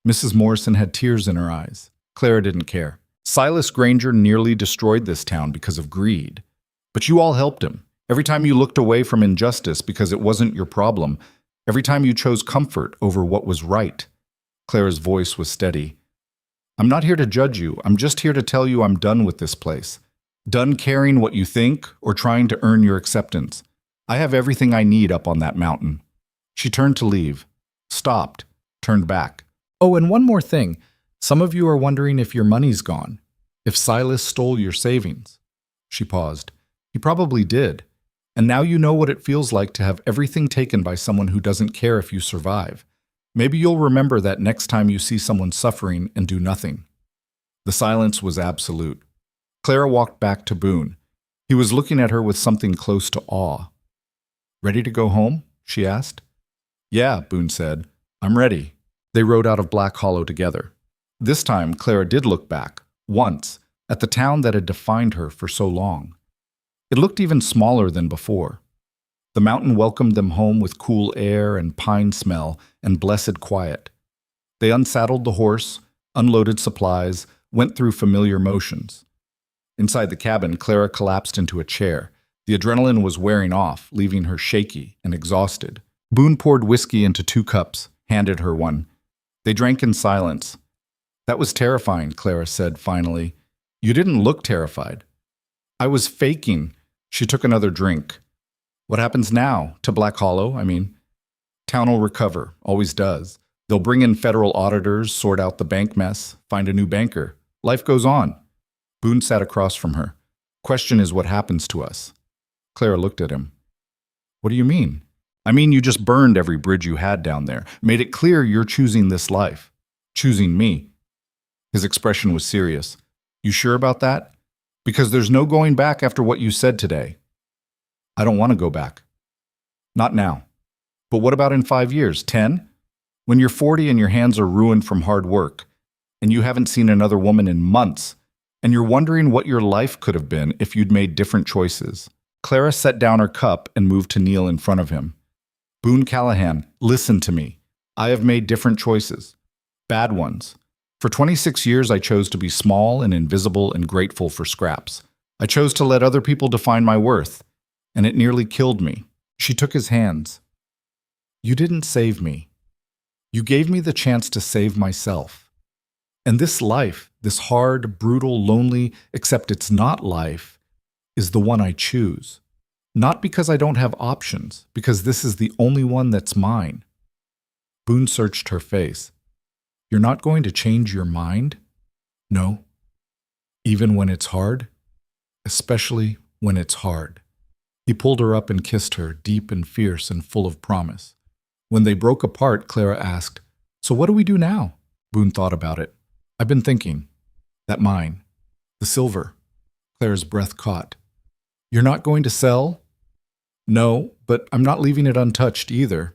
Mrs. Morrison had tears in her eyes. Clara didn't care. Silas Granger nearly destroyed this town because of greed. But you all helped him. Every time you looked away from injustice because it wasn't your problem, every time you chose comfort over what was right. Clara's voice was steady. I'm not here to judge you. I'm just here to tell you I'm done with this place. Done caring what you think or trying to earn your acceptance. I have everything I need up on that mountain. She turned to leave, stopped, turned back. Oh, and one more thing. Some of you are wondering if your money's gone, if Silas stole your savings. She paused. He probably did. And now you know what it feels like to have everything taken by someone who doesn't care if you survive. Maybe you'll remember that next time you see someone suffering and do nothing. The silence was absolute. Clara walked back to Boone. He was looking at her with something close to awe. Ready to go home? She asked. Yeah, Boone said. I'm ready. They rode out of Black Hollow together. This time, Clara did look back, once, at the town that had defined her for so long. It looked even smaller than before. The mountain welcomed them home with cool air and pine smell and blessed quiet. They unsaddled the horse, unloaded supplies, went through familiar motions. Inside the cabin, Clara collapsed into a chair. The adrenaline was wearing off, leaving her shaky and exhausted. Boone poured whiskey into 2 cups, handed her one. They drank in silence. That was terrifying, Clara said finally. You didn't look terrified. I was faking. She took another drink. What happens now? To Black Hollow, I mean. Town will recover, always does. They'll bring in federal auditors, sort out the bank mess, find a new banker. Life goes on. Boone sat across from her. Question is what happens to us. Clara looked at him. What do you mean? I mean you just burned every bridge you had down there, made it clear you're choosing this life. Choosing me. His expression was serious. You sure about that? Because there's no going back after what you said today. I don't want to go back. Not now. But what about in 5 years, 10? When you're 40 and your hands are ruined from hard work, and you haven't seen another woman in months, and you're wondering what your life could have been if you'd made different choices. Clara set down her cup and moved to kneel in front of him. Boone Callahan, listen to me. I have made different choices. Bad ones. For 26 years, I chose to be small and invisible and grateful for scraps. I chose to let other people define my worth, and it nearly killed me. She took his hands. You didn't save me. You gave me the chance to save myself. And this life, this hard, brutal, lonely, except it's not life, is the one I choose. Not because I don't have options, because this is the only one that's mine. Boone searched her face. You're not going to change your mind? No. Even when it's hard? Especially when it's hard. He pulled her up and kissed her, deep and fierce and full of promise. When they broke apart, Clara asked, "So what do we do now?" Boone thought about it. "I've been thinking. That mine. The silver." Clara's breath caught. "You're not going to sell?" "No, but I'm not leaving it untouched either."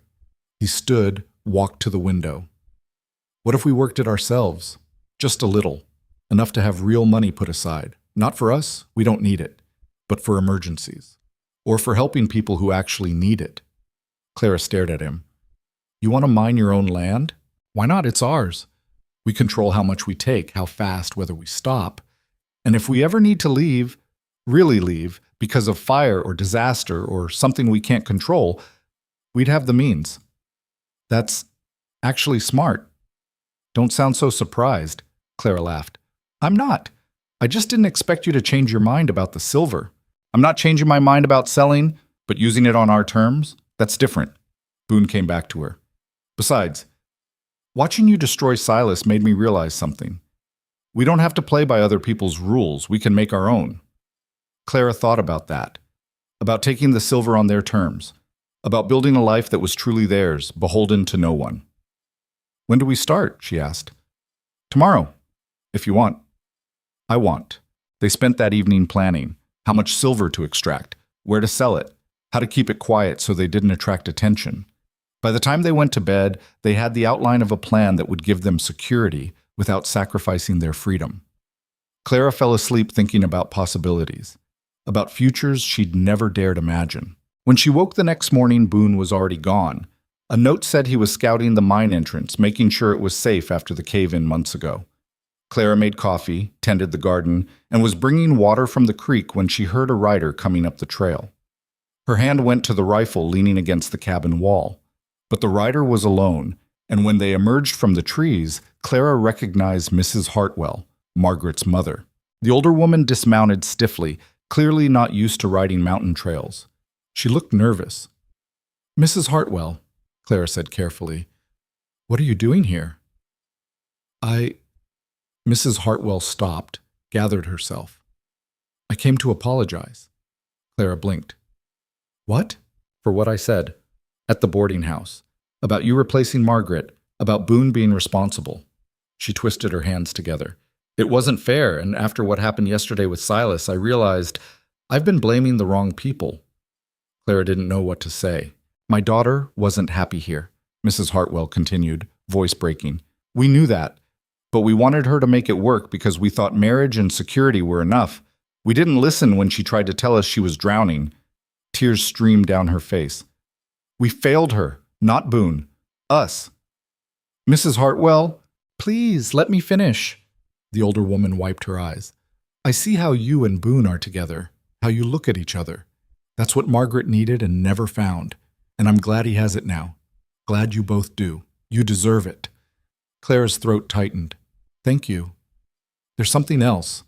He stood, walked to the window. "What if we worked it ourselves? Just a little. Enough to have real money put aside. Not for us, we don't need it, but for emergencies. Or for helping people who actually need it." Clara stared at him. "You want to mine your own land? Why not? It's ours. We control how much we take, how fast, whether we stop. And if we ever need to leave, really leave, because of fire or disaster or something we can't control, we'd have the means." "That's actually smart." "Don't sound so surprised," Clara laughed. "I'm not. I just didn't expect you to change your mind about the silver. I'm not changing my mind about selling, but using it on our terms, that's different." Boone came back to her. "Besides, watching you destroy Silas made me realize something. We don't have to play by other people's rules. We can make our own." Clara thought about that, about taking the silver on their terms, about building a life that was truly theirs, beholden to no one. "When do we start?" she asked. "Tomorrow, if you want." "I want." They spent that evening planning how much silver to extract, where to sell it, how to keep it quiet so they didn't attract attention. By the time they went to bed, they had the outline of a plan that would give them security without sacrificing their freedom. Clara fell asleep thinking about possibilities, about futures she'd never dared imagine. When she woke the next morning, Boone was already gone. A note said he was scouting the mine entrance, making sure it was safe after the cave-in months ago. Clara made coffee, tended the garden, and was bringing water from the creek when she heard a rider coming up the trail. Her hand went to the rifle leaning against the cabin wall. But the rider was alone, and when they emerged from the trees, Clara recognized Mrs. Hartwell, Margaret's mother. The older woman dismounted stiffly, clearly not used to riding mountain trails. She looked nervous. "Mrs. Hartwell," Clara said carefully, "what are you doing here?" Mrs. Hartwell stopped, gathered herself. "I came to apologize." Clara blinked. "What?" "For what I said. At the boarding house. About you replacing Margaret. About Boone being responsible." She twisted her hands together. "It wasn't fair, and after what happened yesterday with Silas, I realized I've been blaming the wrong people." Clara didn't know what to say. "My daughter wasn't happy here," Mrs. Hartwell continued, voice breaking. "We knew that, but we wanted her to make it work because we thought marriage and security were enough. We didn't listen when she tried to tell us she was drowning." Tears streamed down her face. "We failed her, not Boone. Us." "Mrs. Hartwell, please let me finish." The older woman wiped her eyes. "I see how you and Boone are together, how you look at each other. That's what Margaret needed and never found. And I'm glad he has it now. Glad you both do. You deserve it." Clara's throat tightened. "Thank you. There's something else."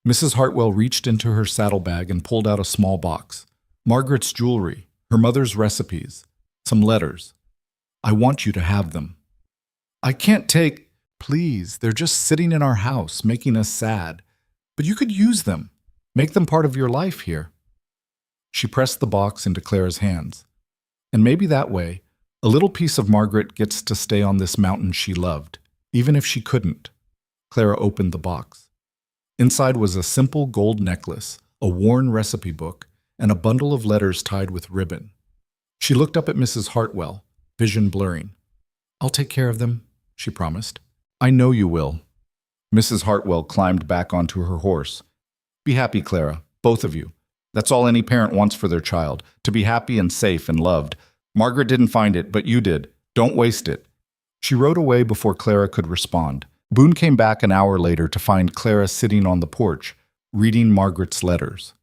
Mrs. Hartwell reached into her saddlebag and pulled out a small box. Margaret's jewelry, her mother's recipes, some letters. "I want you to have them." "I can't take—" "Please, they're just sitting in our house, making us sad. But you could use them. Make them part of your life here." She pressed the box into Clara's hands. And maybe that way, a little piece of Margaret gets to stay on this mountain she loved, even if she couldn't. Clara opened the box. Inside was a simple gold necklace, a worn recipe book, and a bundle of letters tied with ribbon. She looked up at Mrs. Hartwell, vision blurring. "I'll take care of them," she promised. "I know you will." Mrs. Hartwell climbed back onto her horse. "Be happy, Clara, both of you. That's all any parent wants for their child, to be happy and safe and loved. Margaret didn't find it, but you did. Don't waste it." She rode away before Clara could respond. Boone came back an hour later to find Clara sitting on the porch, reading Margaret's letters.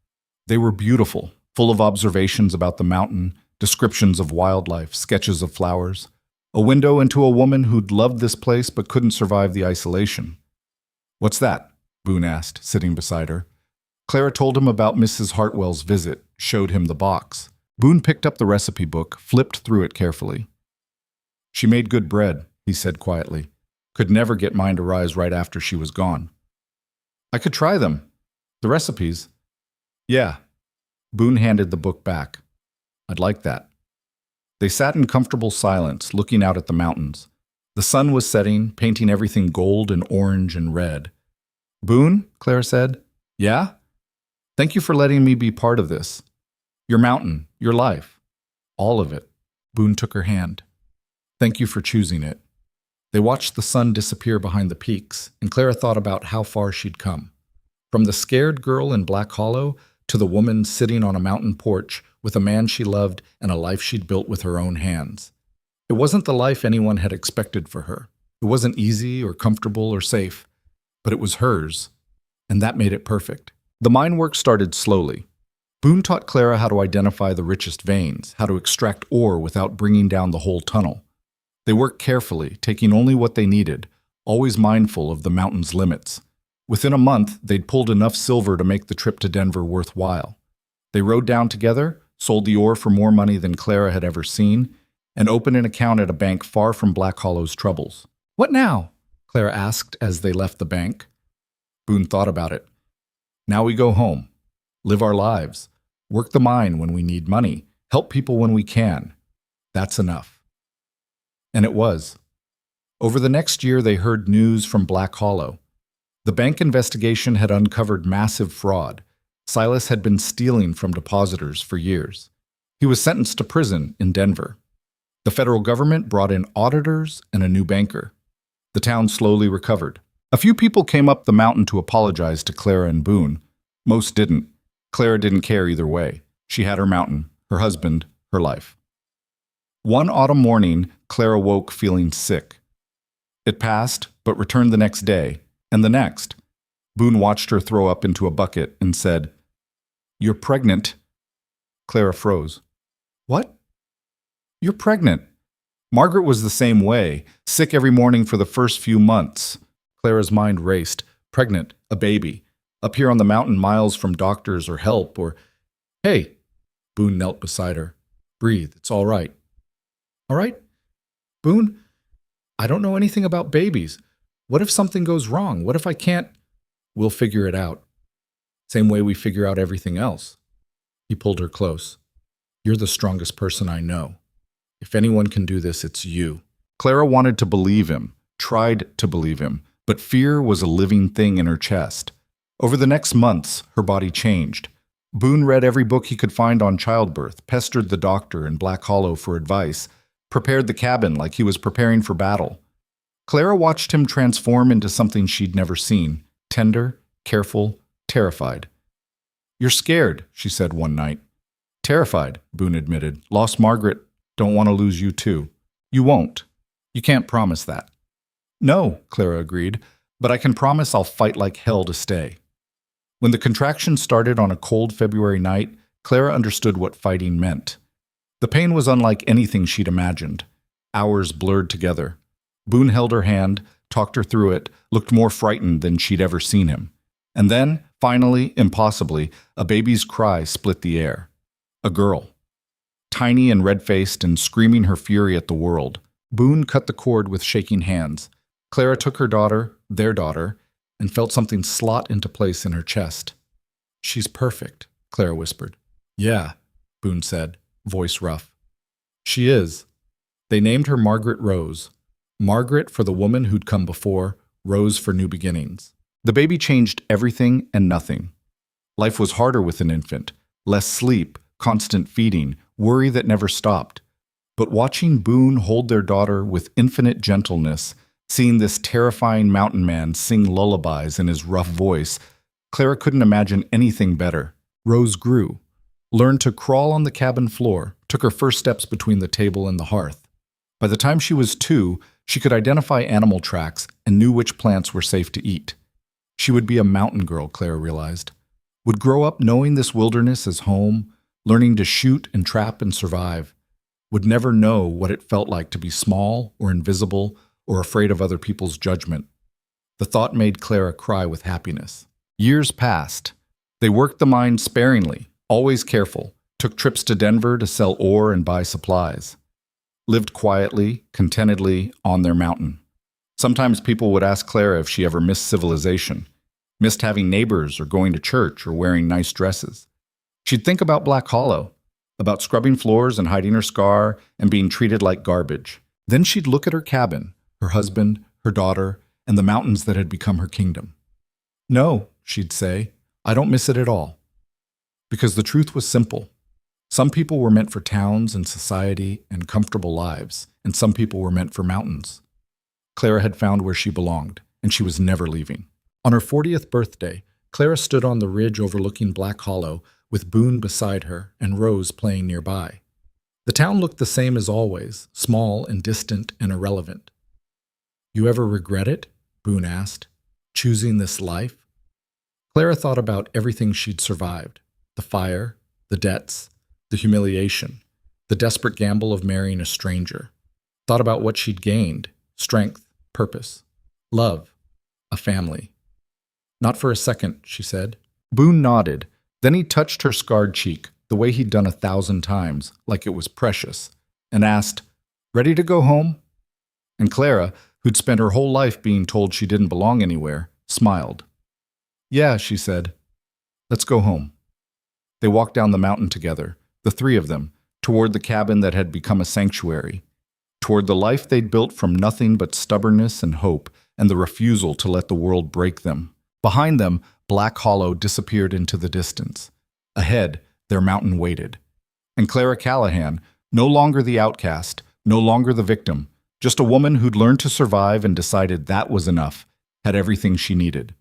They were beautiful, full of observations about the mountain, descriptions of wildlife, sketches of flowers. A window into a woman who'd loved this place but couldn't survive the isolation. "What's that?" Boone asked, sitting beside her. Clara told him about Mrs. Hartwell's visit, showed him the box. Boone picked up the recipe book, flipped through it carefully. "She made good bread," he said quietly. "Could never get mine to rise right after she was gone." "I could try them. The recipes." "Yeah. Boone handed the book back. I'd like that. They sat in comfortable silence, looking out at the mountains. The sun was setting, painting everything gold and orange and red. Boone, Clara said. Yeah? Thank you for letting me be part of this. Your mountain, your life. All of it. Boone took her hand. Thank you for choosing it. They watched the sun disappear behind the peaks, and Clara thought about how far she'd come. From the scared girl in Black Hollow to the woman sitting on a mountain porch with a man she loved and a life she'd built with her own hands. It wasn't the life anyone had expected for her. It wasn't easy or comfortable or safe, but it was hers, and that made it perfect. The mine work started slowly. Boone taught Clara how to identify the richest veins, how to extract ore without bringing down the whole tunnel. They worked carefully, taking only what they needed, always mindful of the mountain's limits. Within a month, they'd pulled enough silver to make the trip to Denver worthwhile. They rode down together, sold the ore for more money than Clara had ever seen, and opened an account at a bank far from Black Hollow's troubles. What now? Clara asked as they left the bank. Boone thought about it. Now we go home, live our lives, work the mine when we need money, help people when we can. That's enough. And it was. Over the next year, they heard news from Black Hollow. The bank investigation had uncovered massive fraud. Silas had been stealing from depositors for years. He was sentenced to prison in Denver. The federal government brought in auditors and a new banker. The town slowly recovered. A few people came up the mountain to apologize to Clara and Boone. Most didn't. Clara didn't care either way. She had her mountain, her husband, her life. One autumn morning, Clara woke feeling sick. It passed, but returned the next day, and the next. Boone watched her throw up into a bucket and said, "You're pregnant." Clara froze. What? You're pregnant. Margaret was the same way, sick every morning for the first few months. Clara's mind raced. Pregnant, a baby, up here on the mountain miles from doctors or help or... Hey! Boone knelt beside her. Breathe, it's all right. All right? Boone, I don't know anything about babies. What if something goes wrong? What if I can't... We'll figure it out. Same way we figure out everything else. He pulled her close. You're the strongest person I know. If anyone can do this, it's you. Clara wanted to believe him, tried to believe him, but fear was a living thing in her chest. Over the next months, her body changed. Boone read every book he could find on childbirth, pestered the doctor in Black Hollow for advice, prepared the cabin like he was preparing for battle. Clara watched him transform into something she'd never seen, tender, careful, terrified. You're scared, she said one night. Terrified, Boone admitted. Lost Margaret, don't want to lose you too. You won't. You can't promise that. No, Clara agreed, but I can promise I'll fight like hell to stay. When the contraction started on a cold February night, Clara understood what fighting meant. The pain was unlike anything she'd imagined. Hours blurred together. Boone held her hand, talked her through it, looked more frightened than she'd ever seen him. And then, finally, impossibly, a baby's cry split the air. A girl. Tiny and red-faced and screaming her fury at the world. Boone cut the cord with shaking hands. Clara took her daughter, their daughter, and felt something slot into place in her chest. She's perfect, Clara whispered. Yeah, Boone said, voice rough. She is. They named her Margaret Rose. Margaret for the woman who'd come before, Rose for new beginnings. The baby changed everything and nothing. Life was harder with an infant. Less sleep, constant feeding, worry that never stopped. But watching Boone hold their daughter with infinite gentleness, seeing this terrifying mountain man sing lullabies in his rough voice, Clara couldn't imagine anything better. Rose grew, learned to crawl on the cabin floor, took her first steps between the table and the hearth. By the time she was 2, she could identify animal tracks and knew which plants were safe to eat. She would be a mountain girl, Clara realized. Would grow up knowing this wilderness as home, learning to shoot and trap and survive. Would never know what it felt like to be small or invisible or afraid of other people's judgment. The thought made Clara cry with happiness. Years passed. They worked the mine sparingly, always careful, took trips to Denver to sell ore and buy supplies. Lived quietly, contentedly on their mountain. Sometimes people would ask Clara if she ever missed civilization, missed having neighbors or going to church or wearing nice dresses. She'd think about Black Hollow, about scrubbing floors and hiding her scar and being treated like garbage. Then she'd look at her cabin, her husband, her daughter, and the mountains that had become her kingdom. No, she'd say, I don't miss it at all. Because the truth was simple. Some people were meant for towns and society and comfortable lives, and some people were meant for mountains. Clara had found where she belonged, and she was never leaving. On her 40th birthday, Clara stood on the ridge overlooking Black Hollow with Boone beside her and Rose playing nearby. The town looked the same as always, small and distant and irrelevant. You ever regret it? Boone asked. Choosing this life? Clara thought about everything she'd survived. The fire, the debts, the humiliation, the desperate gamble of marrying a stranger. Thought about what she'd gained, strength, purpose, love, a family. Not for a second, she said. Boone nodded. Then he touched her scarred cheek, the way he'd done 1,000 times, like it was precious, and asked, Ready to go home? And Clara, who'd spent her whole life being told she didn't belong anywhere, smiled. Yeah, she said. Let's go home. They walked down the mountain together, the three of them, toward the cabin that had become a sanctuary, toward the life they'd built from nothing but stubbornness and hope and the refusal to let the world break them. Behind them, Black Hollow disappeared into the distance. Ahead, their mountain waited. And Clara Callahan, no longer the outcast, no longer the victim, just a woman who'd learned to survive and decided that was enough, had everything she needed.